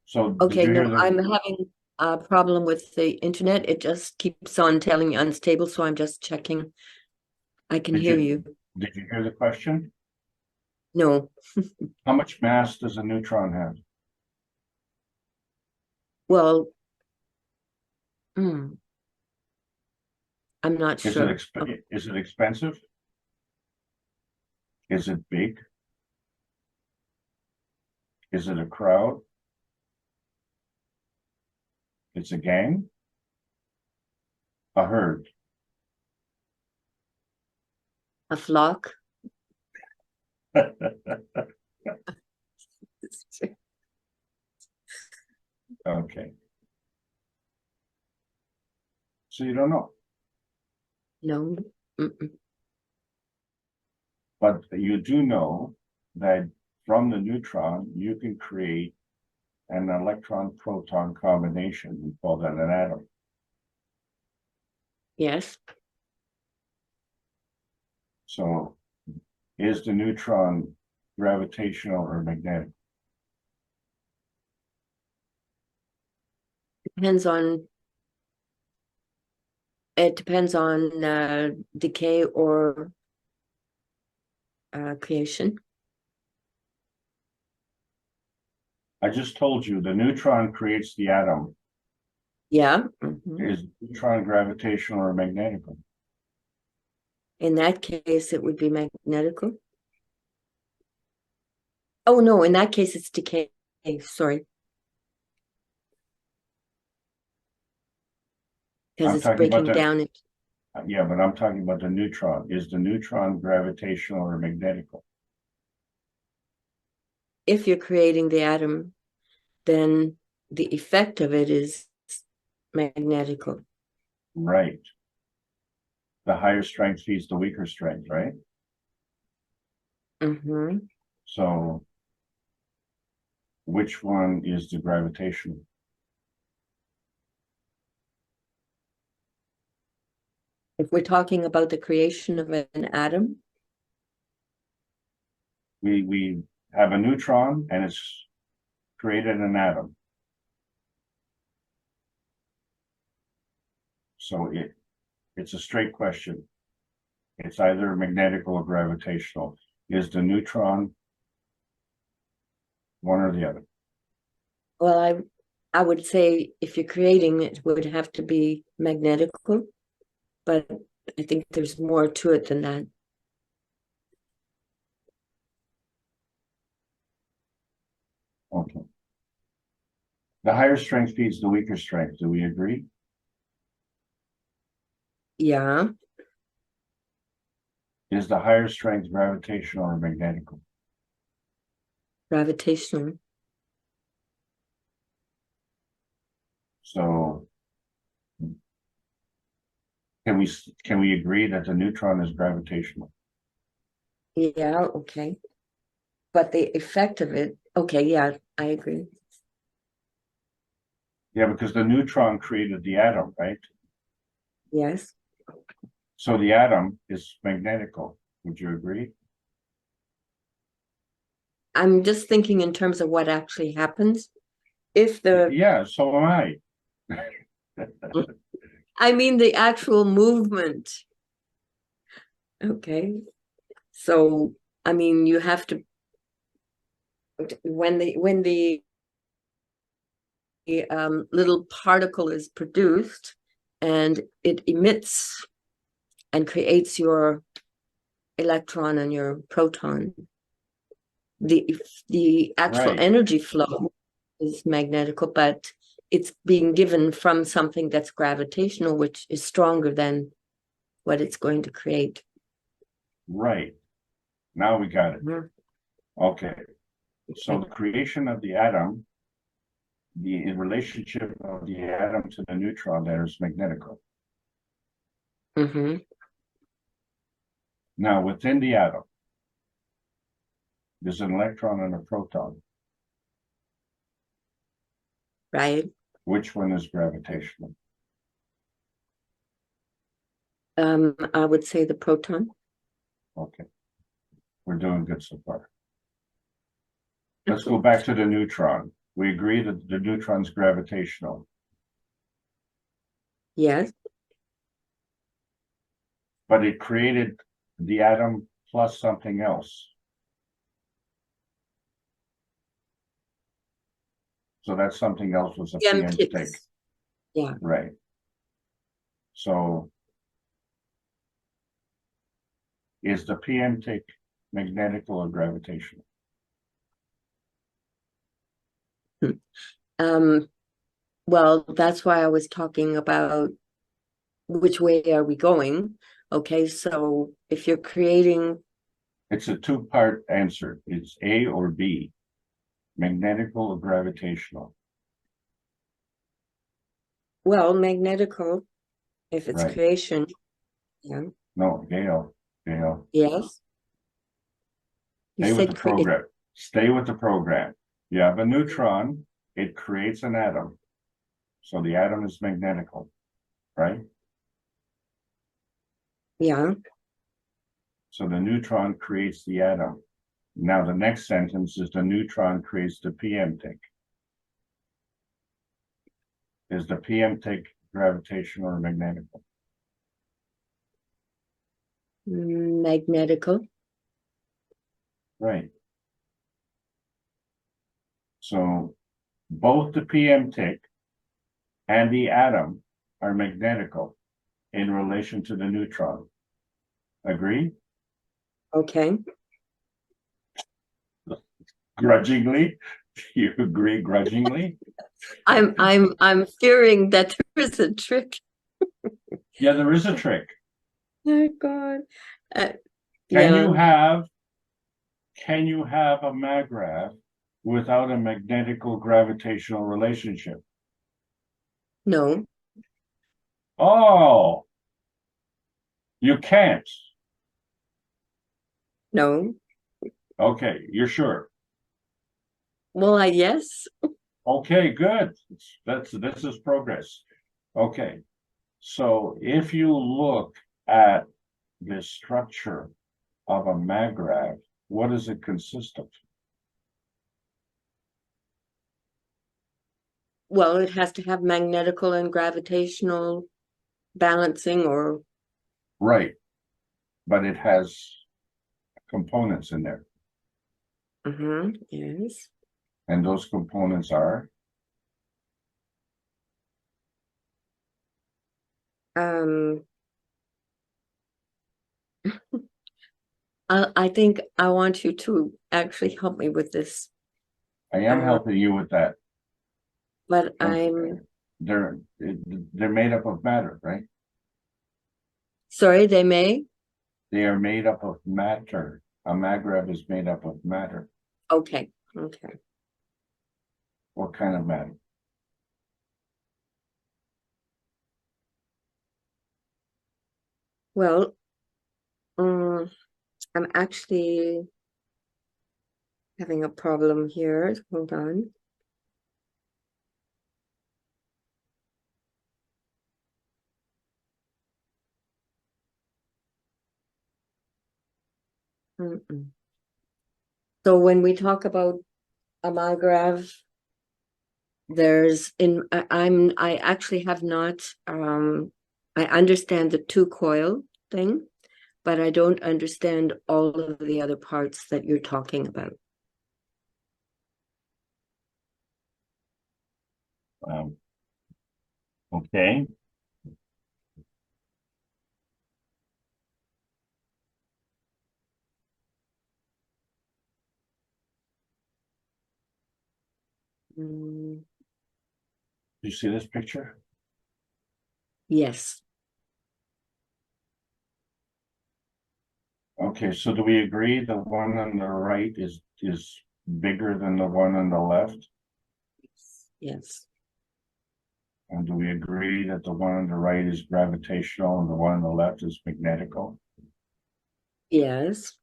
So did Okay, you no, hear the? I'm having a problem with the internet. It just keeps on telling me unstable, so I'm just checking. I can Did hear you, you. did you hear the question? No, How much mass does a neutron have? well, hmm, I'm not Is it sure. is it expensive? Is it big? Is it a crowd? It's a gang? A herd? A flock? Okay. So you don't know, No. Mm-mm. but you do know that from the neutron, you can create an electron-proton combination. We call that an atom. Yes. So is the neutron gravitational or magnetic? It depends on decay or creation. I just told you the neutron creates the atom. Yeah. Mhm. Is neutron gravitational or magnetical? In that case, it would be magnetical. Oh, no, in that case, it's decay. Sorry. Because I'm it's talking about breaking down. yeah, but I'm talking about the neutron. Is the neutron gravitational or magnetical? If you're creating the atom, then the effect of it is magnetical. Right. The higher strength feeds the weaker strength, right? Mm-hmm. So which one is the gravitational? If we're talking about the creation of an atom, We have a neutron and it's created an atom. So it's a straight question. It's either magnetic or gravitational. Is the neutron one or the other? well, I would say if you're creating it would have to be magnetical, but I think there's more to it than that. Okay. The higher strength feeds the weaker strength. Do we agree? Yeah. Is the higher strength gravitational or magnetical? Gravitational. So can we agree that the neutron is gravitational? Yeah, okay. But the effect of it, okay, yeah, I agree. Yeah, because the neutron created the atom, right? Yes. So the atom is magnetical. Would you agree? I'm just thinking in terms of what actually happens. If the, Yeah, so am I. I mean, the actual movement. Okay. So, I mean, you have to, when the little particle is produced and it emits and creates your electron and your proton, the actual Right, energy flow is magnetical, but it's being given from something that's gravitational, which is stronger than what it's going to create. right. Now we got it. Mhm. Okay. So the creation of the atom, the relationship of the atom to the neutron there is magnetical. Mm-hmm. Now within the atom, there's an electron and a proton. Right. Which one is gravitational? I would say the proton. Okay. We're doing good so far. let's go back to the neutron. We agree that the neutron's gravitational, Yes. but it created the atom plus something else. So that something else was a PM stick, tips. Yeah. right? So is the PM tick magnetical or gravitational? Well, that's why I was talking about which way are we going. Okay, so if you're creating, It's a two-part answer. It's A or B, magnetical or gravitational, well, magnetical, if it's right? creation, yeah, No, Gail, yes. You stay with the said program. Stay with the program. You have a neutron, it creates an atom. So the atom is magnetical, right? yeah, So the neutron creates the atom. Now the next sentence is the neutron creates the PM tick. Is the PM tick gravitational or magnetical? magnetical, Right. So both the PM tick and the atom are magnetical in relation to the neutron. Agree? okay. Grudgingly? You agree grudgingly? I'm fearing that there is a trick. Yeah, there is a trick. Oh God. Can Yeah, you have a maggrav without a magnetical gravitational relationship? no, Oh, you can't. no. Okay, you're sure. Well, yes. Okay, good. This is progress. Okay. So if you look at the structure of a maggrav, what does it consist of? Well, it has to have magnetical and gravitational balancing or Right, but it has components in there, yes. and those components are Um, I think I want you to actually help me with this, I am helping you with that. but Okay. They're made up of matter, right? sorry, they may. They are made up of matter. A maggrav is made up of matter. Okay. What kind of matter? Well, I'm actually having a problem here. Hold on. So when we talk about a maggrav, I actually have not I understand the two coil thing, but I don't understand all of the other parts that you're talking about. Okay. Mm, You see this picture? yes. Okay, so do we agree the one on the right is bigger than the one on the left? Yes. And do we agree that the one on the right is gravitational and the one on the left is magnetical? Yes.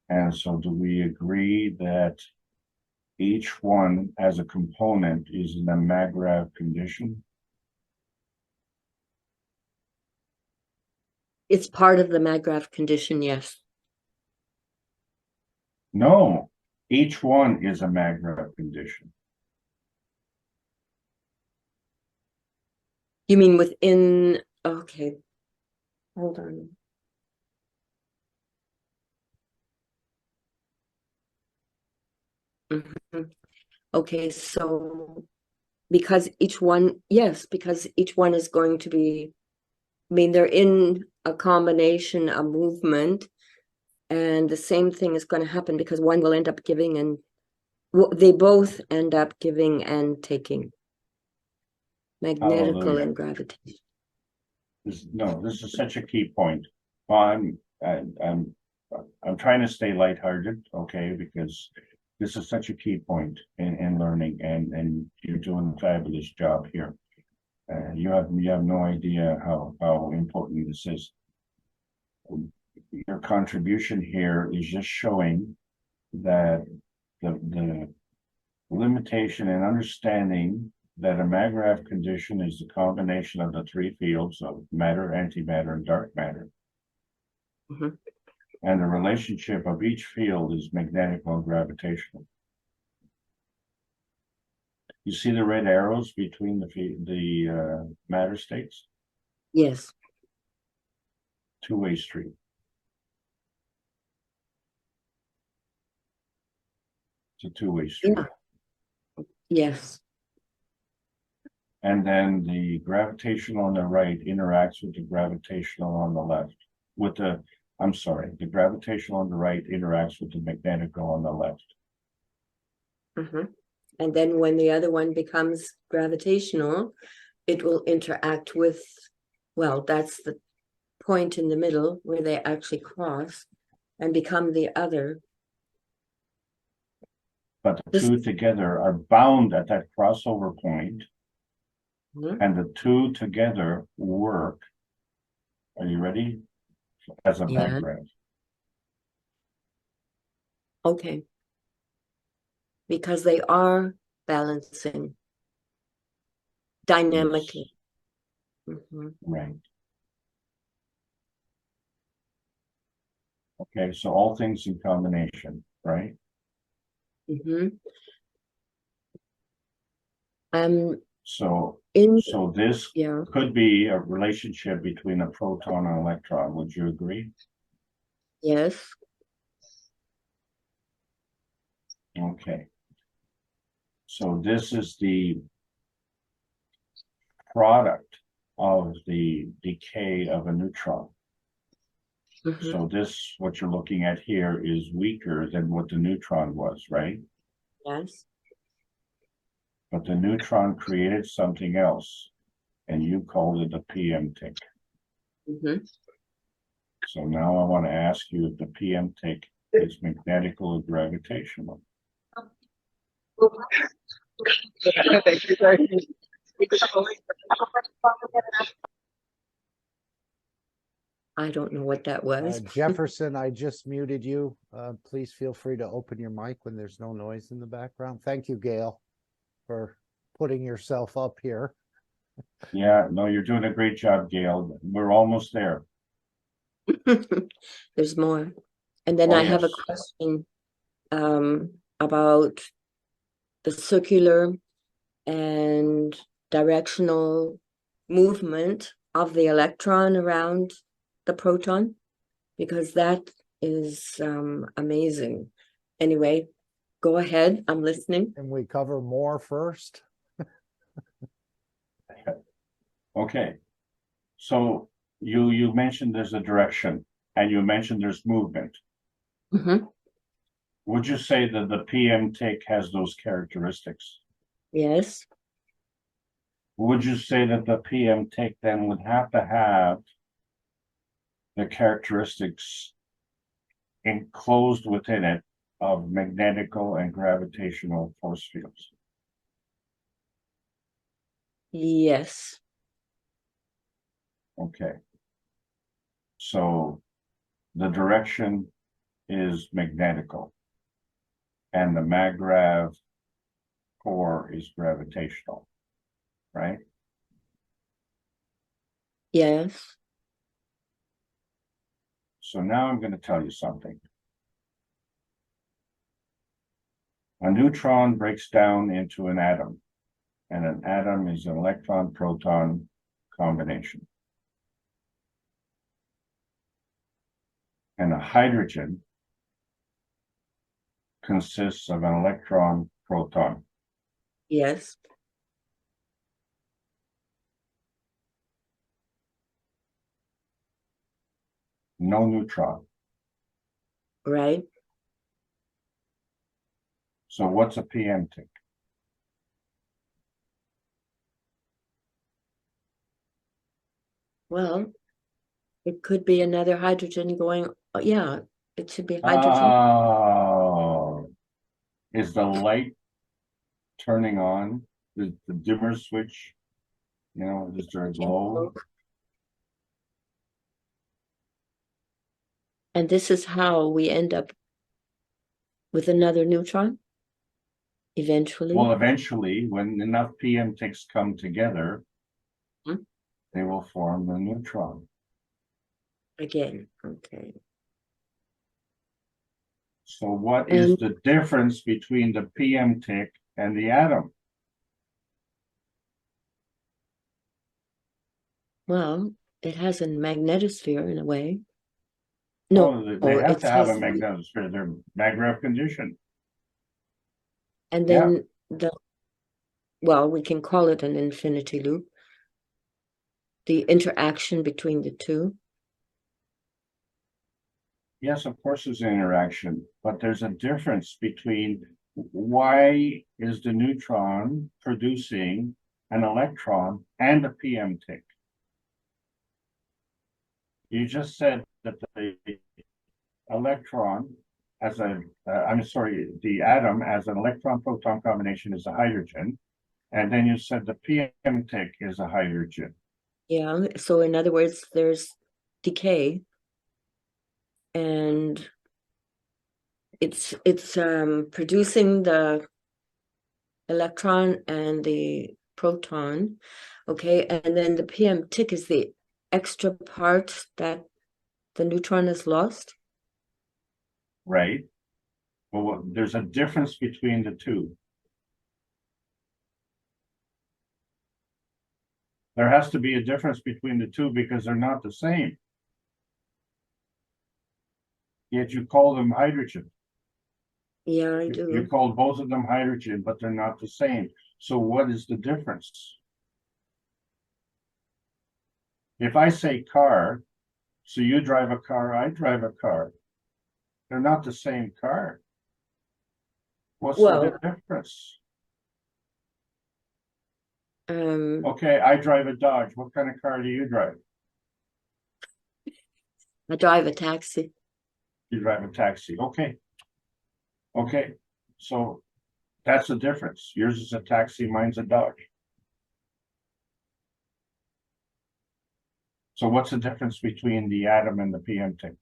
And so do we agree that each one as a component is in a maggrav condition? It's part of the maggrav condition, yes. No, each one is a maggrav condition. You mean within, okay, hold on. Mhm. Okay, so because each one, yes, because each one is going to be, I mean, they're in a combination, a movement, and the same thing is going to happen because one will end up giving and they both end up giving and taking. Magnetical Hallelujah. and gravitation. This is such a key point. Well, I'm trying to stay lighthearted, okay, because this is such a key point in learning, and you're doing a fabulous job here. You have no idea how important this is. Your contribution here is just showing that the limitation and understanding that a maggrav condition is the combination of the three fields of matter, antimatter, and dark matter. Mhm. And the relationship of each field is magnetical and gravitational. You see the red arrows between the matter states? Yes. Two-way street. It's a two-way street. Yeah. Yes. And then the gravitational on the right interacts with the gravitational on the left. The gravitational on the right interacts with the magnetical on the left. Mhm. And then when the other one becomes gravitational, it will interact with, well, that's the point in the middle where they actually cross and become the other. But the This- two together are bound at that crossover point, Mhm. and the two together work. Are you ready? As a Yeah. background. Okay. Because they are balancing dynamically. Mhm. Right. Okay, so all things in combination, right? Mhm. Um, So in, this yeah, could be a relationship between a proton and electron. Would you agree? yes. Okay. So this is the product of the decay of a neutron. Mhm. So this, what you're looking at here, is weaker than what the neutron was, right? Yes. But the neutron created something else, and you called it a PM tick. Mhm. So now I want to ask you if the PM tick is magnetical or gravitational. Thank you very much. I don't know what that was. Jefferson, I just muted you. Please feel free to open your mic when there's no noise in the background. Thank you, Gail, for putting yourself up here. Yeah, no, you're doing a great job, Gail. We're almost there. There's more. And then Oh, I have a yes. question about the circular and directional movement of the electron around the proton, because that is amazing. Anyway, go ahead. I'm listening. Can we cover more first? Okay. So you mentioned there's a direction, and you mentioned there's movement. Mhm. Would you say that the PM tick has those characteristics? Yes. Would you say that the PM tick then would have to have the characteristics enclosed within it of magnetical and gravitational force fields? Yes. Okay. So the direction is magnetical, and the maggrav core is gravitational, right? Yes. So now I'm going to tell you something. A neutron breaks down into an atom, and an atom is an electron-proton combination. And a hydrogen consists of an electron-proton. Yes. No neutron. Right. So what's a PM tick? Well, it could be another hydrogen going, yeah, it should be hydrogen. Oh, is the light turning on? The dimmer switch? You know, is there a glow? And this is how we end up with another neutron eventually. Well, eventually, when enough PM ticks come together, they will form the neutron. Again, okay. So what is And the difference between the PM tick and the atom? well, it has a magnetosphere in a way. No, Oh, they have it to have a has, magnetosphere. They're Maglev conditioned. and Yeah. then well, we can call it an infinity loop. The interaction between the two. Yes, of course there's an interaction, but there's a difference between why is the neutron producing an electron and a PM tick? You just said that the electron as a, I'm sorry, the atom as an electron-proton combination is a hydrogen, and then you said the PM tick is a hydrogen. Yeah, so in other words, there's decay, and it's producing the electron and the proton, okay, and then the PM tick is the extra part that the neutron is lost. Right? Well, there's a difference between the two. There has to be a difference between the two because they're not the same. Yet you call them hydrogen. Yeah, I You do. called both of them hydrogen, but they're not the same. So what is the difference? If I say car, so you drive a car, I drive a car. They're not the same car. What's the Well, difference? um, Okay, I drive a Dodge. What kind of car do you drive? I drive a taxi. You drive a taxi. Okay. Okay. So that's the difference. Yours is a taxi, mine's a Dodge. So what's the difference between the atom and the PM tick?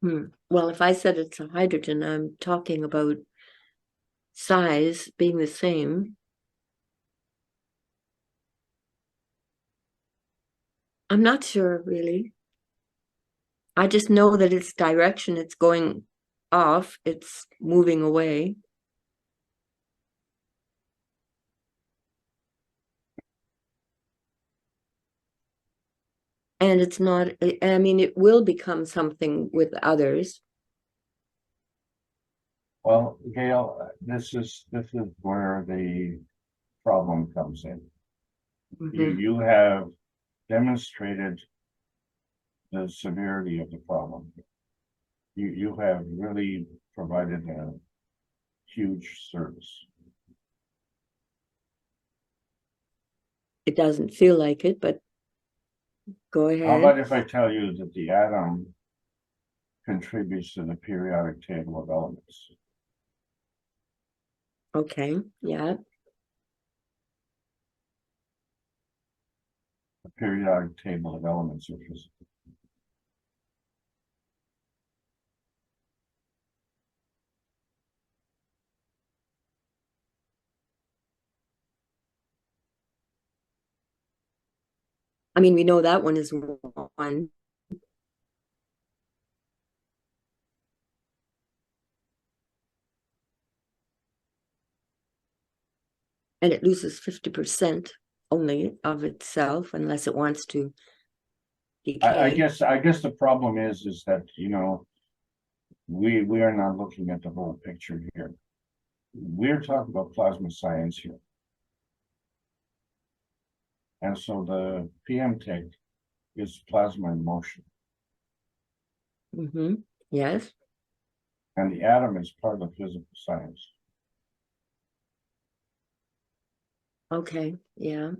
Well, if I said it's a hydrogen, I'm talking about size being the same. I'm not sure really. I just know that its direction, it's going off, it's moving away. And it's not, I mean, it will become something with others. Well, Gail, this is where the problem comes in. You have demonstrated the severity of the problem. You have really provided a huge service. It doesn't feel like it, but go How about ahead. if I tell you that the atom contributes to the periodic table of elements? Okay, yeah. The periodic table of elements, which is I mean, we know that one is one. And it loses 50% only of itself unless it wants to I decay. guess the problem is that, you know, we are not looking at the whole picture here. We're talking about plasma science here. And so the PMTIC is plasma in motion. Mm-hmm. Yes. And the atom is part of physical science. Okay. Yeah.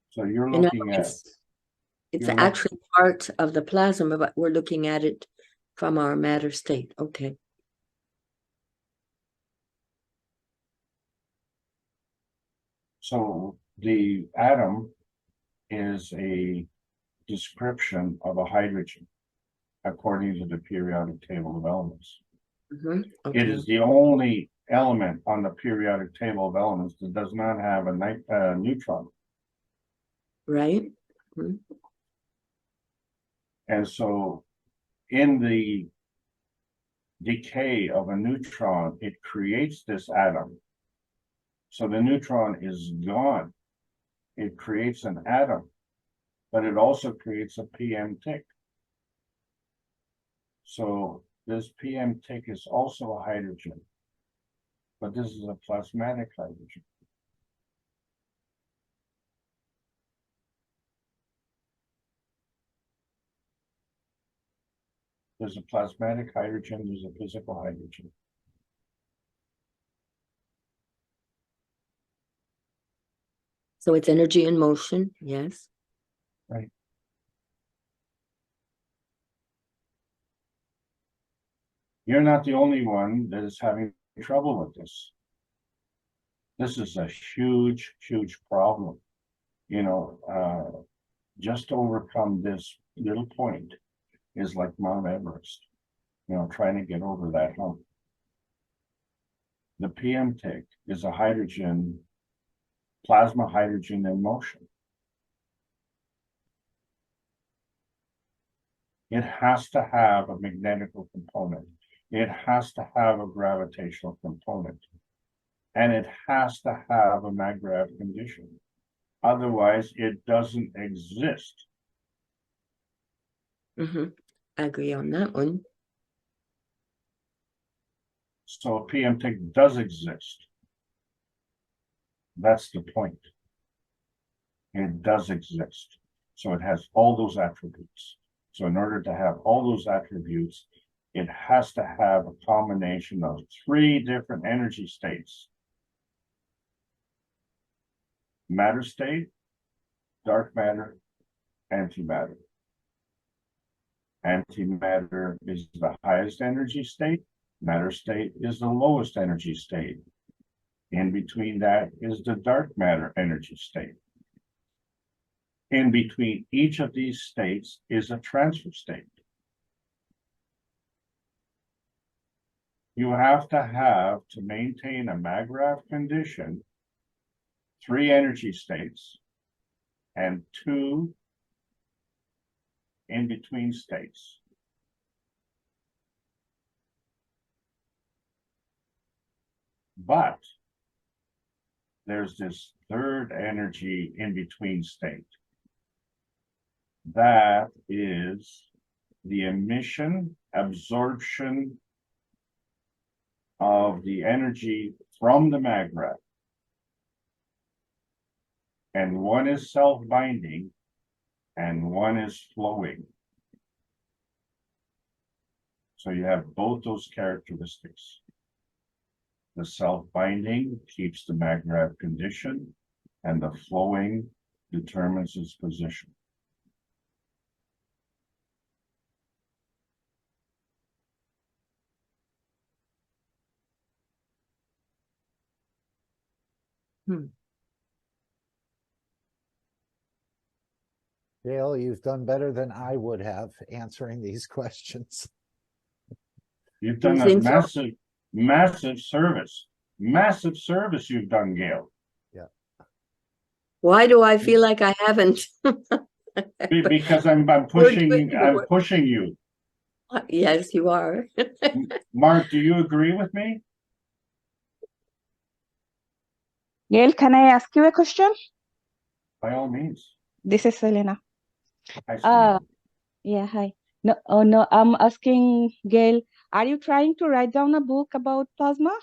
So you're In other looking at, words, it's you're look- actually part of the plasma, but we're looking at it from our matter state. Okay. so the atom is a description of a hydrogen according to the periodic table of elements. Mm-hmm. It Okay. is the only element on the periodic table of elements that does not have a neutron. Right. Mhm. And so in the decay of a neutron, it creates this atom. So the neutron is gone. It creates an atom, but it also creates a PMTIC. So this PMTIC is also a hydrogen, but this is a plasmatic hydrogen. There's a plasmatic hydrogen, there's a physical hydrogen. So it's energy in motion. Yes. Right. You're not the only one that is having trouble with this. This is a huge, huge problem. You know, just to overcome this little point is like Mount Everest, you know, trying to get over that hump. The PMTIC is a hydrogen, plasma hydrogen in motion. It has to have a magnetical component. It has to have a gravitational component. And it has to have a maggrav condition. Otherwise, it doesn't exist. Mm-hmm. I agree on that one. So a PMTIC does exist. That's the point. It does exist. So it has all those attributes. So in order to have all those attributes, it has to have a combination of 3 different energy states. Matter state, dark matter, antimatter. Antimatter is the highest energy state. Matter state is the lowest energy state. In between that is the dark matter energy state. In between each of these states is a transfer state. You have to maintain a maggrav condition, 3 energy states and 2 in between states. But there's this third energy in between state. That is the emission, absorption of the energy from the maggrav. And one is self-binding and one is flowing. So you have both those characteristics. The self-binding keeps the maggrav condition, and the flowing determines its position. Dale, you've done better than I would have answering these questions. You've done a think so? massive service. Massive service you've done, Gail. Why do I feel like I haven't? Because I'm doing pushing the I'm work. pushing you. Yes, you are. Mark, do you agree with me? Gail, can I ask you a question? By all means. This is Selena. Hi, Selena. Yeah, hi. No, oh no, I'm asking Gail, are you trying to write down a book about plasma?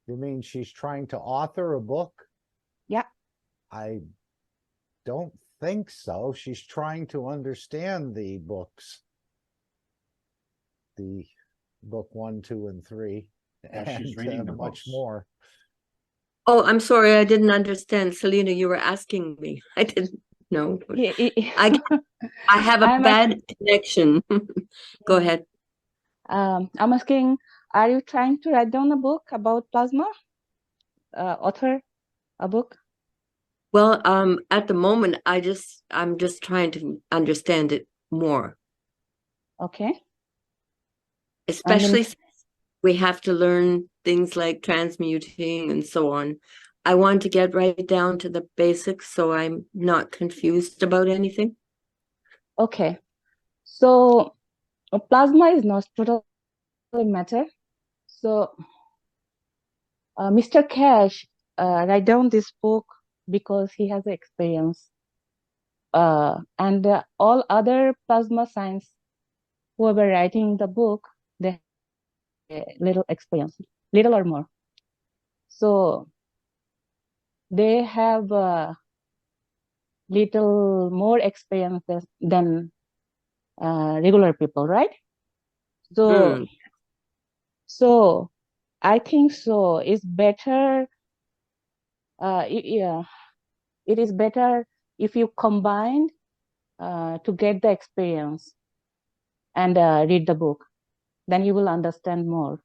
You mean she's trying to author a book? Yeah. I don't think so. She's trying to understand the books. The book 1, 2, and 3. Yeah, she's reading the much books. more. Oh, I'm sorry, I didn't understand. Selena, you were asking me. I didn't know. I have a I'm bad connection. Go ahead. I'm asking, are you trying to write down a book about plasma? Author a book? Well, at the moment, I'm just trying to understand it more, Okay. especially since we have to learn things like transmuting and so on. I want to get right down to the basics so I'm not confused about anything. Okay. So plasma is not totally matter. So Mr. Cash write down this book because he has experience. And all other plasma science who were writing the book, they have little experience, little or more. So they have little more experience than regular people, right? So, so I think so. It's better. Yeah, it is better if you combine to get the experience and read the book. Then you will understand more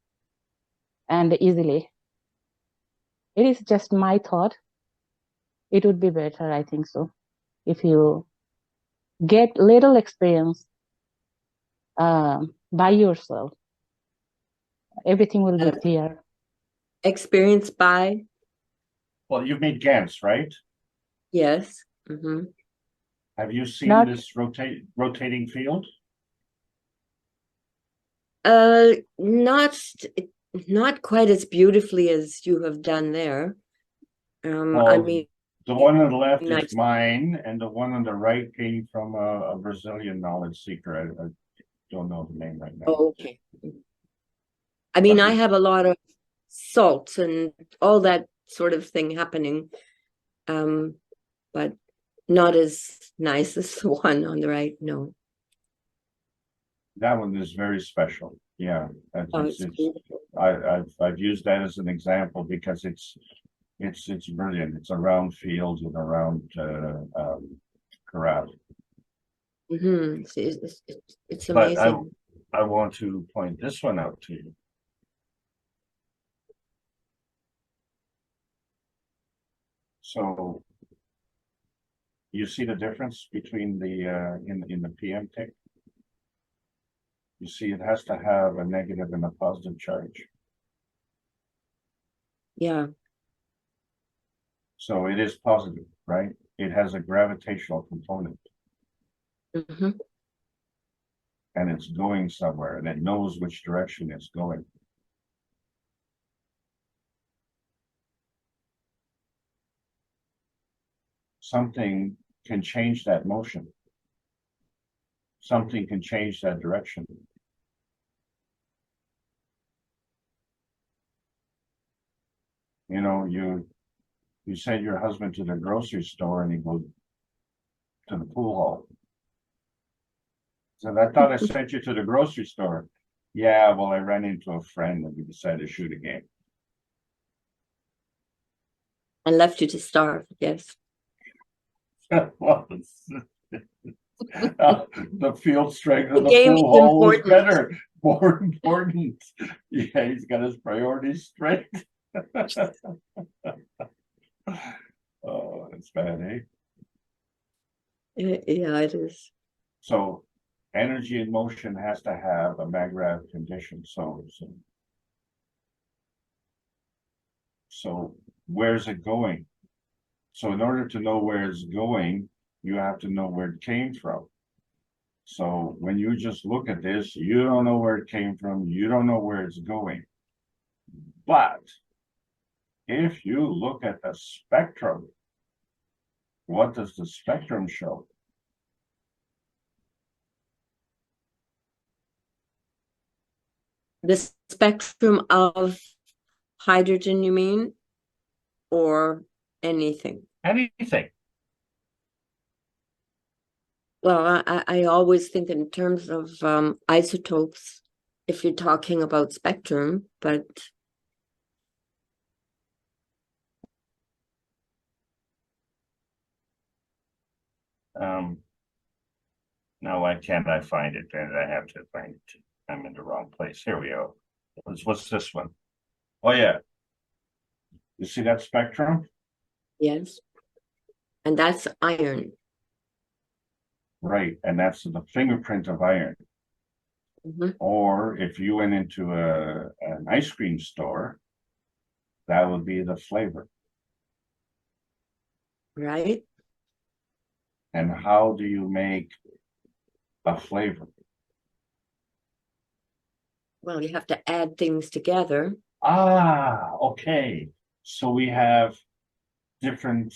and easily. It is just my thought. It would be better, I think so, if you get little experience by yourself. Everything will be clear. Experience by? Well, you've made GANs, right? Yes. Have you seen this rotating field? Not quite as beautifully as you have done there. I mean, the one on the left is mine, and the one on the right came from a Brazilian knowledge seeker. I don't know the name right now. Oh, okay. I mean, I have a lot of salts and all that sort of thing happening, but not as nice as the one on the right. No. That one is very special. Yeah, I've used that as an example because it's brilliant. It's around fields and around corral. It's amazing. But I want to point this one out to you. So you see the difference between the in the PM tick? You see, it has to have a negative and a positive charge. Yeah. So it is positive, right? It has a gravitational component. And it's going somewhere, and it knows which direction it's going. Something can change that motion. Something can change that direction. You know, you send your husband to the grocery store and he goes to the pool hall. So I thought I sent you to the grocery store. Yeah, well, I ran into a friend and we decided to shoot a game. And left you to starve, yes. The field strength of the pool hall was better, more important. Yeah, he's got his priorities straight. Oh, it's bad, eh? Yeah, it is. So energy in motion has to have a maggrav condition. So where's it going? So in order to know where it's going, you have to know where it came from. So when you just look at this, you don't know where it came from, you don't know where it's going. But if you look at the spectrum, what does the spectrum show? The spectrum of hydrogen, you mean? Or anything? Anything. Well, I always think in terms of isotopes, if you're talking about spectrum, but Now why can't I find it? And I have to find it. I'm in the wrong place. Here we go. What's this one? Oh yeah. You see that spectrum? yes. And that's iron. Right, and that's the fingerprint of iron. Mhm. Or if you went into an ice cream store, that would be the flavor. Right? And how do you make a flavor? Well, you have to add things together. Ah, okay. So we have different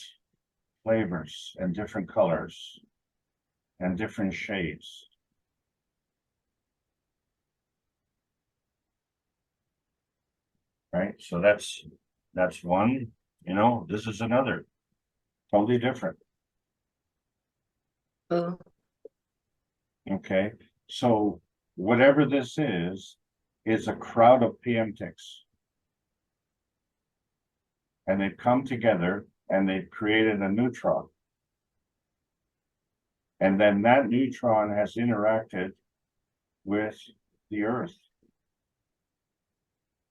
flavors and different colors and different shades. Right, so that's one, this is another, totally different. Oh, Okay, so whatever this is a crowd of PM ticks. And they've come together and they've created a neutron. And then that neutron has interacted with the Earth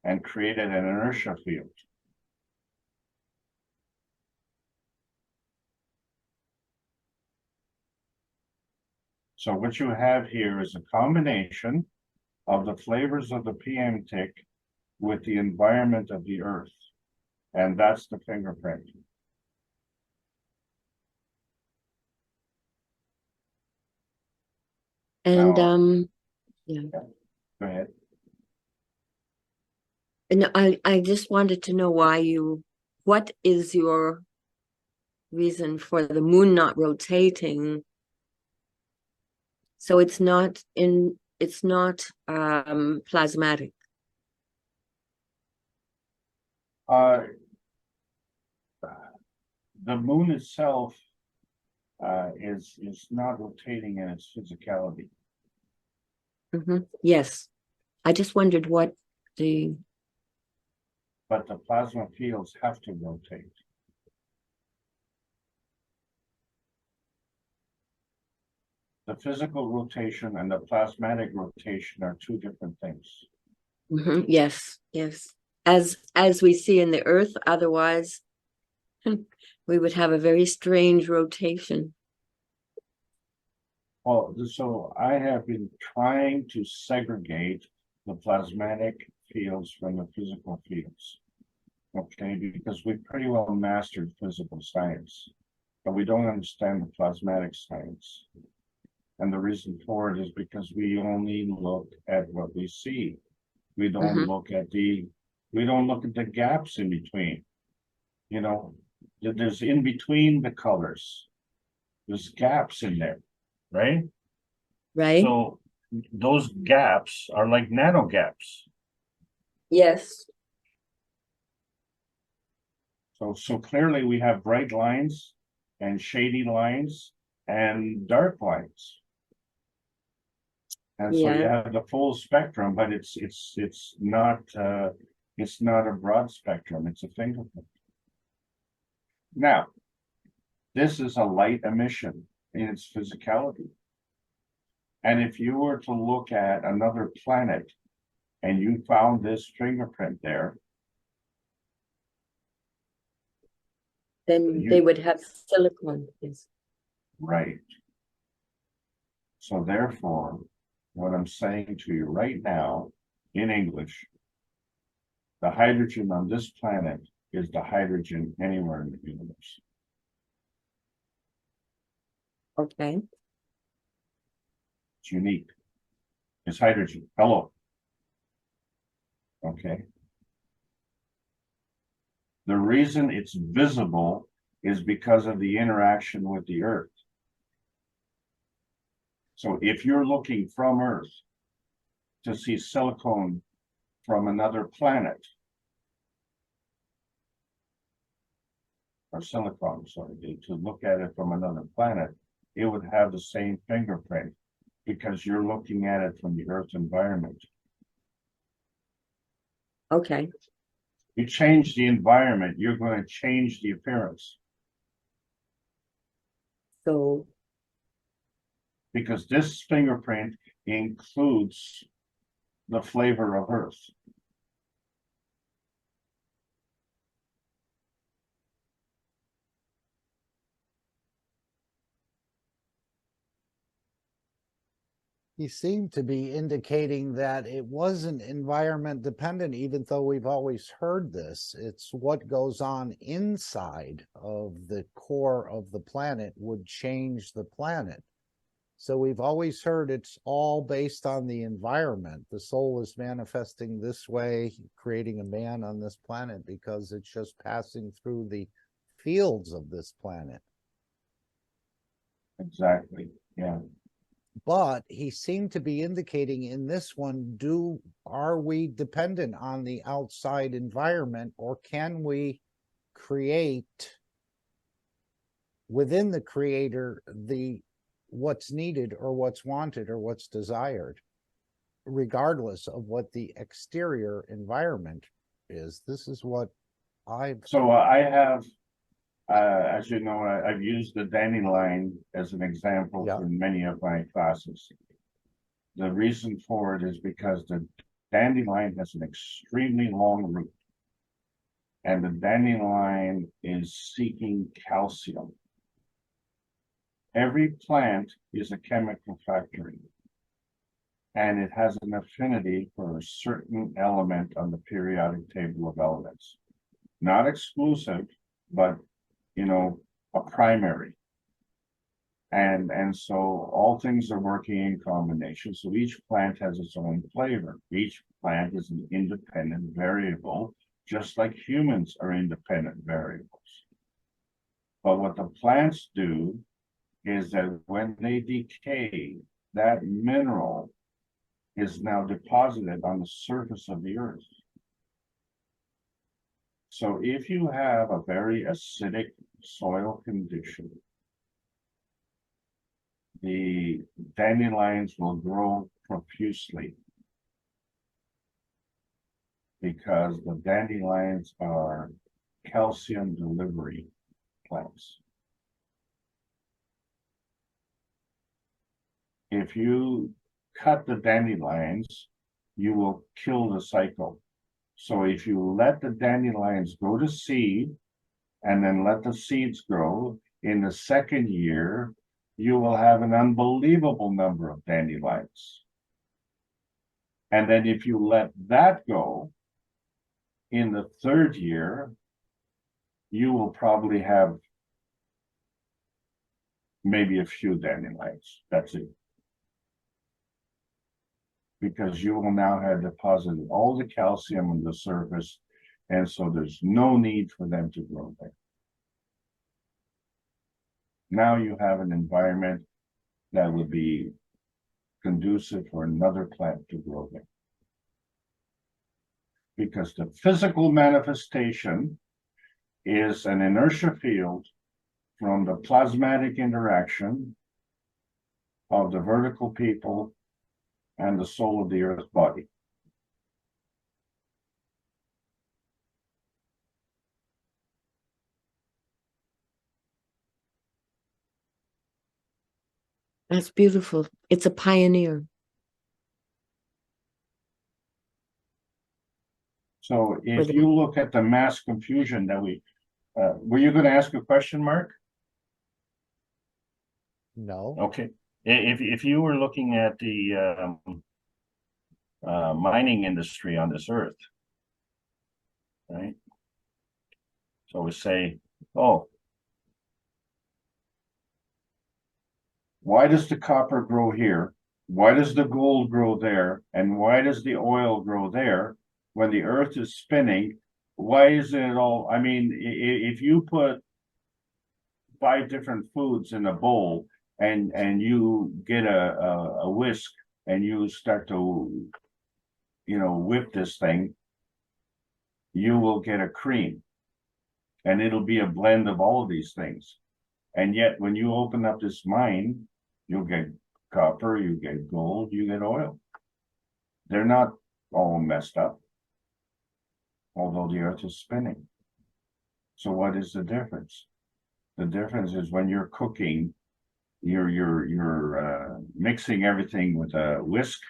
and created an inertia field. So what you have here is a combination of the flavors of the PM tick with the environment of the Earth. And that's the fingerprint. and Now- yeah. Go ahead. And I just wanted to know what is your reason for the moon not rotating? So it's not plasmatic. The moon itself is not rotating in its physicality. Yes. I just wondered what But the plasma fields have to rotate. The physical rotation and the plasmatic rotation are two different things. yes, as we see in the Earth, otherwise we would have a very strange rotation. Well, so I have been trying to segregate the plasmatic fields from the physical fields. Okay, because we've pretty well mastered physical science, but we don't understand the plasmatic science. And the reason for it is because we only look at what we see. We don't look at the gaps in between. There's in between the colors. There's gaps in there, right? Right? So those gaps are like nano gaps. Yes. So clearly we have bright lines and shady lines and dark lines. And so you have the full spectrum, but it's not a broad spectrum, it's a fingerprint. Now, this is a light emission in its physicality. And if you were to look at another planet and you found this fingerprint there, then they would have silicon. Yes. right. So therefore, what I'm saying to you right now in English, the hydrogen on this planet is the hydrogen anywhere in the universe. Okay. unique. It's hydrogen. Hello. Okay. The reason it's visible is because of the interaction with the Earth. So if you're looking from Earth to see silicone from another planet, or silicon, sorry, to look at it from another planet, it would have the same fingerprint because you're looking at it from the Earth's environment. Okay. You change the environment, you're going to change the appearance. So, Because this fingerprint includes the flavor of Earth. He seemed to be indicating that it wasn't environment dependent, even though we've always heard this. It's what goes on inside of the core of the planet would change the planet. So we've always heard it's all based on the environment. The soul is manifesting this way, creating a man on this planet because it's just passing through the fields of this planet. Exactly, yeah. But he seemed to be indicating in this one, are we dependent on the outside environment, or can we create within the creator what's needed or what's wanted or what's desired, regardless of what the exterior environment is? This is what So I have, as you know, I've used the dandelion as an example Yeah. for many of my classes. The reason for it is because the dandelion has an extremely long root. And the dandelion is seeking calcium. Every plant is a chemical factory. And it has an affinity for a certain element on the periodic table of elements. Not exclusive, but a primary. And so all things are working in combination. So each plant has its own flavor. Each plant is an independent variable, just like humans are independent variables. But what the plants do is that when they decay, that mineral is now deposited on the surface of the earth. So if you have a very acidic soil condition, the dandelions will grow profusely because the dandelions are calcium delivery plants. If you cut the dandelions, you will kill the cycle. So if you let the dandelions go to seed and then let the seeds grow, in the second year, you will have an unbelievable number of dandelions. And then if you let that go, in the third year, you will probably have maybe a few dandelions. That's it. Because you will now have deposited all the calcium on the surface, and so there's no need for them to grow there. Now you have an environment that would be conducive for another plant to grow there. Because the physical manifestation is an inertia field from the plasmatic interaction of the vertical people and the soul of the earth body. that's beautiful. It's a pioneer. So if you look at the mass confusion that were you going to ask a question, Mark? No. Okay. If you were looking at the mining industry on this earth, right? So we say, oh, why does the copper grow here, Why does the gold grow there? And why does the oil grow there? When the earth is spinning, why isn't it all? I mean, if you put 5 different foods in a bowl and you get a whisk and you start to, whip this thing, you will get a cream. And it'll be a blend of all of these things. And yet, when you open up this mine, you'll get copper, you get gold, you get oil. They're not all messed up, although the earth is spinning. So what is the difference? The difference is when you're cooking, you're mixing everything with a whisk,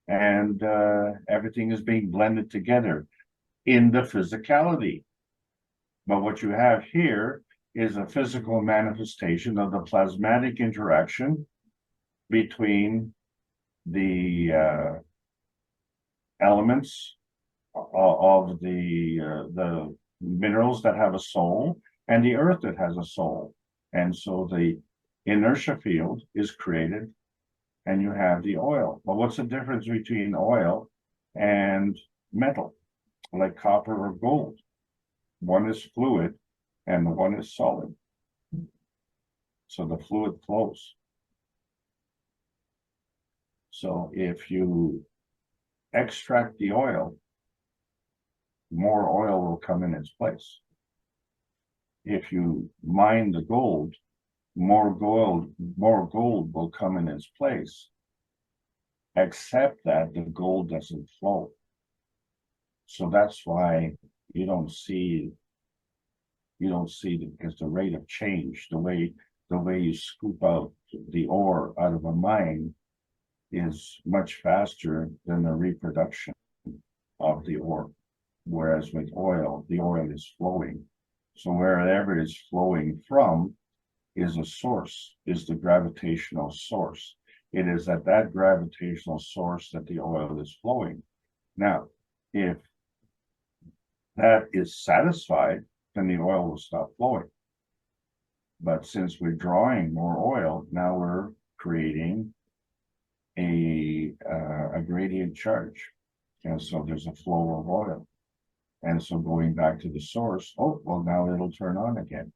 and everything is being blended together in the physicality. But what you have here is a physical manifestation of the plasmatic interaction between the elements of the minerals that have a soul and the earth that has a soul. And so the inertia field is created and you have the oil. But what's the difference between oil and metal, like copper or gold? One is fluid and the one is solid. So the fluid flows. So if you extract the oil, more oil will come in its place. If you mine the gold, more gold will come in its place, except that the gold doesn't flow. So that's why you don't see because the rate of change, the way you scoop out the ore out of a mine is much faster than the reproduction of the ore. Whereas with oil, the oil is flowing. So wherever it is flowing from is a source, is the gravitational source. It is at that gravitational source that the oil is flowing. Now, if that is satisfied, then the oil will stop flowing. But since we're drawing more oil, now we're creating a gradient charge. And so there's a flow of oil. And so going back to the source, oh, well, now it'll turn on again.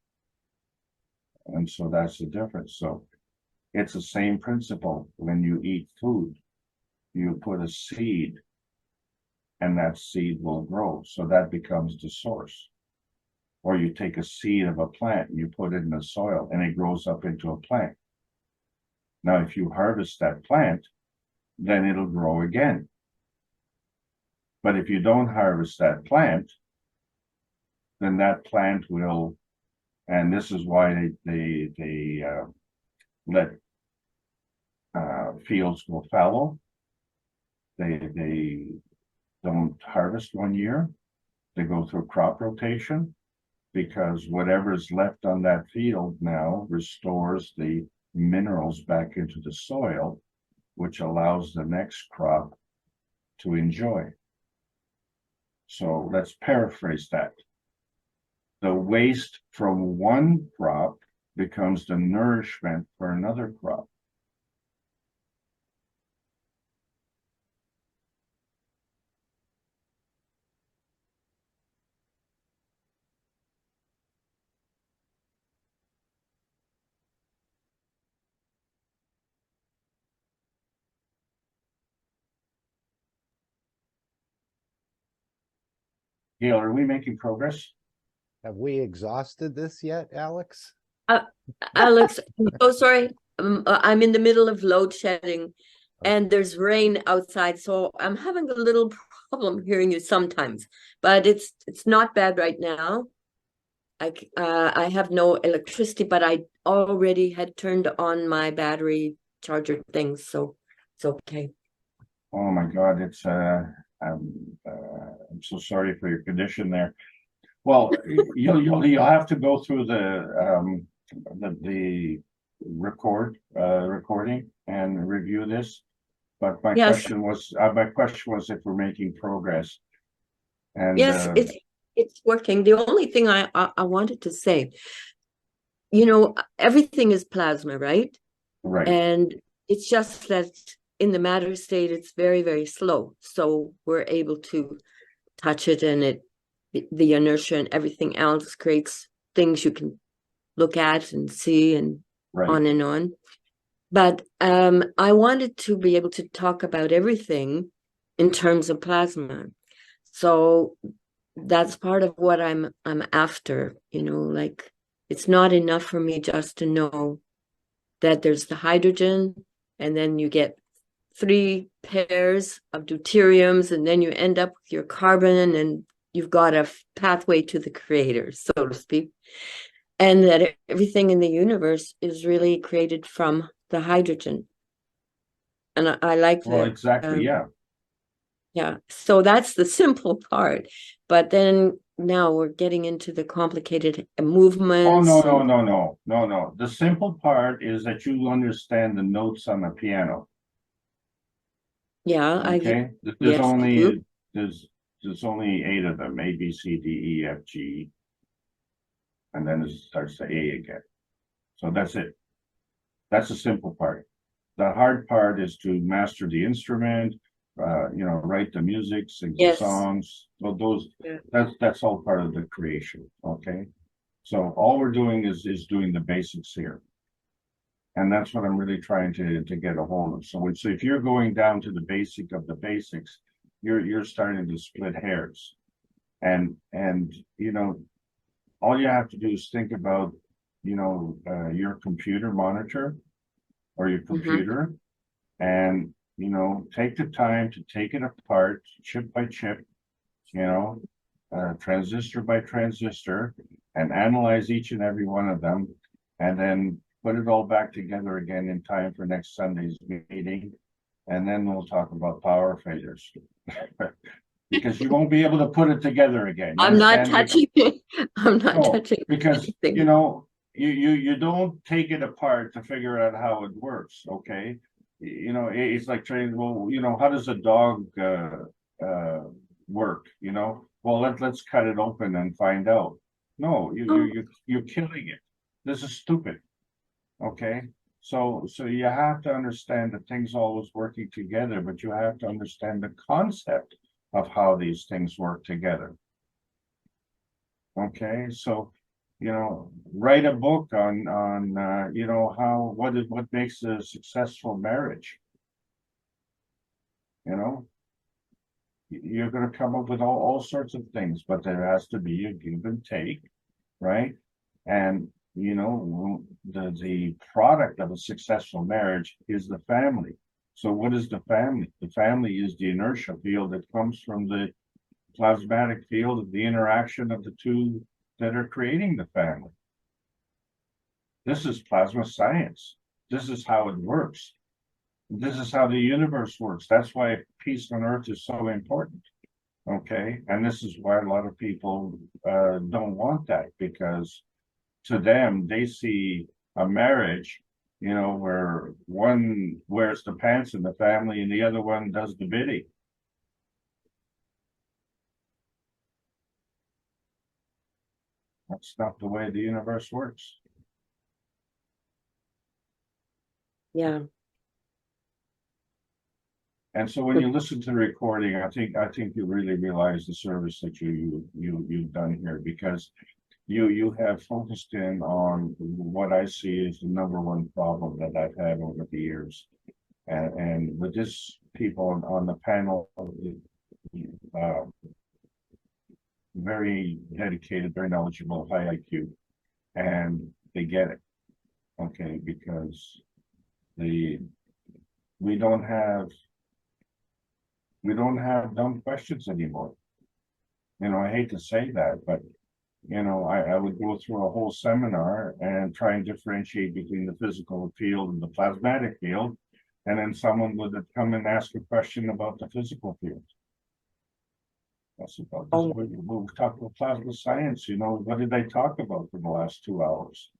And so that's the difference. So it's the same principle. When you eat food, you put a seed and that seed will grow. So that becomes the source. Or you take a seed of a plant and you put it in the soil and it grows up into a plant. Now, if you harvest that plant, then it'll grow again. But if you don't harvest that plant, then that plant will, and this is why they let fields go fallow. They don't harvest 1 year. They go through crop rotation, because whatever is left on that field now restores the minerals back into the soil, which allows the next crop to enjoy. So let's paraphrase that. The waste from one crop becomes the nourishment for another crop. Gail, are we making progress? Have we exhausted this yet, Alex? Alex, I'm so sorry. I'm in the middle of load shedding and there's rain outside, so I'm having a little problem hearing you sometimes, but it's not bad right now. I have no electricity, but I already had turned on my battery charger things, so it's okay. Oh my God, it's I'm so sorry for your condition there. Well, you'll have to go through the recording and review this. But my Yes. question was if we're making progress. And Yes, it's working. The only thing I wanted to say, you know, everything is plasma, right? right. And It's just that in the matter state, it's very, very slow. So we're able to touch it, and the inertia and everything else creates things you can look at and see, and Right. on and on. But I wanted to be able to talk about everything in terms of plasma. So that's part of what I'm after, like it's not enough for me just to know that there's the hydrogen, and then you get 3 pairs of deuteriums, and then you end up with your carbon, and you've got a pathway to the creator, so to speak. And that everything in the universe is really created from the hydrogen. And I like Well, that. exactly, yeah. Yeah, so that's the simple part. But then now we're getting into the complicated Oh, movements. no. The simple part is that you understand the notes on the piano. Yeah, Okay, there's yes, I only do. there's only 8 of them: A, B, C, D, E, F, G, and then it starts to A again. So that's it. That's the simple part. The hard part is to master the instrument, write the music, sing the Yes. songs. So Yeah. that's all part of the creation. Okay. So all we're doing is doing the basics here. And that's what I'm really trying to get a hold of. So if you're going down to the basic of the basics, you're starting to split hairs. And all you have to do is think about, your computer monitor or your computer, and take the time to take it apart chip by chip, transistor by transistor, and analyze each and every one of them, and then put it all back together again in time for next Sunday's meeting. And then we'll talk about power failures. Because you won't be able to put it together again. I'm not touching it. I'm not touching because anything. you don't take it apart to figure out how it works. Okay, it's like training. Well, how does a dog work? Well, let's cut it open and find out. No, you're killing it. This is stupid. Okay, so you have to understand that things always working together, but you have to understand the concept of how these things work together. Okay, so write a book on what makes a successful marriage. You're going to come up with all sorts of things, but there has to be a give and take, right? And the product of a successful marriage is the family. So what is the family? The family is the inertia field that comes from the plasmatic field of the interaction of the two that are creating the family. This is plasma science. This is how it works. This is how the universe works. That's why peace on earth is so important. Okay, and this is why a lot of people don't want that, because to them, they see a marriage, where one wears the pants in the family and the other one does the bidding. That's not the way the universe works. Yeah. And so when you listen to the recording, I think you really realize the service that you've done here, because you have focused in on what I see as the #1 problem that I've had over the years, and with this people on the panel, very dedicated, very knowledgeable, high IQ, and they get it. Okay, because we don't have dumb questions anymore. I hate to say that, but I would go through a whole seminar and try and differentiate between the physical field and the plasmatic field, and then someone would come and ask a question about the physical field. That's about this. We'll talk about plasma science. What did I talk about for the last 2 hours?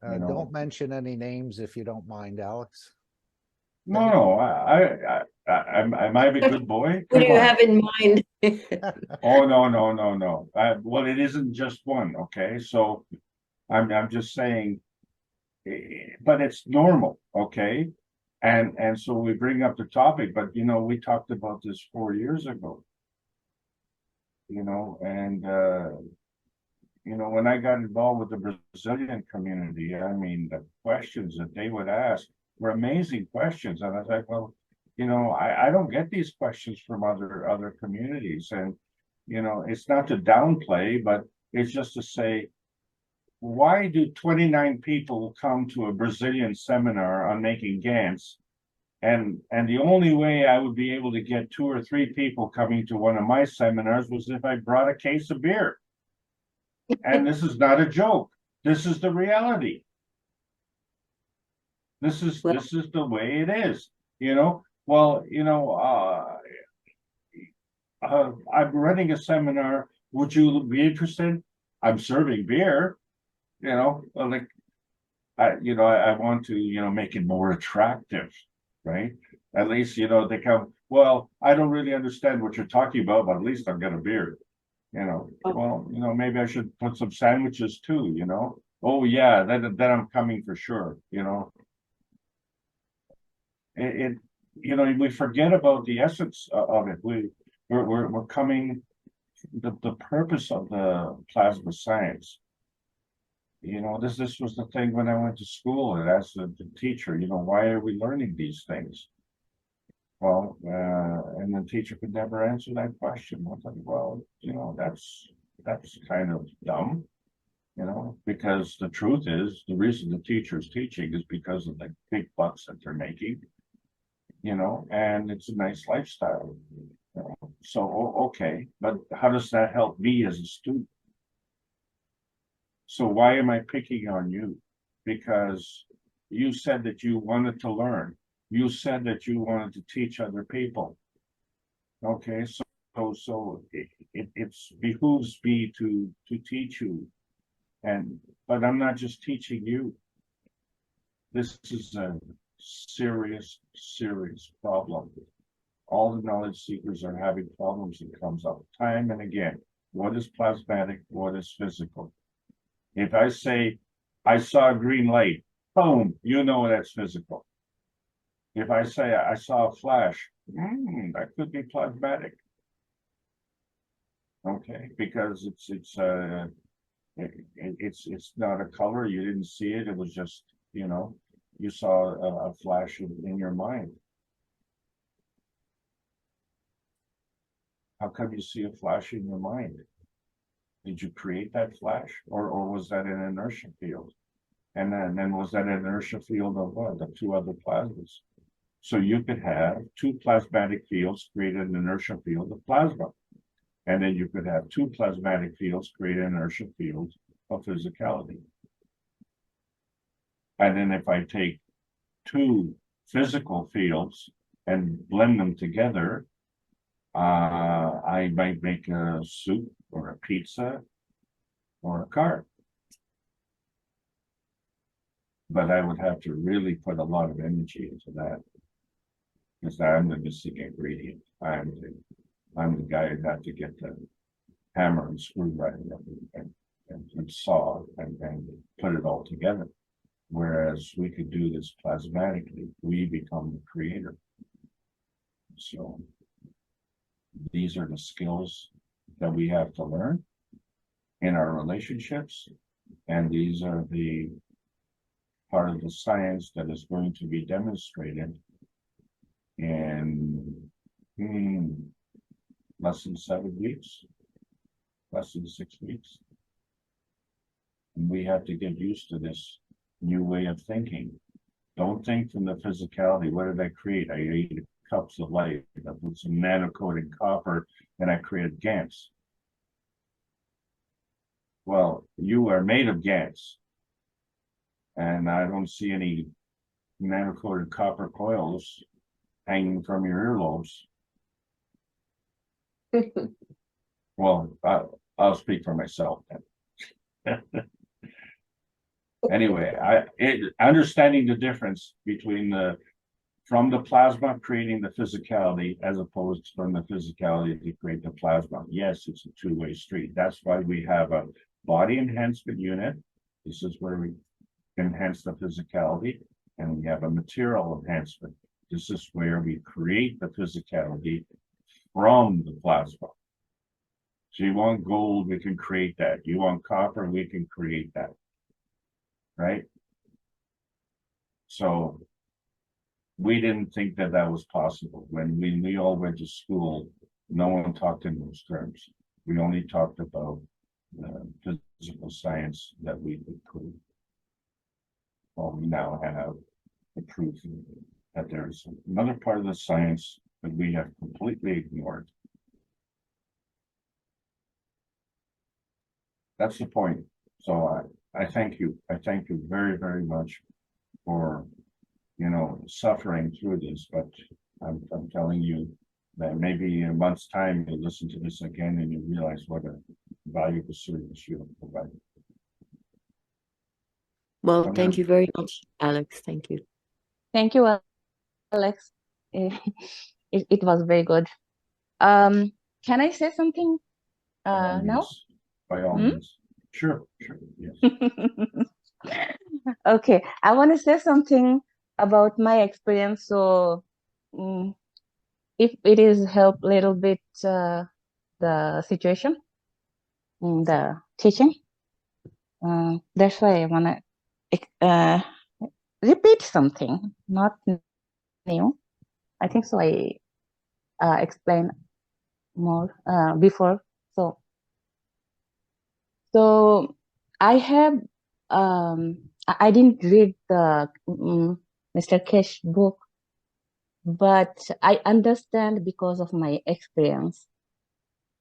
Don't mention any names if you don't mind, Alex. No, am I a good boy? What do you have in mind? Oh, no. Well, it isn't just one. Okay, so I'm just saying, but it's normal. Okay, And so we bring up the topic, but you know, we talked about this 4 years ago. You know, and you know, when I got involved with the Brazilian community, I mean, the questions that they would ask were amazing questions. And I was like, well, you know, I don't get these questions from other communities. And, you know, it's not to downplay, but it's just to say, why do 29 people come to a Brazilian seminar on making GANs? And the only way I would be able to get 2 or 3 people coming to one of my seminars was if I brought a case of beer. And this is not a joke. This is the reality. This is the way it is, you know. Well, you know, I'm running a seminar. Would you be interested? I'm serving beer, you know, like I want to, you know, make it more attractive, right? At least, you know, they come, well, I don't really understand what you're talking about, but at least I've got a beer. You know, well, you know, maybe I should put some sandwiches too, you know. Oh yeah, then I'm coming for sure, you know. You know, we forget about the essence of it. We're coming, the purpose of the plasma science. You know, this was the thing when I went to school and asked the teacher, you know, why are we learning these things? Well, and the teacher could never answer that question. I thought, well, you know, that's kind of dumb, you know, because the truth is the reason the teacher is teaching is because of the big bucks that they're making, you know, and it's a nice lifestyle. You know? So, okay, but how does that help me as a student? So why am I picking on you? Because you said that you wanted to learn. You said that you wanted to teach other people. Okay, so it behooves me to teach you, but I'm not just teaching you. This is a serious problem. All the knowledge seekers are having problems. It comes up time and again. What is plasmatic? What is physical? If I say I saw a green light, boom, you know that's physical. If I say I saw a flash, that could be plasmatic. Okay, because it's not a color. You didn't see it. It was just, you know, you saw a flash in your mind. How come you see a flash in your mind? Did you create that flash, or was that an inertia field? And then was that an inertia field of what? Of 2 other plasmas. So you could have 2 plasmatic fields create an inertia field of plasma. And then you could have 2 plasmatic fields create an inertia field of physicality. And then if I take 2 physical fields and blend them together, I might make a soup or a pizza or a car. But I would have to really put a lot of energy into that, because I'm the missing ingredient. I'm the guy who had to get the hammer and screwdriver and saw and put it all together. Whereas we could do this plasmatically, we become the creator. So these are the skills that we have to learn in our relationships, and these are the part of the science that is going to be demonstrated in less than 7 weeks, less than 6 weeks. And we have to get used to this new way of thinking. Don't think from the physicality. What did I create? I ate cups of light. I put some nano-coated copper and I created GANs. Well, you are made of GANs. And I don't see any nano-coated copper coils hanging from your earlobes. Well, I'll speak for myself then. Anyway, understanding the difference between from the plasma creating the physicality as opposed to from the physicality to create the plasma. Yes, it's a two-way street. That's why we have a body enhancement unit. This is where we enhance the physicality. and we have a material enhancement. This is where we create the physicality from the plasma. So you want gold, we can create that. You want copper, we can create that. Right? So we didn't think that that was possible. When we all went to school, no one talked in those terms. We only talked about physical science that we could prove. Well, we now have the proof that there's another part of the science that we have completely ignored. That's the point. So I thank you. I thank you very, very much for, you know, suffering through this, but I'm telling you that maybe in a month's time you'll listen to this again and you realize what a valuable service you have provided. Well, thank you very much, Alex. Thank you. Thank you, Alex. It was very good. Can I say something now? Yes, by all means. Sure, yes. Okay, I want to say something about my experience. So, if it is help little bit the situation, the teaching, that's why I want to repeat something, not new. I think so. I explained more before. So I have I didn't read the Mr. Kesh book, but I understand because of my experience.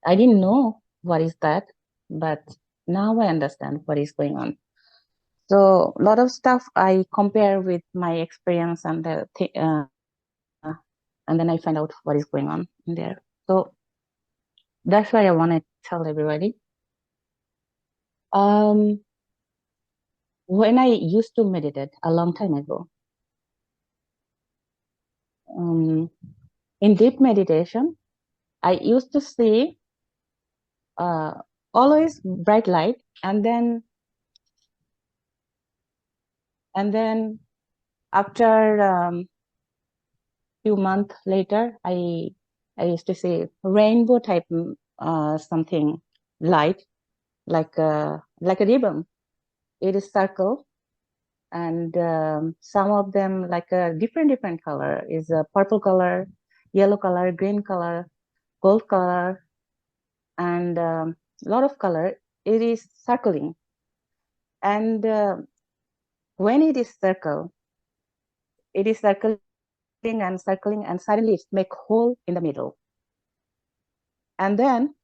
I didn't know what is that, but now I understand what is going on. So a lot of stuff I compare with my experience and then I find out what is going on in there. So that's why I want to tell everybody. When I used to meditate a long time ago, in deep meditation, I used to see always bright light, and then after few months later, I used to see rainbow type something light, like a ribbon. It is circle, and some of them like a different color, is a purple color, yellow color, green color, gold color, and a lot of color. It is circling, and when it is circling and circling, and suddenly it make hole in the middle, and then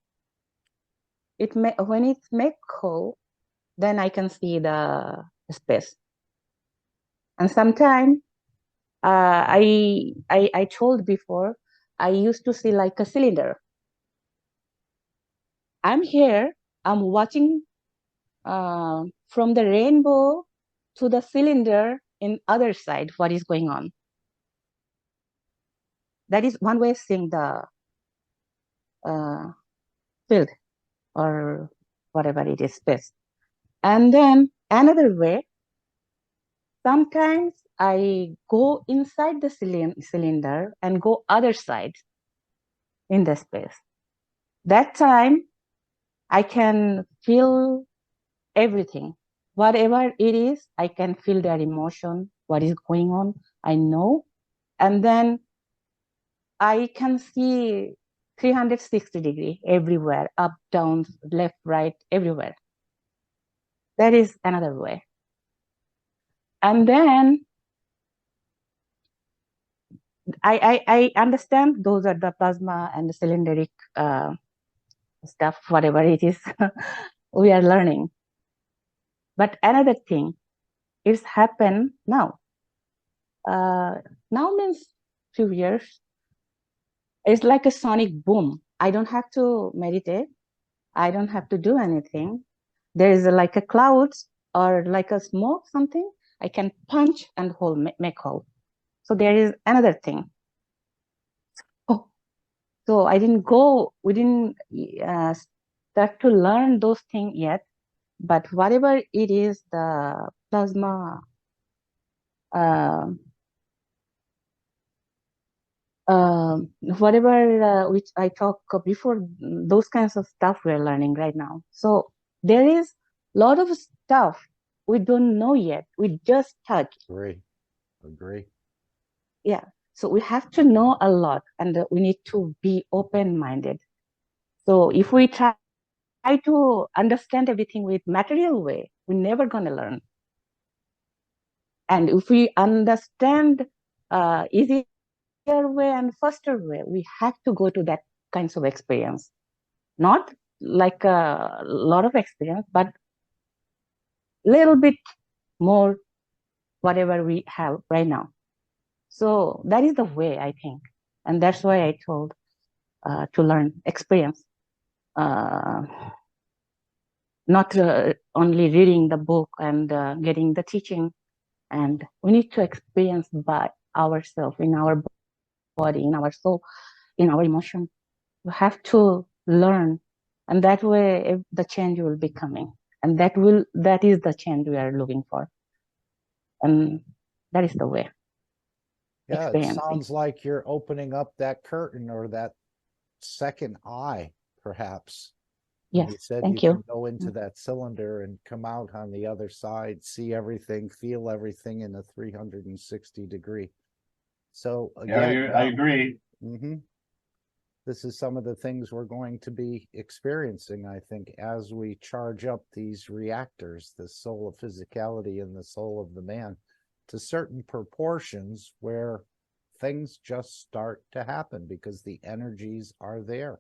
when it make hole, then I can see the space. And sometimes I told before, I used to see like a cylinder. I'm here, I'm watching from the rainbow to the cylinder in other side, what is going on. That is one way of seeing the field or whatever it is, space. And then another way, sometimes I go inside the cylinder and go other side in the space. That time I can feel everything. Whatever it is, I can feel their emotion, what is going on, I know. And then I can see 360 degree everywhere, up, down, left, right, everywhere. That is another way. And then I understand those are the plasma and the cylindric stuff, whatever it is, we are learning. But another thing is happened now. Now means few years. It's like a sonic boom. I don't have to meditate. I don't have to do anything. There is like a clouds or like a smoke, something. I can punch and make hole. So there is another thing. Oh, so we didn't start to learn those things yet. But whatever it is, the plasma whatever which I talked before, those kinds of stuff we're learning right now. So there is a lot of stuff we don't know yet. We just touch. Agree. Yeah. So we have to know a lot, and we need to be open-minded. So if we try to understand everything with material way, we're never going to learn. And if we understand easier way and faster way, we have to go to that kinds of experience. Not like a lot of experience, but little bit more whatever we have right now. So that is the way, I think. And that's why I told to learn experience. Not only reading the book and getting the teaching, and we need to experience by ourselves, in our body, in our soul, in our emotion. We have to learn, and that way the change will be coming, and that is the change we are looking for, and that is the way. Yeah, it sounds like you're opening up that curtain or that second eye, perhaps. Yes, you said thank you you. can go into that cylinder and come out on the other side, see everything, feel everything in a 360-degree. So again, Yeah, I agree. This is some of the things we're going to be experiencing, I think, as we charge up these reactors, the soul of physicality and the soul of the man, to certain proportions where things just start to happen because the energies are there.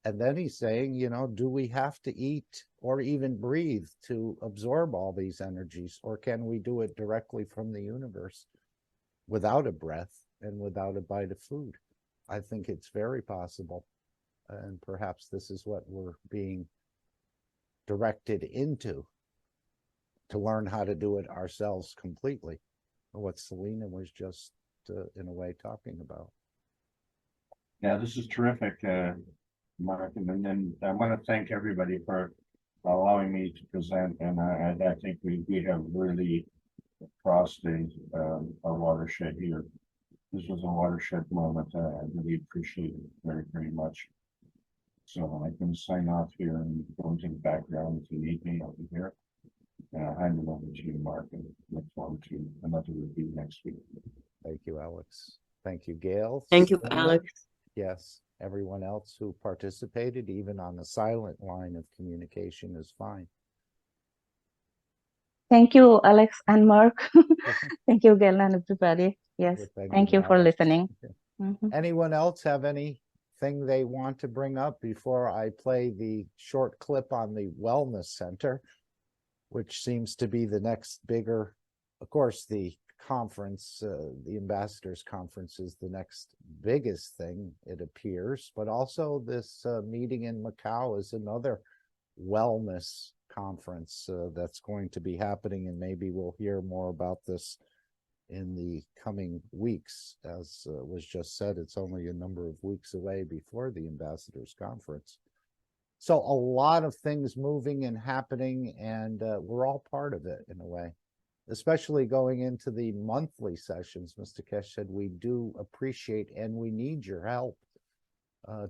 And then he's saying, you know, do we have to eat or even breathe to absorb all these energies, or can we do it directly from the universe without a breath and without a bite of food? I think it's very possible. And perhaps this is what we're being directed into, to learn how to do it ourselves completely. What Selena was just, in a way, talking about. Yeah, this is terrific, Mark. And then I want to thank everybody for allowing me to present. And I think we have really crossed a watershed here. This was a watershed moment. I really appreciate it very, very much. So I can sign off here and go into the background. If you need me, I'll be here. And I'll hand it over to you, Mark, and look forward to another review next week. Thank you, Alex. Thank you, Gail. Thank you, Selena. Alex. Yes, everyone else who participated, even on the silent line of communication, is fine. Thank you, Alex and Mark. Thank you, Gail, and everybody. Yes, thank you for listening. Anyone else have anything they want to bring up before I play the short clip on the Wellness Center, which seems to be the next bigger, of course, the conference, the ambassadors conference is the next biggest thing, it appears, but also this meeting in Macau is another wellness conference that's going to be happening, and maybe we'll hear more about this in the coming weeks. As was just said, it's only a number of weeks away before the ambassadors conference. So a lot of things moving and happening, and we're all part of it in a way, especially going into the monthly sessions. Mr. Kesh said we do appreciate and we need your help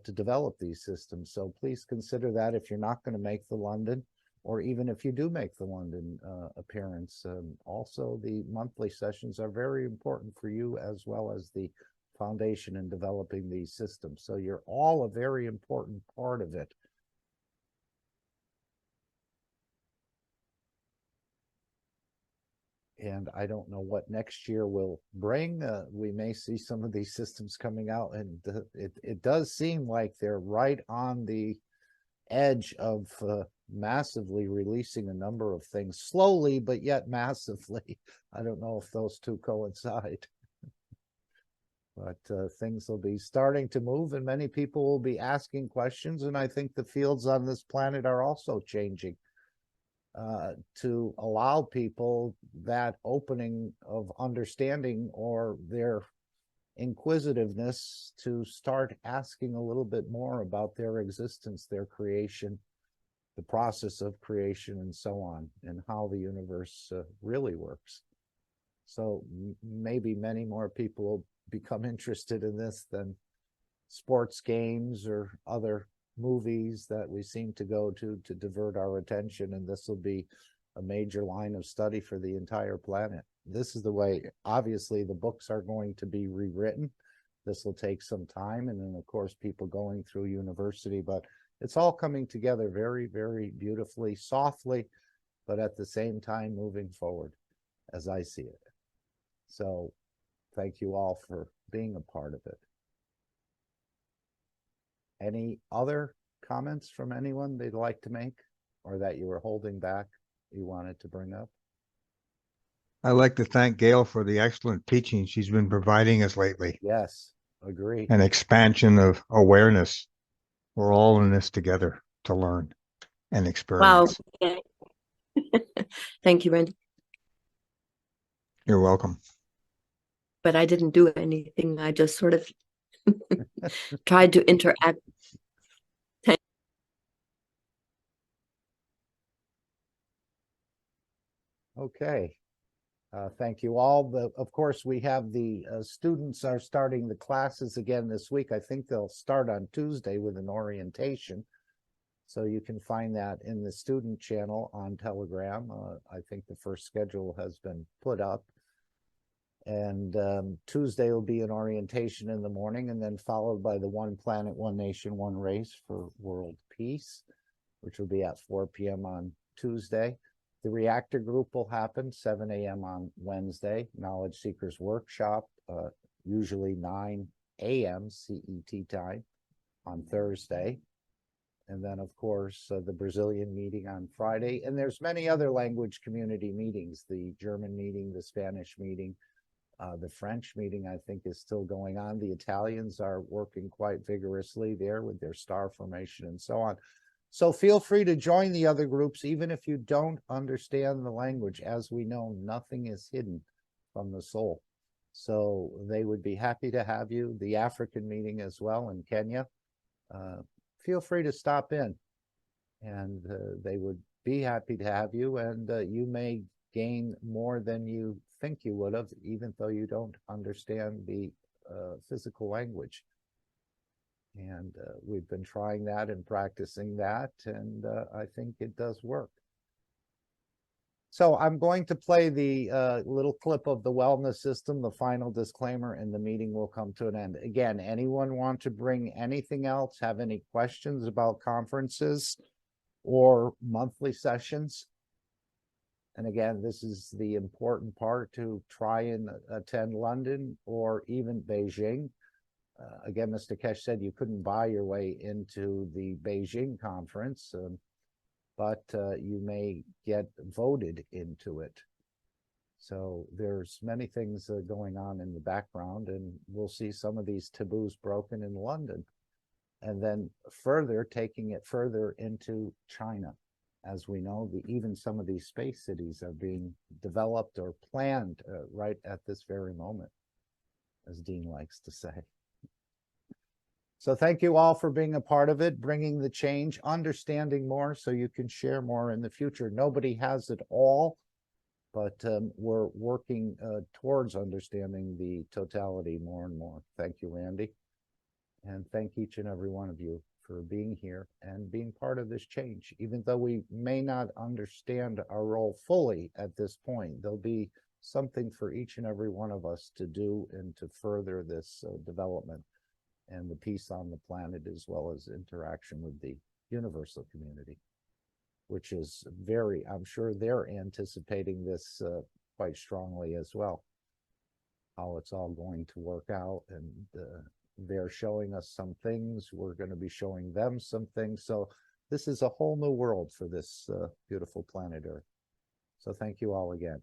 to develop these systems. So please consider that if you're not going to make the London, or even if you do make the London appearance. Also, the monthly sessions are very important for you, as well as the foundation in developing these systems. So you're all a very important part of it. And I don't know what next year will bring. We may see some of these systems coming out, and it does seem like they're right on the edge of massively releasing a number of things, slowly but yet massively. I don't know if those two coincide. But things will be starting to move, and many people will be asking questions, and I think the fields on this planet are also changing to allow people that opening of understanding or their inquisitiveness to start asking a little bit more about their existence, their creation, the process of creation, and so on, and how the universe really works. So maybe many more people will become interested in this than sports games or other movies that we seem to go to divert our attention. And this will be a major line of study for the entire planet. This is the way, obviously, the books are going to be rewritten. This will take some time. And then, of course, people going through university, but it's all coming together very, very beautifully, softly, but at the same time moving forward, as I see it. So thank you all for being a part of it. Any other comments from anyone they'd like to make, or that you were holding back, you wanted to bring up? I'd like to thank Gail for the excellent teaching she's been providing us lately. Yes, agree. An expansion of awareness. We're all in this together to learn and experience. Wow. Thank you, Randy. You're welcome. But I didn't do anything. I just sort of tried to interact. Okay. Thank you all. Of course, we have the students are starting the classes again this week. I think they'll start on Tuesday with an orientation. So you can find that in the student channel on Telegram. I think the first schedule has been put up. And Tuesday will be an orientation in the morning, and then followed by the One Planet, One Nation, One Race for World Peace, which will be at 4 p.m. on Tuesday. The reactor group will happen 7 a.m. on Wednesday. Knowledge Seekers Workshop, usually 9 a.m. CET time on Thursday. And then, of course, the Brazilian meeting on Friday. And there's many other language community meetings, the German meeting, the Spanish meeting, the French meeting, I think, is still going on. The Italians are working quite vigorously there with their star formation and so on. So feel free to join the other groups, even if you don't understand the language. As we know, nothing is hidden from the soul. So they would be happy to have you. The African meeting as well in Kenya. Feel free to stop in, and they would be happy to have you. And you may gain more than you think you would have, even though you don't understand the physical language. And we've been trying that and practicing that, and I think it does work. So I'm going to play the little clip of the wellness system, the final disclaimer, and the meeting will come to an end. Again, anyone want to bring anything else, have any questions about conferences or monthly sessions? And again, this is the important part, to try and attend London or even Beijing. Again, Mr. Kesh said you couldn't buy your way into the Beijing conference, but you may get voted into it. So there's many things going on in the background, and we'll see some of these taboos broken in London. And then further, taking it further into China. As we know, even some of these space cities are being developed or planned right at this very moment, as Dean likes to say. So thank you all for being a part of it, bringing the change, understanding more so you can share more in the future. Nobody has it all, but we're working towards understanding the totality more and more. Thank you, Randy. And thank each and every one of you for being here and being part of this change. Even though we may not understand our role fully at this point, there'll be something for each and every one of us to do and to further this development and the peace on the planet, as well as interaction with the universal community, which is very, I'm sure they're anticipating this quite strongly as well, how it's all going to work out. And they're showing us some things, we're going to be showing them some things. So this is a whole new world for this beautiful planet Earth. So thank you all again.